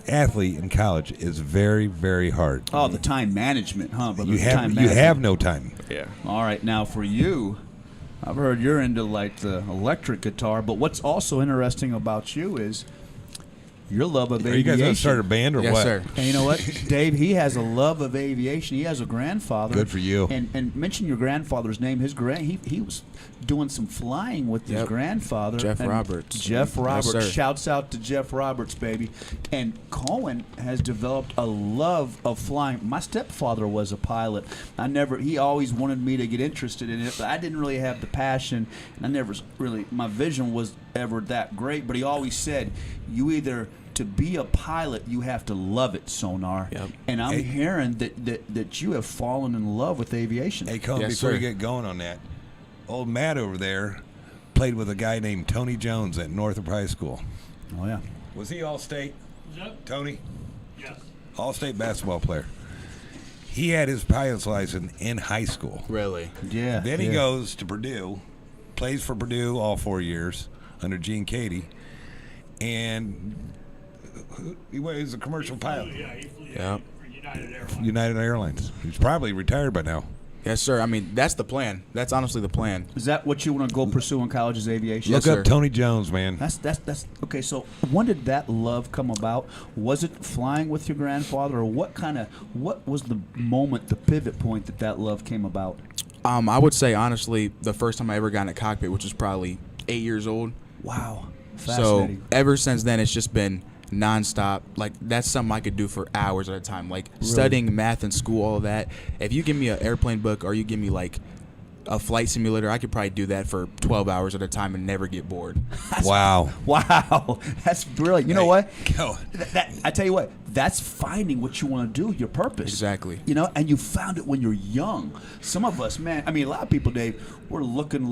athlete in college is very, very hard. oh, the time management, huh? Brother? You The have time you management. have no time. yeah. All right, now for you, I've heard you're into like the electric guitar, but what's also interesting about you is your love of Are you guys aviation. going to start a band or Yes, what? sir. And you know what, Dave? He has a love of aviation. He has a grandfather. Good for you. And mention your grandfather's name. He was doing some flying with his Yep. grandfather, Jeff and Roberts. Jeff Yes, Roberts. sir. Shouts out to Jeff Roberts, baby. And Cohen has developed a love of flying. My stepfather was a pilot. He always wanted me to get interested in it, but I didn't really have the passion, and I never really. My vision was ever that great. But he always said, "You either." To be a pilot, you have to love it, Sonar. Yep. And I'm Hey. hearing that you have fallen in love with aviation. Hey, Cole, Yes, before sir. you get going on that, old Matt over there played with a guy named Tony Jones at Northrop High School. Oh yeah. Was he All-State? Yep. Tony? Yes. All-State basketball player. He had his pilot's license in high school. Really? Yeah. Then he yeah. goes to Purdue, plays for Purdue all 4 years under Gene Cady, and he was a commercial pilot, Yeah, he flew Yep. for United Airlines. United Airlines. He's probably retired by now. Yes, sir. I mean, that's the plan. That's honestly the plan. Is that what you want to go pursue in college? Is aviation? Yes, Look sir. up Tony Jones, man. That's okay. So when did that love come about? Was it flying with your grandfather, or what was the moment, the pivot point that love came about? I would say honestly, the first time I ever got in a cockpit, which was probably 8 years old. Wow, So fascinating. ever since then, it's just been nonstop. Like that's something I could do for hours at a time. Like studying math in school, all of that. If you give me an airplane book or you give me like a flight simulator, I could probably do that for 12 hours at a time and never get bored. Wow. Wow, that's brilliant. You know what? Go. I tell you what, that's finding what you want to do, your purpose. Exactly. You know, and you found it when you're young. Some of us, man, I mean, a lot of people, Dave, we're looking.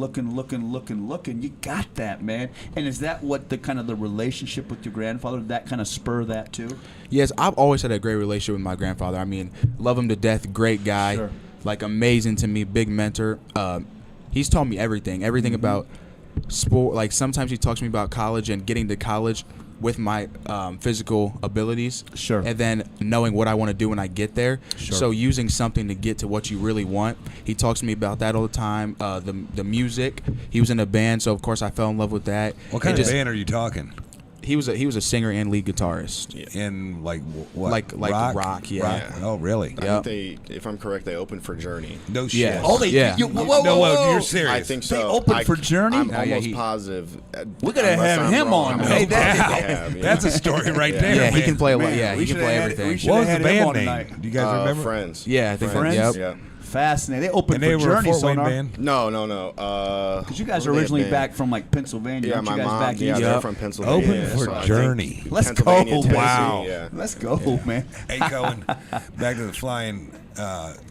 You got that, man. And is that what the kind of the relationship with your grandfather, that kind of spur that too? Yes, I've always had a great relationship with my grandfather. I mean, love him to death. Great guy. Sure. Like amazing to me. Big mentor. He's taught me everything about sport. Like sometimes he talks to me about college and getting to college with my physical abilities. Sure. And then knowing what I want to do when I get there. Sure. So using something to get to what you really want. He talks to me about that all the time. The music. He was in a band, so of course I fell in love with that. What kind It of just- band are you talking? He was a singer and lead guitarist. In like what? Like rock, yeah. Oh, really? I think they, if I'm correct, they opened for Journey. No shit. Yeah. Oh, they Yeah. Whoa, you're serious. I think so. They opened for Journey? I'm Oh, yeah, almost he- positive. We're gonna have him on. Hey, That's a story right there, Yeah, man. he can play a lot. Man, Yeah, we he can should've play had- everything. we What was the Should've had him band on name? tonight. Do you guys remember? Friends. Yeah, I think Friends? Yep. Yeah. Fascinating. They opened And they for were a Journey, Fort Wayne Sonar. band. No. Because you guys are Where they originally been? back from like Pennsylvania. Yeah, Aren't my you guys mom. back Yeah, east? they're Yep. from Pennsylvania. Open so for I think Journey. Let's go, Pennsylvania, Tennessee, Wow. Yeah. Let's go, man. Hey, Cohen, back to the flying.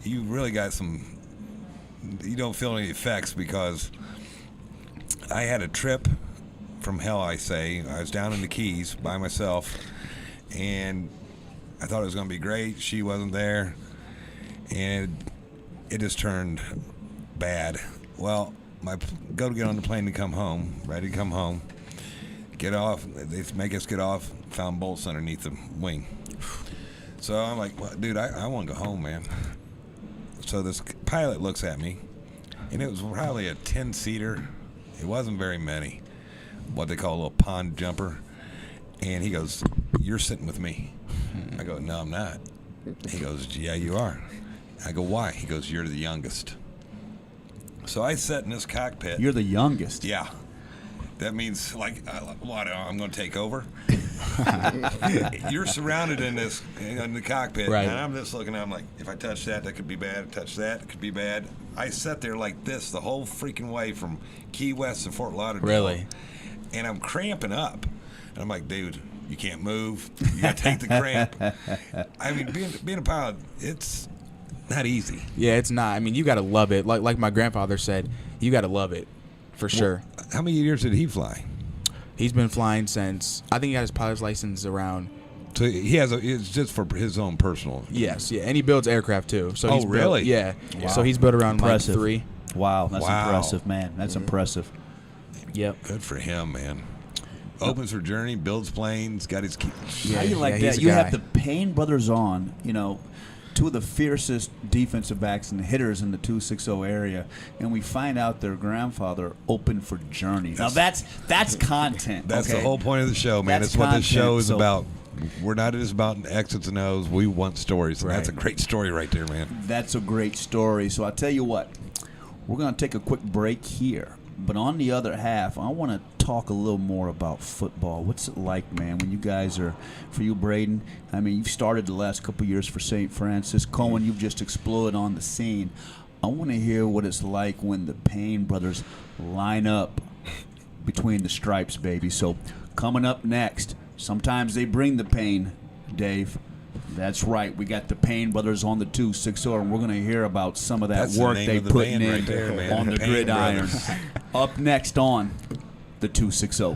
You really got some. You don't feel any effects because I had a trip from hell. I say I was down in the Keys by myself, and I thought it was going to be great. She wasn't there, and it just turned bad. Well, go to get on the plane to come home, ready to come home. Get off. They make us get off. Found bolts underneath the wing. So I'm like, well, dude, I want to go home, man. So this pilot looks at me, and it was probably a 10-seater. It wasn't very many. What they call a little pond jumper. And he goes, "You're sitting with me." I go, "No, I'm not." He goes, "Yeah, you are." I go, "Why?" He goes, "You're the youngest." So I sat in this cockpit. You're the youngest. Yeah. That means, like, what, I'm going to take over? You're surrounded in the cockpit, Right. and I'm just looking, I'm like, if I touch that, that could be bad. Touch that, it could be bad. I sat there like this the whole freaking way from Key West to Fort Lauderdale. Really? And I'm cramping up. And I'm like, dude, you can't move. You got to take the cramp. I mean, being a pilot, it's not easy. Yeah, it's not. I mean, you got to love it. Like my grandfather said, you got to love it, for sure. How many years did he fly? He's been flying since, I think he got his pilot's license around. So he has it's just for his own personal. Yes, yeah, and he builds aircraft too. So Oh, he's built- really? Yeah. Wow. So he's built around Impressive. like 3. Wow, that's Wow. impressive, man. That's impressive. Yep. Good for him, man. Opens for Journey, builds planes, got his key. How you like he's that? a You guy. have the Payne brothers on, two of the fiercest defensive backs and hitters in the 260 area, and we find out their grandfather opened for Journey. Now that's content. That's okay? the whole point of the show, man. That's That's what this show content, is so- about. We're not just about X's and O's. We want stories. And that's a Right. great story right there, man. That's a great story. So I'll tell you what, we're going to take a quick break here. But on the other half, I want to talk a little more about football. What's it like, man, when you guys are, for you, Braden, I mean, you've started the last couple of years for St. Francis. Cohen, you've just exploded on the scene. I want to hear what it's like when the Payne brothers line up between the stripes, baby. So coming up next, sometimes they bring the pain, Dave. That's right. We got the Payne brothers on the 260, and we're going to hear about some of that That's the work name they of the putting band in right there, man. on The the Payne gridiron. brothers. Up next on the 260.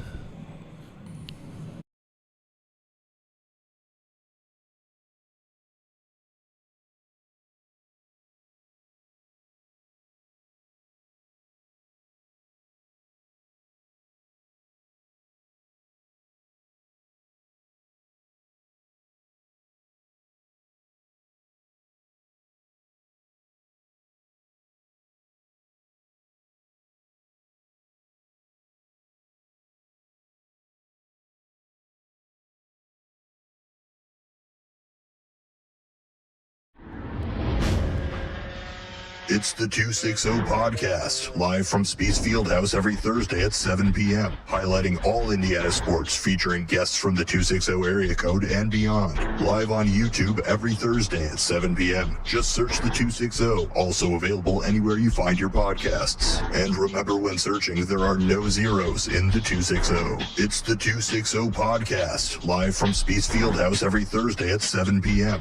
It's the 260 Podcast, live from Spees Fieldhouse every Thursday at 7 p.m., highlighting all Indiana sports, featuring guests from the 260 area code and beyond. Live on YouTube every Thursday at 7 p.m. Just search the 260, also available anywhere you find your podcasts. And remember, when searching, there are no zeros in the 260. It's the 260 Podcast, live from Spees Fieldhouse every Thursday at 7 p.m.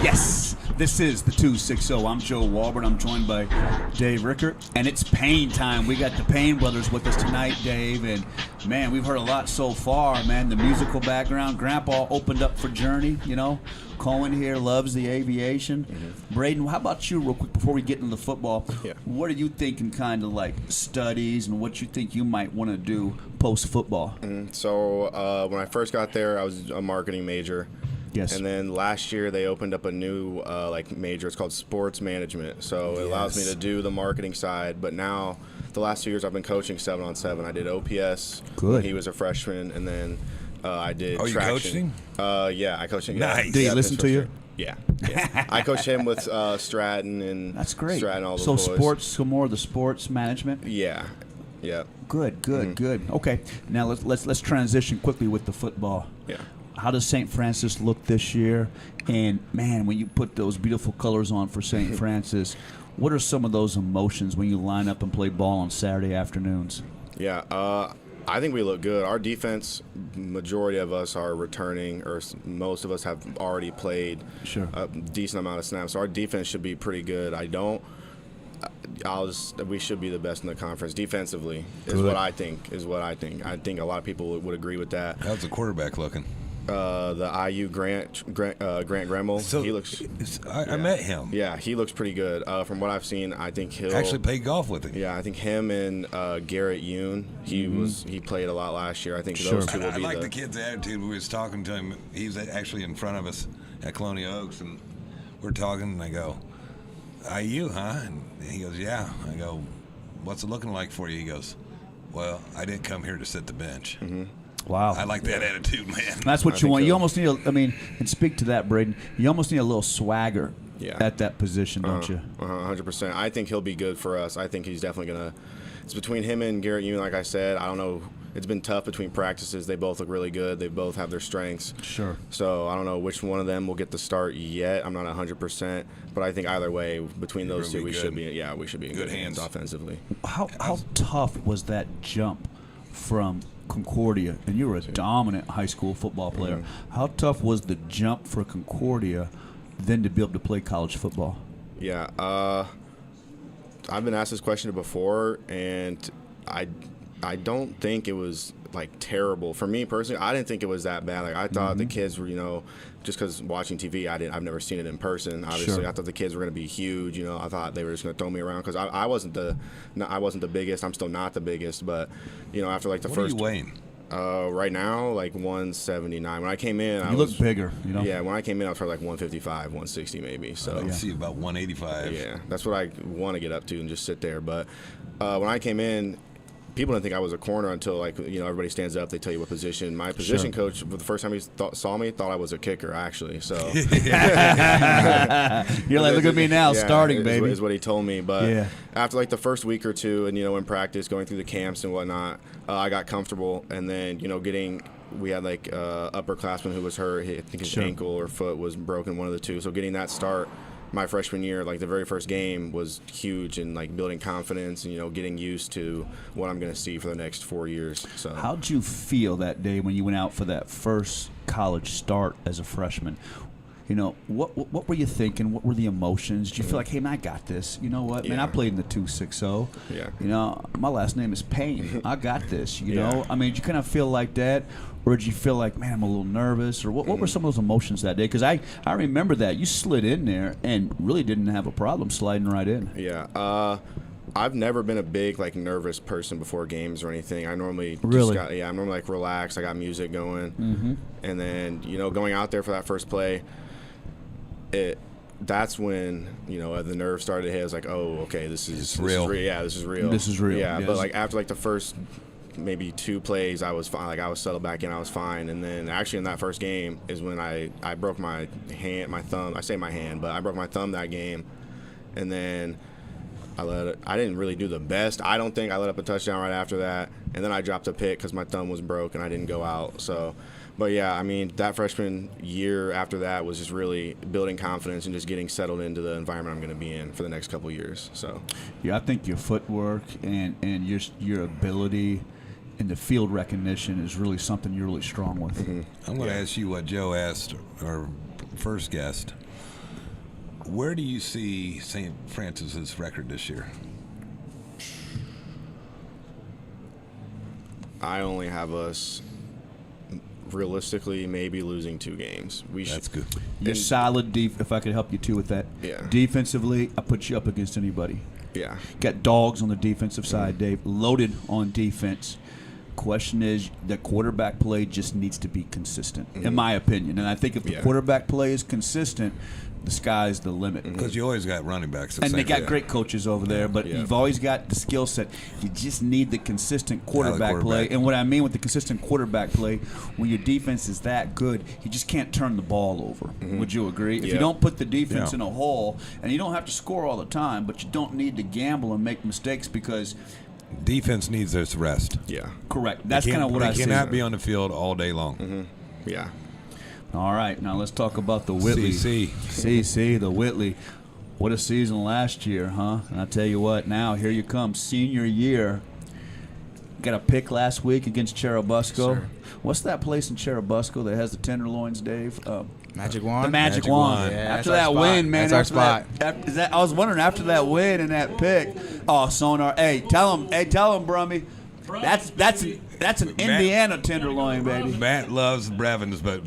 Yes, this is the 260. I'm Joe Walbert. I'm joined by Dave Rickert, and it's Payne time. We got the Payne brothers with us tonight, Dave, and man, we've heard a lot so far, man. The musical background. Grandpa opened up for Journey, you know. Cohen here loves the aviation. Braden, how about you real quick before we get into the football? Yeah. What are you thinking kind of like studies and what you think you might want to do post-football? So when I first got there, I was a marketing major. Yes. And then last year they opened up a new major. It's called sports management. So it allows me to do the marketing side. But now the last 2 years I've been coaching 7-on-7. I did OPS when he was a freshman, and then I did traction. You coached him? Yeah, I coached him. Nice. Yeah. Did he listen to you? Yeah. I coached him with Stratton and That's great. Stratton, all those so boys. sports, some more of the sports management. Yeah. Good. Okay, now let's transition quickly with the football. Yeah. How does St. Francis look this year? And man, when you put those beautiful colors on for St. Francis, what are some of those emotions when you line up and play ball on Saturday afternoons? Yeah. I think we look good. Our defense, majority of us are returning, or most of us have already played a decent amount of snaps. So our defense should be pretty good. We should be the best in the conference defensively. Is what I think. I think a lot of people would agree with that. How's the quarterback looking? The IU Grant Gremmel. So he looks. I met him. Yeah, he looks pretty good. From what I've seen, I think he'll actually play golf with him. Yeah, I think him and Garrett Yoon. He played a lot last year. I think those two will be. I like the kid's attitude. We was talking to him. He was actually in front of us at Colonial Oaks, and we're talking, and I go, IU, huh? And he goes, yeah. I go, what's it looking like for you? He goes, well, I didn't come here to sit the bench. Wow. I like that attitude, man. That's what you want. You almost need and speak to that, Braden, you almost need a little swagger at that position, don't you? 100%. I think he'll be good for us. I think he's definitely going to – it's between him and Garrett Yoon, like I said. I don't know. It's been tough between practices. They both look really good. They both have their strengths. Sure. So I don't know which one of them will get the start yet. I'm not 100%. But I think either way, between those two, we should be in good hands offensively. How tough was that jump from – Concordia, and you were a dominant high school football player. How tough was the jump for Concordia then to be able to play college football? Yeah, I've been asked this question before, and I don't think it was like terrible for me personally. I didn't think it was that bad. Like I thought the kids were, just because watching TV, I've never seen it in person. Obviously, I thought the kids were going to be huge. I thought they were just going to throw me around because I wasn't the biggest. I'm still not the biggest, but after like the first. What are you weighing? Right now, like 179. When I came in, I look bigger. Yeah, when I came in, I was probably like 155, 160 maybe. So I see about 185. Yeah, that's what I want to get up to and just sit there. But when I came in, people didn't think I was a corner until everybody stands up. They tell you what position. My position coach, the first time he saw me, thought I was a kicker actually. So you're like, look at me now, starting baby. Is what he told me. But after like the first week or two, and in practice, going through the camps and whatnot, I got comfortable. And then we had like upperclassman who was hurt. I think his ankle or foot was broken, one of the two. So getting that start. My freshman year, like the very first game was huge and like building confidence and, getting used to what I'm going to see for the next 4 years. So how'd you feel that day when you went out for that first college start as a freshman? What were you thinking? What were the emotions? Did you feel like, hey, man, I got this? You know what, man, I played in the 260. Yeah. My last name is Payne. I got this, know? I mean, did you kind of feel like that? Or did you feel like, man, I'm a little nervous? Or what were some of those emotions that day? Because I remember that. You slid in there and really didn't have a problem sliding right in. Yeah. I've never been a big, like, nervous person before games or anything. I normally I'm normally, like, relaxed. I got music going. And then, going out there for that first play, that's when, the nerves started to hit. I was like, oh, okay, this is real. Yeah, this is real. This is real. Yeah, yes. But, like, after, like, the first maybe 2 plays, I was fine. Like I was settled back in, I was fine. And then actually in that first game is when I broke my thumb. I say my hand, but I broke my thumb that game. And then I didn't really do the best. I don't think I let up a touchdown right after that. And then I dropped a pick because my thumb was broke and I didn't go out. So, but yeah, I mean, that freshman year after that was just really building confidence and just getting settled into the environment I'm going to be in for the next couple of years. So, yeah, I think your footwork and your ability and the field recognition is really something you're really strong with. I'm going to ask you what Joe asked our first guest. Where do you see St. Francis's record this year? I only have us realistically maybe losing 2 games. That's good. You're solid if I could help you too with that. Yeah. Defensively, I put you up against anybody. Yeah. Got dogs on the defensive side, Dave. Loaded on defense. Question is, the quarterback play just needs to be consistent, in my opinion. And I think if the quarterback play is consistent, the sky's the limit. Because you always got running backs. And they got great coaches over there, but you've always got the skill set. You just need the consistent quarterback play. And what I mean with the consistent quarterback play, when your defense is that good, you just can't turn the ball over. Would you agree? If you don't put the defense in a hole, and you don't have to score all the time, but you don't need to gamble and make mistakes because defense needs this rest. Yeah. Correct. That's kind of what I see. They cannot be on the field all day long. Yeah. All right, now let's talk about the Whitley. CC, the Whitley. What a season last year, huh? And I tell you what, now here you come, senior year. Got a pick last week against Churubusco. Yes, what's that place in Churubusco that has the tenderloins, Dave? Magic Wand? The Magic Wand. Yeah, after that win, man. That's our spot. I was wondering, after that win and that pick, Sonar, hey, tell him, Brummy. That's an Indiana tenderloin, baby. Matt loves Brevins, but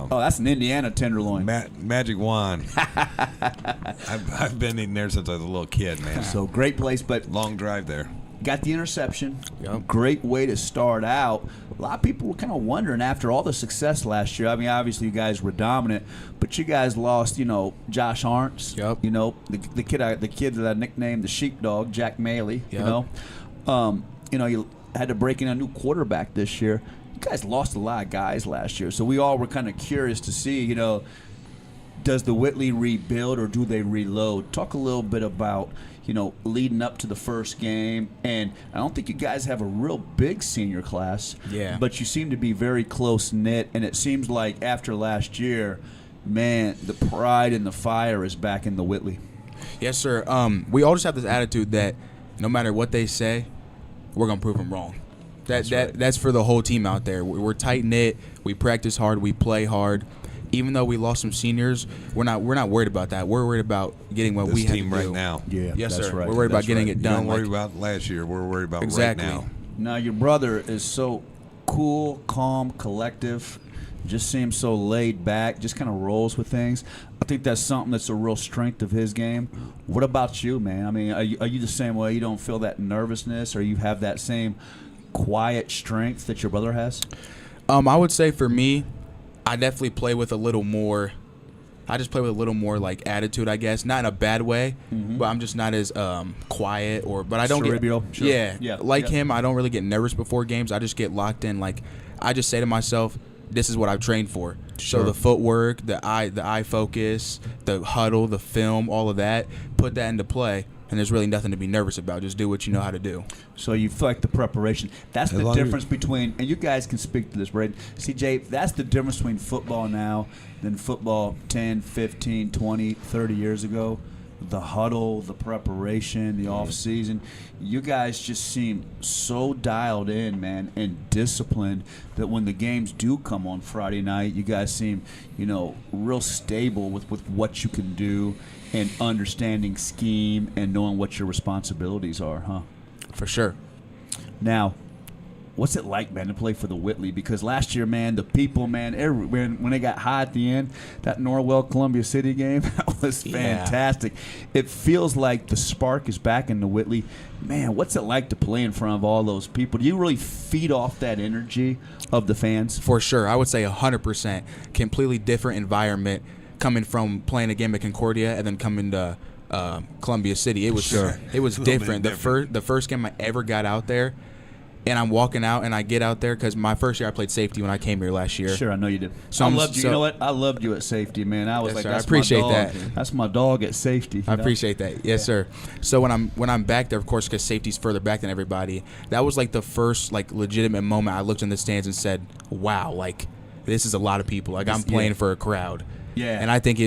that's an Indiana tenderloin. Magic Wand. I've been eating there since I was a little kid, man. So great place, but long drive there. Got the interception. Yep. Great way to start out. A lot of people were kind of wondering after all the success last year. I mean, obviously you guys were dominant, but you guys lost, Josh Harntz. Yep. The kid that I nicknamed the Sheepdog, Jack Maley. Yep. You had to break in a new quarterback this year. You guys lost a lot of guys last year, so we all were kind of curious to see, does the Whitley rebuild or do they reload? Talk a little bit about, leading up to the first game. And I don't think you guys have a real big senior class. Yeah. But you seem to be very close-knit, and it seems like after last year, man, the pride and the fire is back in the Whitley. Yes, sir. We all just have this attitude that no matter what they say, we're going to prove them wrong. That's for the whole team out there. We're tight-knit. We practice hard. We play hard. Even though we lost some seniors, we're not worried about that. We're worried about getting what we have to do right now. Yeah, yes, that's sir. right. We're worried about getting it done. Don't worry about last year. We're worried about exactly. right now. Now, your brother is so cool, calm, collective, just seems so laid back, just kind of rolls with things. I think that's something that's a real strength of his game. What about you, man? I mean, are you the same way? You don't feel that nervousness, or you have that same quiet strength that your brother has? I would say for me, I definitely play with a little more. I just play with a little more like attitude, I guess. Not in a bad way, but I'm just not as quiet But I don't cerebral. Get him. I don't really get nervous before games. I just get locked in. Like I just say to myself, "This is what I've trained for." Sure. So the footwork, the eye focus, the huddle, the film, all of that, put that into play. And there's really nothing to be nervous about. Just do what you know how to do. So you feel like the preparation. That's the difference between, and you guys can speak to this, right? CJ, that's the difference between football now than football 10, 15, 20, 30 years ago. The huddle, the preparation, the off season. You guys just seem so dialed in, man, and disciplined that when the games do come on Friday night, you guys seem, real stable with what you can do and understanding scheme and knowing what your responsibilities are, huh? For sure. Now, what's it like, man, to play for the Whitley? Because last year, man, the people, man, when they got high at the end, that Norwell Columbia City game, that was fantastic. It feels like the spark is back in the Whitley. Man, what's it like to play in front of all those people? Do you really feed off that energy of the fans? For sure. I would say 100%. Completely different environment coming from playing a game at Concordia and then coming to Columbia City. It was different. The first game I ever got out there, and I'm walking out, and I get out there because my first year I played safety when I came here last year. Sure, I know you did. So I loved you. You know what? I loved you at safety, man. I was yes, sir. That's I appreciate my dog. that. That's my dog at safety. I appreciate that. Yes, sir. So when I'm back there, of course, because safety's further back than everybody, that was like the first like legitimate moment I looked in the stands and said, "Wow, like this is a lot of people. Like I'm playing for a crowd." Yeah. And I think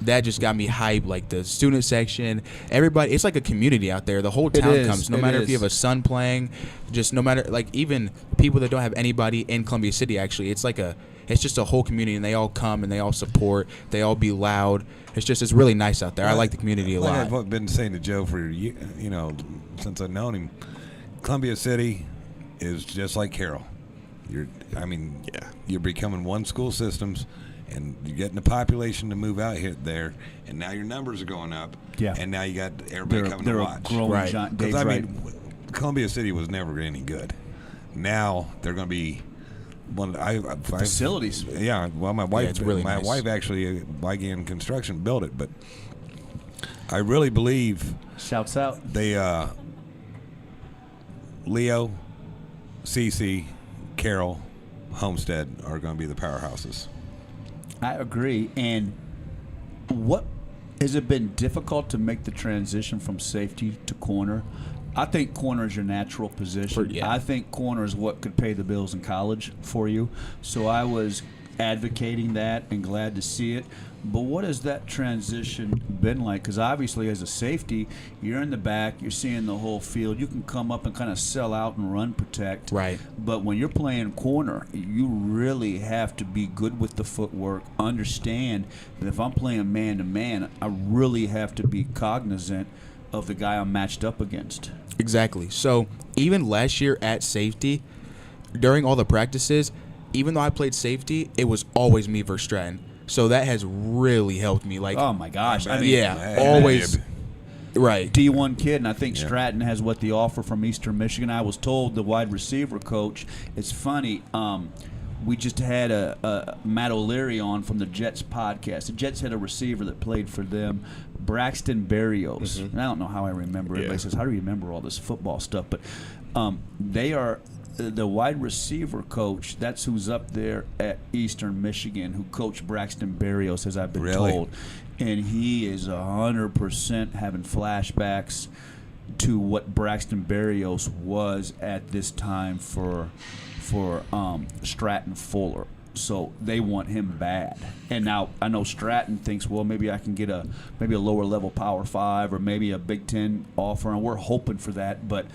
that just got me hyped. Like the student section, everybody. It's like a community out there. The whole town comes. No matter if you have a son playing, just no matter like even people that don't have anybody in Columbia City. Actually, it's just a whole community, and they all come and they all support. They all be loud. It's really nice out there. I like the community a lot. I've been saying to Joe for since I've known him, Columbia City is just like Carroll. You're becoming one school systems, and you're getting the population to move out here there, and now your numbers are going up. Yeah. And now you got everybody coming to watch. Growing Because Columbia City was never any good. Now they're going to be facilities. Yeah. Well, my wife. It's really nice. Wife actually, began construction, built it, but I really believe. Shouts out. They Leo, CC, Carroll, Homestead are going to be the powerhouses. I agree. And what has it been difficult to make the transition from safety to corner? I think corner is your natural position. I think corner is what could pay the bills in college for you. So I was advocating that and glad to see it. But what has that transition been like? Because obviously as a safety, you're in the back, you're seeing the whole field. You can come up and kind of sell out and run protect. Right. But when you're playing corner, you really have to be good with the footwork, understand that if I'm playing man-to-man, I really have to be cognizant of the guy I'm matched up against. Exactly. So even last year at safety, during all the practices, even though I played safety, it was always me versus Stratton. So that has really helped me. Like, oh my gosh! Always. Right. D1 kid, and I think Stratton has what the offer from Eastern Michigan. I was told the wide receiver coach. It's funny. We just had a Matt O'Leary on from the Jets podcast. The Jets had a receiver that played for them, Braxton Berrios. And I don't know how I remember it. Everybody says, how do you remember all this football stuff? But they are the wide receiver coach. That's who's up there at Eastern Michigan, who coached Braxton Berrios, as I've been told. And he is 100% having flashbacks to what Braxton Berrios was at this time for Stratton Fuller. So they want him bad. And now I know Stratton thinks, well, maybe I can get a lower level Power 5 or maybe a Big Ten offer, and we're hoping for that. But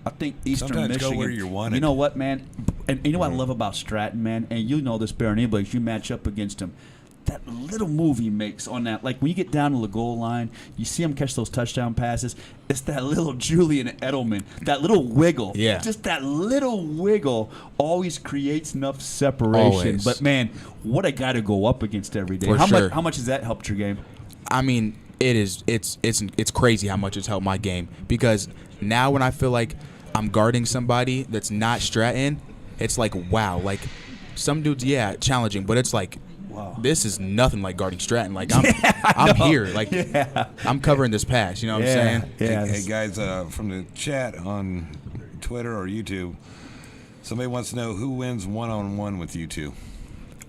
I think Eastern Sometimes Michigan. go where you're wanted. You know what, man? And you know what I love about Stratton, man? And you know this better than anybody. If you match up against him, that little move he makes on that, like when you get down to the goal line, you see him catch those touchdown passes. It's that little Julian Edelman, that little wiggle. Yeah. Just that little wiggle always creates enough separation. Always. But man, what a guy to go up against every day. For How sure. much has that helped your game? I mean, it's crazy how much it's helped my game, because now when I feel like I'm guarding somebody that's not Stratton, it's like, wow, like some dudes, challenging, but it's like, wow, this is nothing like guarding Stratton. Like I'm here, like I'm covering this pass. You know what I'm saying? Yeah. Hey guys, from the chat on Twitter or YouTube, somebody wants to know who wins one-on-one with you two.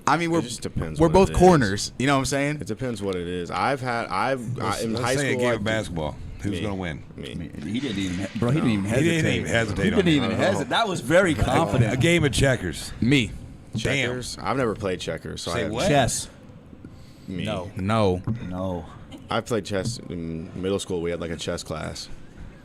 I mean, It just depends we're what both it corners. is. You know what I'm saying? It depends what it is. In high Let's school, say a game I of basketball. Who's me. going to win? Me. He didn't even hesitate. He didn't even hesitate. He didn't even hesitate. That was very confident. A game of checkers. Me. Checkers. I've never played checkers. So Say I have what? Chess. Me. No. I played chess in middle school. We had like a chess class.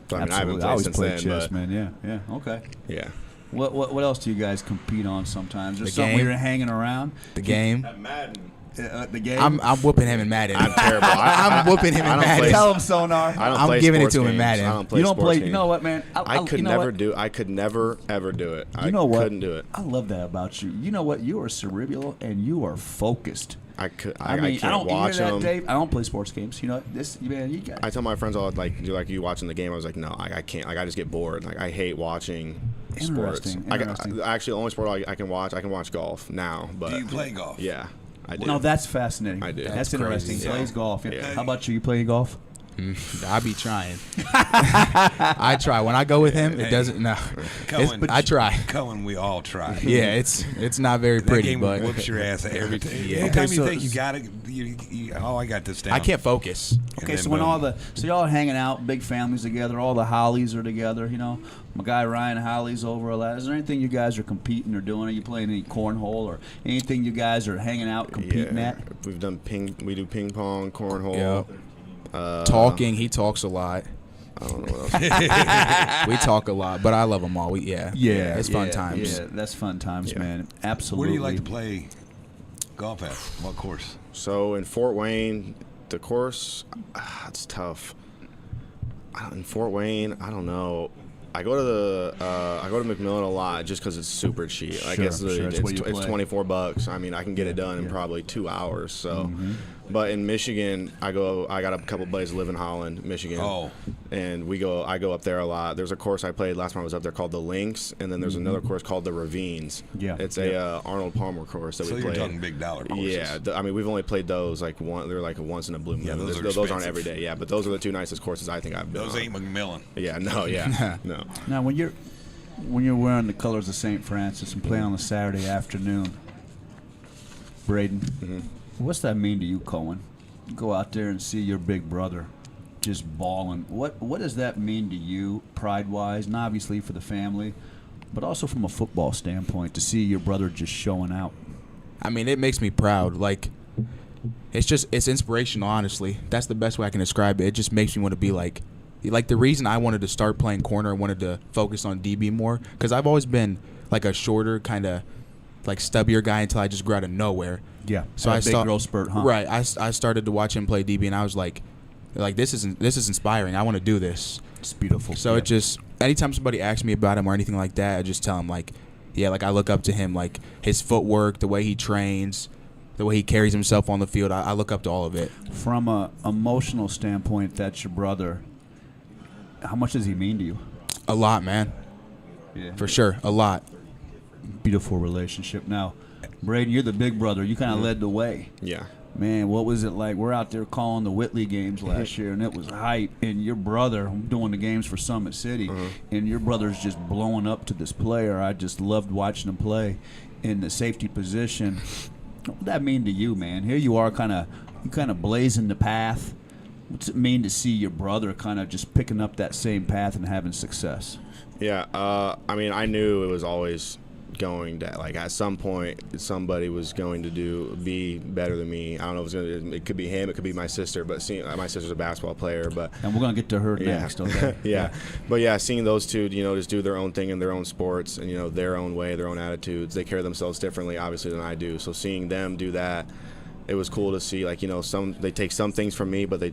So, I haven't I played always since played then. chess, But man. Yeah. Okay. yeah. What else do you guys compete on sometimes? There's The something game. where you're hanging around. The game. Madden. The game. I'm whooping him in Madden. I'm terrible. I'm whooping him in I don't Madden. play- Tell him, Sonar. I don't I'm play giving it sports to him in games. Madden. I don't play You don't sports play. games. You know what, man? I could you know never what? do. I could never ever do it. You know what? Couldn't do it. I love that about you. You know what? You are cerebral and you are focused. I could. I I don't can't watch hear that, them. Dave. I don't play sports games. You know this, man. You guys. I tell my friends all like, do like you watching the game. I was like, no, I can't. Like I just get bored. Like I hate watching sports. Interesting. Actually, the only sport I can watch golf now. But Do you play golf? Yeah, I do. No, that's fascinating. I do. That's That's interesting. crazy. Plays Yeah. golf. Yeah. Yeah. How about you? You play golf? I be trying. I try. When I go with him, it doesn't. No, I try. Cohen, we all try. Yeah, it's not very That pretty, game but whoops your ass every time. Yeah. Anytime Okay, you so- think you got it, I got this down. I can't focus. Okay, then so when boom. so y'all hanging out, big families together, all the Hollies are together, you know. My guy Ryan Holly's over a lot. Is there anything you guys are competing or doing? Are you playing any cornhole or anything you guys are hanging out competing at? We've done we do ping pong, cornhole. Talking, he talks a lot. I don't know what else. We talk a lot, but I love them all. It's fun times. Yeah, that's fun times, man. Absolutely. Where do you like to play golf at? What course? So in Fort Wayne, the course, it's tough. In Fort Wayne, I don't know. I go to McMillan a lot just because it's super cheap. I guess It's where you it's play. $24. I mean, I can get it done in probably 2 hours. So, but in Michigan, I got a couple buddies who live in Holland, Michigan. Oh. And I go up there a lot. There's a course I played last time I was up there called the Links, and then there's another course called the Ravines. Yeah. It's a Arnold Palmer course that So we you're played. talking big dollar courses. Yeah, I mean we've only played those like they're like a once in a blue moon. Yeah, those are those aren't expensive. every day. Yeah, but those are the two nicest courses I think I've been Those on. ain't McMillan. Yeah, no, yeah, no. Now, when you're wearing the colors of St. Francis and playing on a Saturday afternoon, Braden, what's that mean to you, Cohen? You go out there and see your big brother just balling. What does that mean to you, pride-wise, and obviously for the family, but also from a football standpoint, to see your brother just showing out? I mean, it makes me proud. Like, it's inspirational, honestly. That's the best way I can describe it. It just makes me want to be like the reason I wanted to start playing corner, I wanted to focus on DB more, because I've always been like a shorter, kind of like stubbier guy until I just grew out of nowhere. Yeah, So a I big growth spurt, huh? Right. I started to watch him play DB, and I was like this is inspiring. I want to do this. It's beautiful. So Yeah. it just, anytime somebody asks me about him or anything like that, I just tell them like I look up to him, like his footwork, the way he trains, the way he carries himself on the field. I look up to all of it. From a emotional standpoint, that's your brother. How much does he mean to you? A lot, man. Yeah. For sure, a lot. Beautiful relationship. Now, Braden, you're the big brother. You kind of led the way. Yeah. Man, what was it like? We're out there calling the Whitley games last year, and it was hype. And your brother doing the games for Summit City, and your brother's just blowing up to this player. I just loved watching him play in the safety position. What would that mean to you, man? Here you are, kind of blazing the path. What's it mean to see your brother kind of just picking up that same path and having success? Yeah. I mean, I knew it was always going to, like, at some point somebody was going to be better than me. I don't know if it could be him, it could be my sister, but my sister's a basketball player, but And we're going to get to her next, okay? yeah. But yeah, seeing those two, just do their own thing in their own sports and, their own way, their own attitudes, they carry themselves differently, obviously, than I do. So seeing them do that, it was cool to see, like, they take some things from me, but they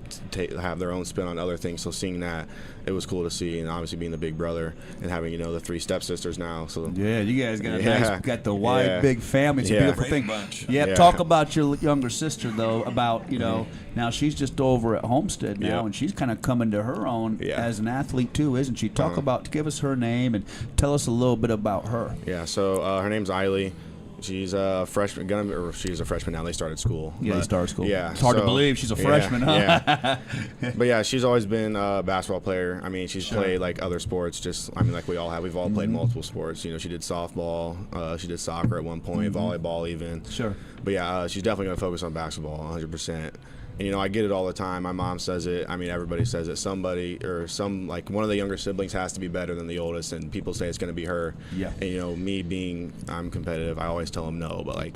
have their own spin on other things. So seeing that, it was cool to see, and obviously being the big brother and having, the three stepsisters now. So Yeah, you guys got the wide, big family. It's a beautiful Brady thing. bunch. Yeah, talk about your younger sister, though, about, now she's just over at Homestead now, Yeah. and she's kind of coming to her own Yeah. as an athlete, too, isn't she? Give us her name and tell us a little bit about her. Yeah, so her name's Eiley. She's a freshman. She's a freshman now. They started school. Yeah, they started school. Yeah, It's hard to believe she's a freshman, huh? Yeah. But yeah, she's always been a basketball player. I mean, she's played like other sports. Like we all have. We've all played multiple sports. She did softball. She did soccer at one point, volleyball even. Sure. But yeah, she's definitely going to focus on basketball 100%. And, I get it all the time. My mom says it. I mean, everybody says it. Somebody or one of the younger siblings has to be better than the oldest, and people say it's going to be her. Yeah. And, me being, I'm competitive, I always tell them no. But, I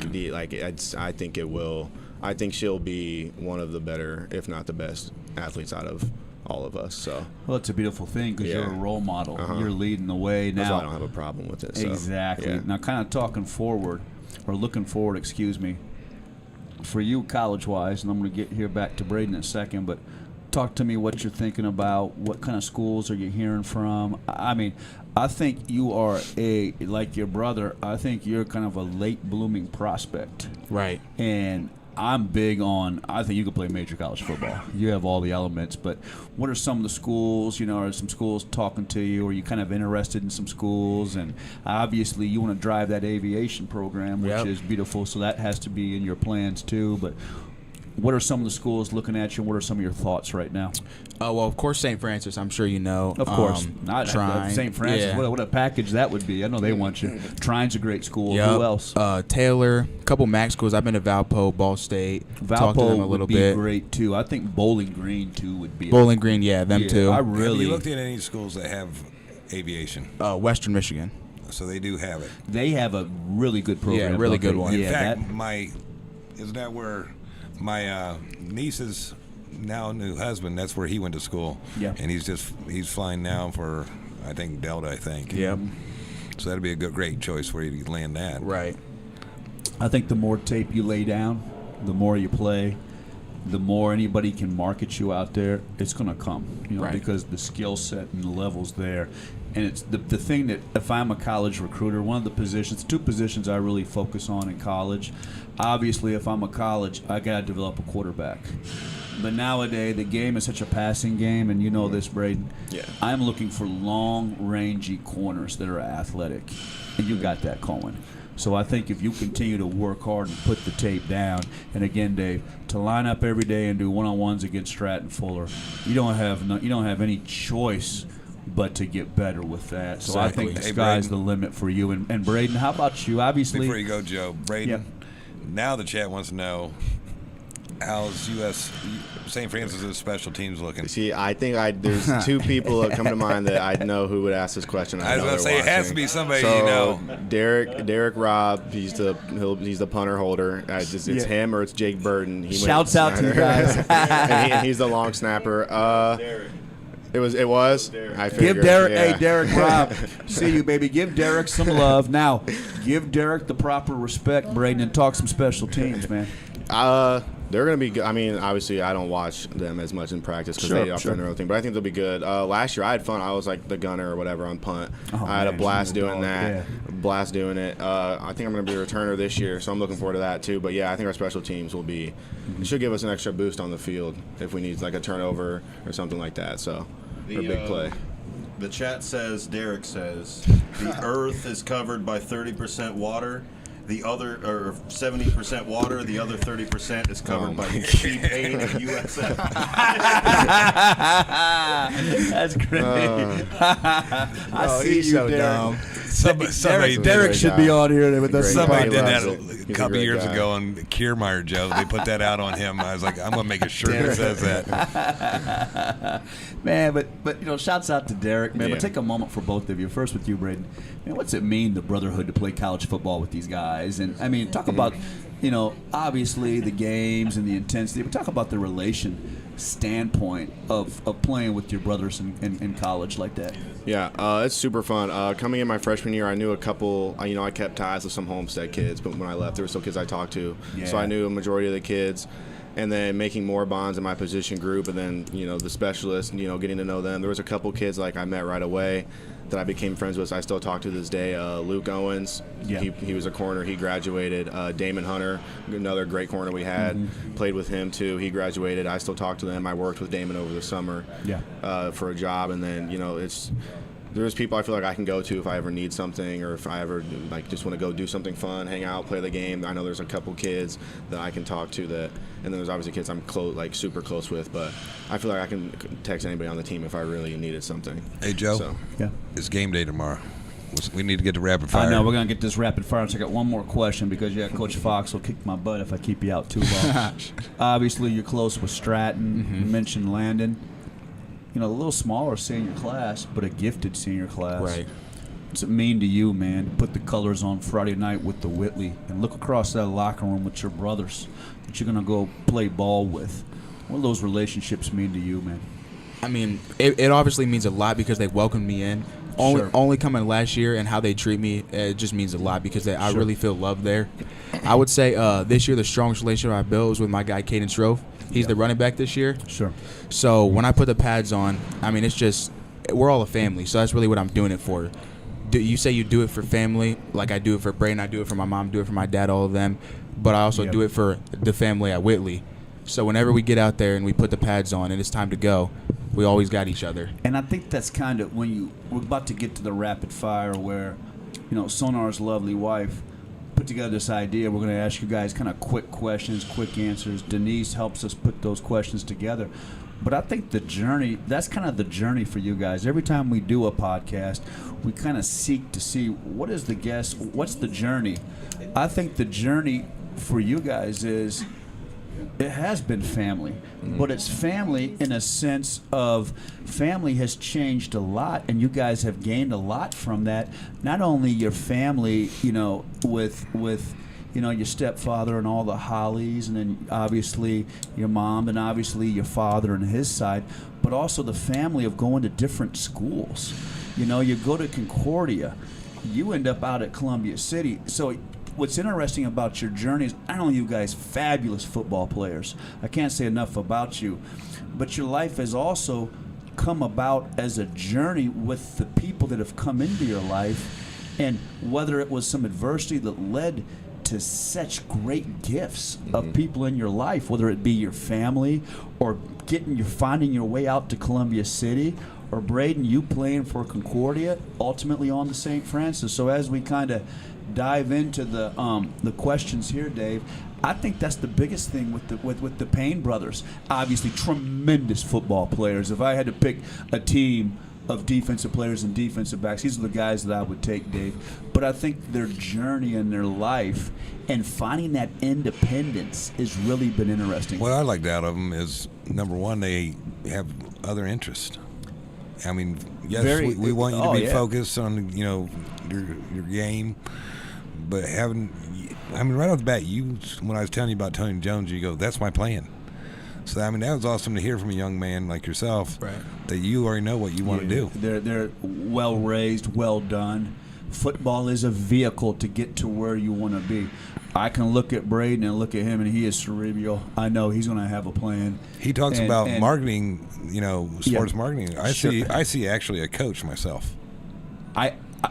think it will. I think she'll be one of the better, if not the best, athletes out of all of us. So. Well, it's a beautiful thing because you're a role model. You're leading the way now. That's why I don't have a problem with it. So, Exactly. yeah. Now, kind of looking forward, excuse me, for you college-wise, and I'm going to get here back to Braden in a second, but talk to me what you're thinking about. What kind of schools are you hearing from? I mean, I think you are like your brother, I think you're kind of a late blooming prospect. Right. And I'm big on, I think you could play major college football. You have all the elements, but what are some of the schools, are some schools talking to you? Are you kind of interested in some schools? And obviously you want to drive that aviation program, which Yep. is beautiful, so that has to be in your plans too. But what are some of the schools looking at you, and what are some of your thoughts right now? Well, of course, St. Francis. I'm sure you know. Of course. Not Trine. St. Francis. Yeah. What a package that would be. I know they want you. Trine's a great school. Yep. Who else? Taylor. A couple MAC schools. I've been to Valpo, Ball State. Talked to them a little would be bit. great, too. I think Bowling Green, too, would be. Bowling Green, yeah, them too. I Have really. you looked at any schools that have aviation? Western Michigan. So they do have it. They have a really good program. Yeah, really don't good they? one. In Yeah, fact, that, isn't that where my niece's now new husband? That's where he went to school. Yeah. And he's flying now for, I think, Delta. I think. Yep. So that'd be a great choice for you to land that. Right. I think the more tape you lay down, the more you play, the more anybody can market you out there, it's going to come. Right. Because the skill set and the levels there. And it's the thing that if I'm a college recruiter, one of the positions, 2 positions I really focus on in college. Obviously, if I'm a college, I got to develop a quarterback. But nowadays, the game is such a passing game, and you know this, Braden. Yeah. I'm looking for long-rangey corners that are athletic, and you got that, Cohen. So I think if you continue to work hard and put the tape down, and again, Dave, to line up every day and do one-on-ones against Stratton Fuller, you don't have any choice but to get better with that. So I think the Hey, sky's Braden. the limit for you. And Braden, how about you? Obviously, Before you go, Joe, Braden, now the chat wants to know how's St. Francis's special teams looking? See, I think there's 2 people that come to mind that I know who would ask this question. I was know going to they're say it has watching. to be somebody So, you know. Derek Robb, he's the punter holder. It's him or it's Jake Burton. He went Shouts out to you guys. and he's the long snapper. It was. I figured, give Derek, yeah. hey Derek Robb, see you, baby. Give Derek some love. Now, give Derek the proper respect, Braden, and talk some special teams, man. They're going to be good. I mean, obviously, I don't watch them as much in practice because they offer their own thing, but I think they'll be good. Last year, I had fun. I was like the gunner or whatever on punt. I had a blast doing that. Blast doing it. I think I'm going to be a returner this year, so I'm looking forward to that too. But yeah, I think our special teams will be. It should give us an extra boost on the field if we need like a turnover or something like that. So, or a big play. The chat says, Derek says, the earth is covered by 30% water. The other, or 70% water, the other 30% is covered by Payne and USF. That's great. I see you, so Derek. dumb. Somebody Derek should be on here with us. Somebody He did loves that it. He's a a couple great years guy. ago on Kiermaier, Joe. They put that out on him. I was like, I'm going to make a shirt that says that. Man, but shouts out to Derek, man. Yeah. But take a moment for both of you. First with you, Braden. Man, what's it mean, the brotherhood, to play college football with these guys? And I mean, talk about, obviously the games and the intensity, but talk about the relation standpoint of playing with your brothers in college like that. Yeah, it's super fun. Coming in my freshman year, I knew a couple. I kept ties with some Homestead kids, but when I left, there were still kids I talked to. Yeah. So I knew a majority of the kids. And then making more bonds in my position group, and then the specialists, getting to know them. There was a couple kids like I met right away that I became friends with. I still talk to this day. Luke Owens, Yeah. he was a corner. He graduated. Damon Hunter, another great corner we had, played with him too. He graduated. I still talk to them. I worked with Damon over the summer for a job, and then there's people I feel like I can go to if I ever need something, or if I ever just want to go do something fun, hang out, play the game. I know there's a couple kids that I can talk to and then there's obviously kids I'm super close with, but I feel like I can text anybody on the team if I really needed something. Hey, Joe. So, Yeah. It's game day tomorrow. We need to get to rapid fire. I know, we're going to get this rapid fire. So I got one more question because, Coach Fox will kick my butt if I keep you out too long. Obviously, you're close with Stratton. You mentioned Landon. A little smaller senior class, but a gifted senior class. Right. What's it mean to you, man, to put the colors on Friday night with the Whitley and look across that locker room with your brothers that you're going to go play ball with? What do those relationships mean to you, man? I mean, it obviously means a lot because they welcomed me in. Only coming last year and how they treat me, it just means a lot because I really feel love there. I would say this year the strongest relationship I built was with my guy, Caden Strove. He's the running back this year. Sure. So when I put the pads on, I mean, it's just we're all a family. So that's really what I'm doing it for. You say you do it for family, like I do it for Braden, I do it for my mom, do it for my dad, all of them. But I also do it for the family at Whitley. So whenever we get out there and we put the pads on and it's time to go, we always got each other. And I think that's kind of we're about to get to the rapid fire where, Sonar's lovely wife put together this idea. We're going to ask you guys kind of quick questions, quick answers. Denise helps us put those questions together. But I think the journey, that's kind of the journey for you guys. Every time we do a podcast, we kind of seek to see what is the guest, what's the journey. I think the journey for you guys is, it has been family, but it's family in a sense of family has changed a lot, and you guys have gained a lot from that. Not only your family, with your stepfather and all the Hollies, and then obviously your mom, and obviously your father and his side, but also the family of going to different schools. You go to Concordia, you end up out at Columbia City. So what's interesting about your journey is not only you guys fabulous football players, I can't say enough about you, but your life has also come about as a journey with the people that have come into your life, and whether it was some adversity that led to such great gifts of people in your life, whether it be your family or finding your way out to Columbia City, or Braden, you playing for Concordia, ultimately on to St. Francis. So as we kind of dive into the questions here, Dave, I think that's the biggest thing with the Payne brothers. Obviously, tremendous football players. If I had to pick a team of defensive players and defensive backs, these are the guys that I would take, Dave. But I think their journey in their life and finding that independence has really been interesting. What I liked out of them is, number one, they have other interests. I mean, yes, we want you to be focused on your game, but right off the bat, when I was telling you about Tony Jones, you go, that's my plan. So that was awesome to hear from a young man like yourself, right, that you already know what you want to do. They're well raised, well done. Football is a vehicle to get to where you want to be. I can look at Braden and look at him, and he is cerebral. I know he's going to have a plan. He talks about marketing, sports marketing. I see actually a coach myself.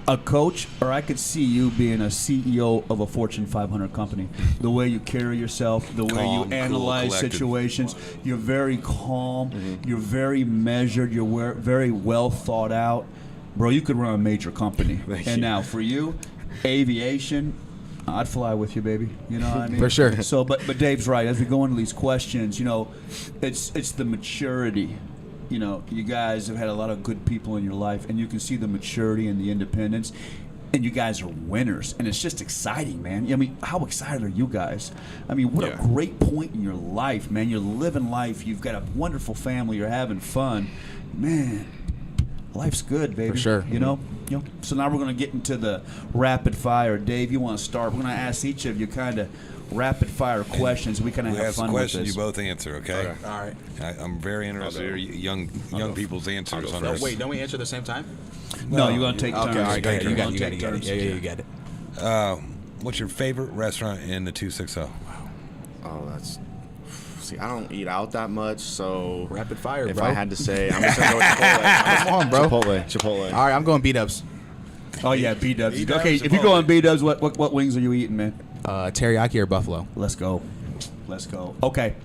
A coach, or I could see you being a CEO of a Fortune 500 company. The way you carry yourself, the way you analyze situations, you're very calm, you're very measured, you're very well thought out. Bro, you could run a major company. Now for you, aviation, I'd fly with you, baby. You know what I mean? For sure. So, but Dave's right. As we go into these questions, it's the maturity. You guys have had a lot of good people in your life, and you can see the maturity and the independence, and you guys are winners, and it's just exciting, man. I mean, how excited are you guys? I mean, what a great point in your life, man. You're living life. You've got a wonderful family. You're having fun. Man, life's good, baby. For sure. So now we're going to get into the rapid fire. Dave, you want to start? We're going to ask each of you kind of rapid fire questions. We kind of have fun with this. Questions you both answer, okay? All right. I'm very interested to hear young people's answers on this. Wait, don't we answer at the same time? No, you're going to take turns. Okay, all right, go ahead. You got it. Yeah, you got it. What's your favorite restaurant in the 260? Oh, see, I don't eat out that much, so rapid fire, if bro. I had to say, I'm just going to go with Chipotle. Come on, bro. Chipotle. All right, I'm going B-dubs. Oh, yeah, B-dubs. Okay, if you're going B-dubs, what wings are you eating, man? Teriyaki or buffalo? Let's go. Okay,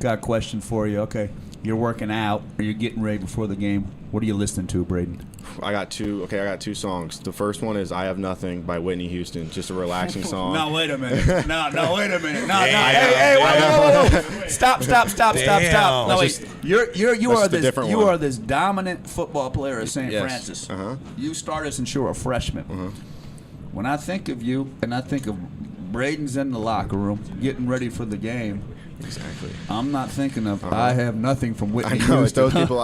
got a question for you. Okay, you're working out or you're getting ready before the game. What are you listening to, Braden? I got two songs. The first one is "I Have Nothing" by Whitney Houston. Just a relaxing song. No, wait a minute. No, wait a minute. No. Hey, whoa. Stop. No, wait. You are this dominant football player at St. Francis. You started since you were a freshman. When I think of you, and I think of Braden's in the locker room getting ready for the game. Exactly. I'm not thinking of I Have Nothing from Whitney Houston. I know, it's those people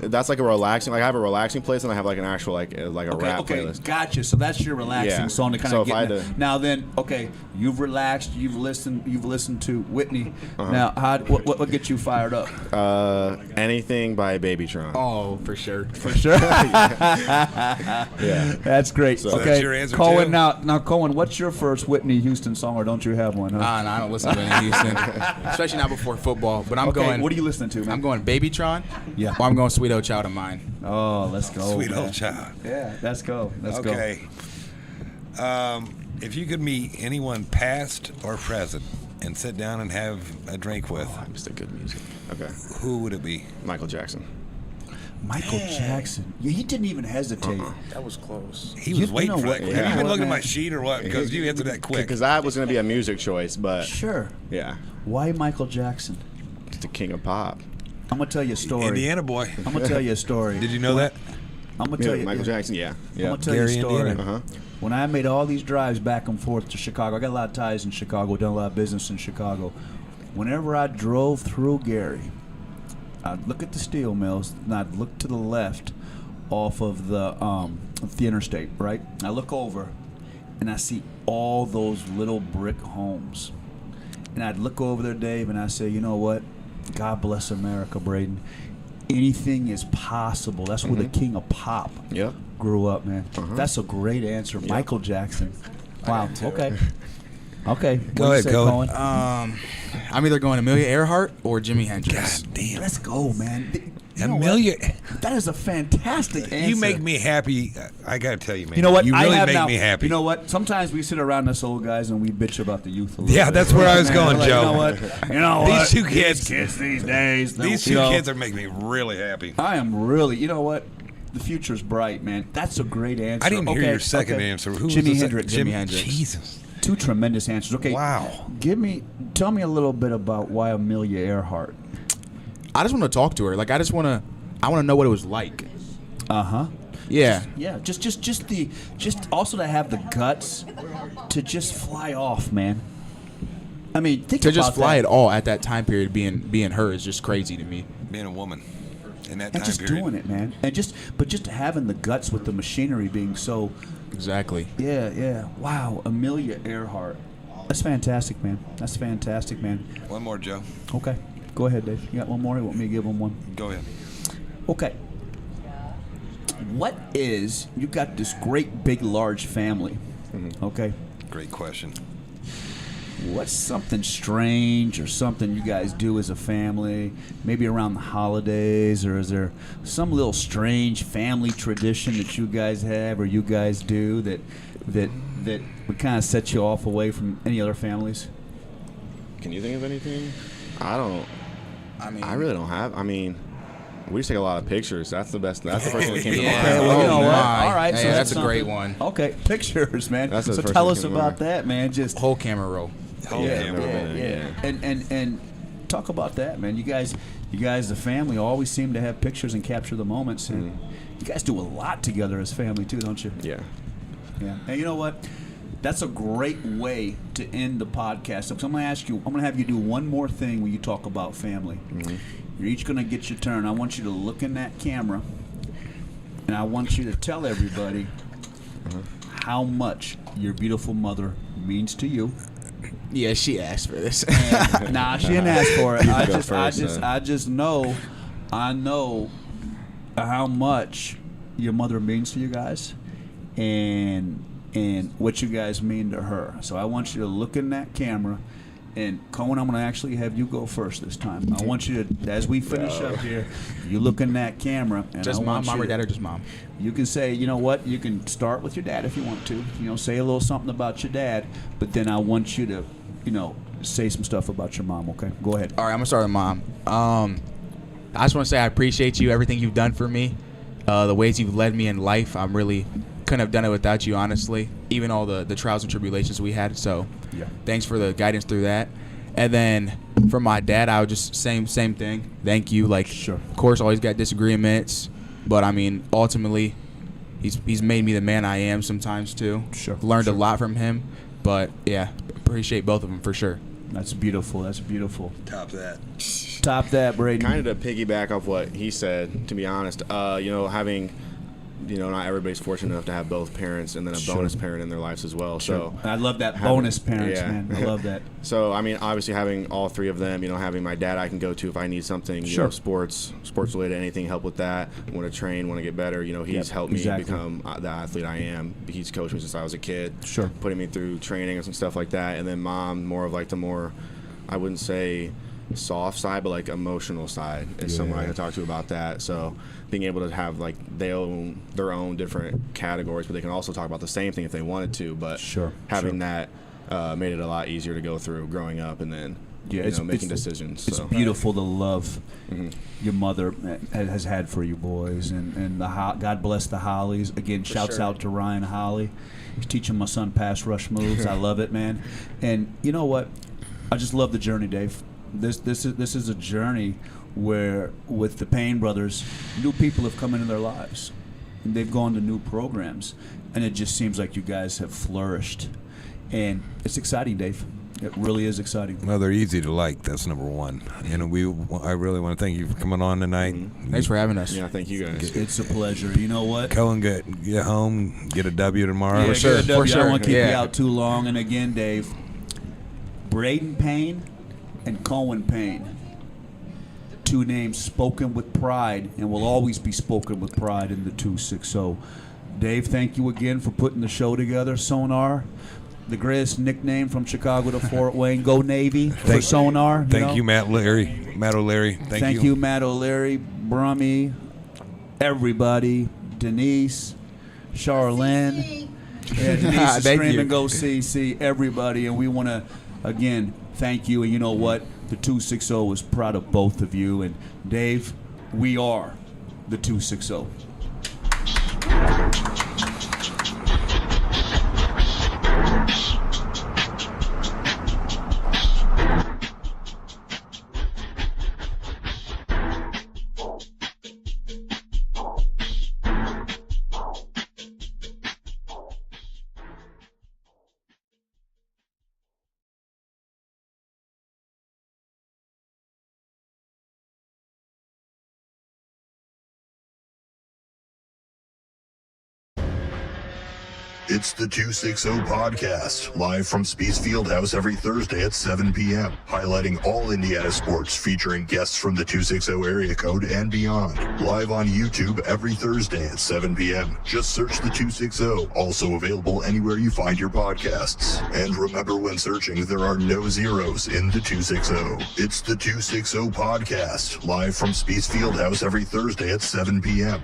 that's like a relaxing, I have a relaxing place, and I have like an actual rap playlist. Gotcha. So that's your relaxing song to kind of get now then, okay, you've relaxed, you've listened to Whitney. Now what gets you fired up? Anything by Babytron. Oh, for sure. Yeah. That's great. So okay. That's your answer Cohen, too? now Cohen, what's your first Whitney Houston song, or don't you have one? Huh? No, I don't listen to Whitney Houston. Especially not before football. But I'm going. What are you listening to, man? I'm going Babytron. Yeah. Or I'm going Sweet Old Child of Mine. Oh, let's go. Sweet Old Child. Yeah, let's go. Okay. If you could meet anyone past or present and sit down and have a drink with, Just a good music. Okay. who would it be? Michael Jackson. Michael Jackson. Yeah, he didn't even hesitate. That was close. He was waiting know for what? that. You Have know you been what, looking at my man? sheet or what? Because you answered that quick. Because that was going to be a music choice, but Sure. yeah, Why Michael Jackson? it's the king of pop. I'm gonna tell you a story. Indiana boy. I'm gonna tell you a story. Did you know that? I'm gonna tell you. Michael Jackson, yeah. I'm gonna tell you a Gary, story. Indiana. When I made all these drives back and forth to Chicago, I got a lot of ties in Chicago, done a lot of business in Chicago. Whenever I drove through Gary, I'd look at the steel mills and I'd look to the left off of the interstate, right? I look over and I see all those little brick homes. And I'd look over there, Dave, and I say, you know what? God bless America, Braden. Anything is possible. That's where the king of pop Yep. grew up, man. That's a great answer. Michael Jackson. Wow. Okay. Okay. Go ahead, Cohen. I'm either going Amelia Earhart or Jimi Hendrix. God damn. Let's go, man. You know Amelia. what? That is a fantastic answer. You make me happy. I got to tell you, man. You know what? You I really have make now, me happy. You know what? Sometimes we sit around us old guys and we bitch about the youth a little Yeah, bit. that's where I was going, Like, Joe. You know what? You know These what? two kids- these days. These you two know, kids are making me really happy. I am really. You know what? The future's bright, man. That's a great answer. I didn't hear Okay, your second okay. answer. Who was Jimi the Hendrix. Jimi Hendrix. Jesus. Two tremendous answers. Okay. Wow. Tell me a little bit about why Amelia Earhart. I just want to talk to her. Like I want to know what it was like. Yeah. Yeah, just also to have the guts to just fly off, man. I mean, think To about just fly that. at all at that time period, being her is just crazy to me. Being a woman in that And time just period. doing it, man. And just having the guts with the machinery being so. Exactly. Yeah. Wow, Amelia Earhart. That's fantastic, man. That's fantastic, man. One more, Joe. Okay, go ahead, Dave. You got one more? You want me to give him one? Go ahead. Okay. You got this great, big, large family. Okay. Great question. What's something strange or something you guys do as a family, maybe around the holidays, or is there some little strange family tradition that you guys have or you guys do that would kind of set you off away from any other families? Can you think of anything? I don't. I mean, I really don't have. I mean, we just take a lot of pictures. That's the best. That's the first thing that came to Yeah. mind. Okay, well, you know what? my. All right, Hey, so that's a great something- one. Okay, pictures, man. That's the So first tell thing us that came to about mind. that, man. Just Whole camera roll. yeah. And talk about that, man. You guys, the family, always seem to have pictures and capture the moments. And you guys do a lot together as family too, don't you? Yeah. Yeah. And you know what? That's a great way to end the podcast. So I'm going to have you do one more thing when you talk about family. You're each going to get your turn. I want you to look in that camera, and I want you to tell everybody how much your beautiful mother means to you. Yeah, she asked for this. Nah, she didn't ask for it. You go first, I just know how much your mother means to you guys, and what you guys mean to her. So I want you to look in that camera, and Cohen, I'm going to actually have you go first this time. I want you to, as we finish up here, you look in that camera, and Just I want mom you or to- dad or just mom? You can say, you know what, you can start with your dad if you want to. Say a little something about your dad, but then I want you to, say some stuff about your mom, okay? Go ahead. All right, I'm gonna start with mom. I just want to say I appreciate you, everything you've done for me, the ways you've led me in life. I'm really couldn't have done it without you, honestly. Even all the trials and tribulations we had. So, Yeah. thanks for the guidance through that. And then for my dad, I would just same thing. Thank you. Like, Sure. Of course, always got disagreements, but I mean, ultimately, he's made me the man I am. Sometimes too. Sure. Learned a lot from him, but yeah, appreciate both of them for sure. That's beautiful. That's beautiful. Top that. Top that, Braden. Kind of to piggyback off what he said, to be honest, having, not everybody's fortunate enough to have both parents and then a bonus parent in their lives as well. Sure. So I love that having- bonus parents, yeah. man. I love that. So, I mean, obviously having all three of them, having my dad I can go to if I need something, Sure. sports related, anything, help with that, want to train, want to get better, he's Yep, helped me exactly. become the athlete I am. He's coached me since I was a kid. Sure. Putting me through training and some stuff like that. And then mom, more of like the more, I wouldn't say soft side, but like emotional side is someone I can talk to about that. So being able to have like their own different categories, but they can also talk about the same thing if they wanted to. But Sure, having that made it a lot easier to go through growing up, and then making decisions. It's So. beautiful the love your mother has had for you boys, and God bless the Hollies. Again, shouts out to Ryan Holly. He's teaching my son pass rush moves. I love it, man. And you know what? I just love the journey, Dave. This is a journey where, with the Payne brothers, new people have come into their lives, and they've gone to new programs, and it just seems like you guys have flourished, and it's exciting, Dave. It really is exciting. Well, they're easy to like. That's number one. And I really want to thank you for coming on tonight. Thanks for having us. Yeah, thank you guys. It's a pleasure. You know what? Go and get home, get a W tomorrow. Yeah, sure, get a W. for sure. I don't want to keep Yeah. you out too long. And again, Dave, Braden Payne and Cohen Payne, two names spoken with pride and will always be spoken with pride in the 260. Dave, thank you again for putting the show together. Sonar, the greatest nickname from Chicago to Fort Wayne. Go Navy for Sonar. Thank you, Matt O'Leary. Thank you. Matt O'Leary, Brummy, everybody, Denise, Charlene. Yeah, Denise is Thank screaming, you. go CC, everybody. And we want to, again, thank you. And you know what? The 260 is proud of both of you. And Dave, we are the 260. It's the 260 Podcast, live from Spees Fieldhouse every Thursday at 7 p.m., highlighting all Indiana sports, featuring guests from the 260 area code and beyond. Live on YouTube every Thursday at 7 p.m. Just search the 260, also available anywhere you find your podcasts. And remember, when searching, there are no zeros in the 260. It's the 260 Podcast, live from Spees Fieldhouse every Thursday at 7 p.m.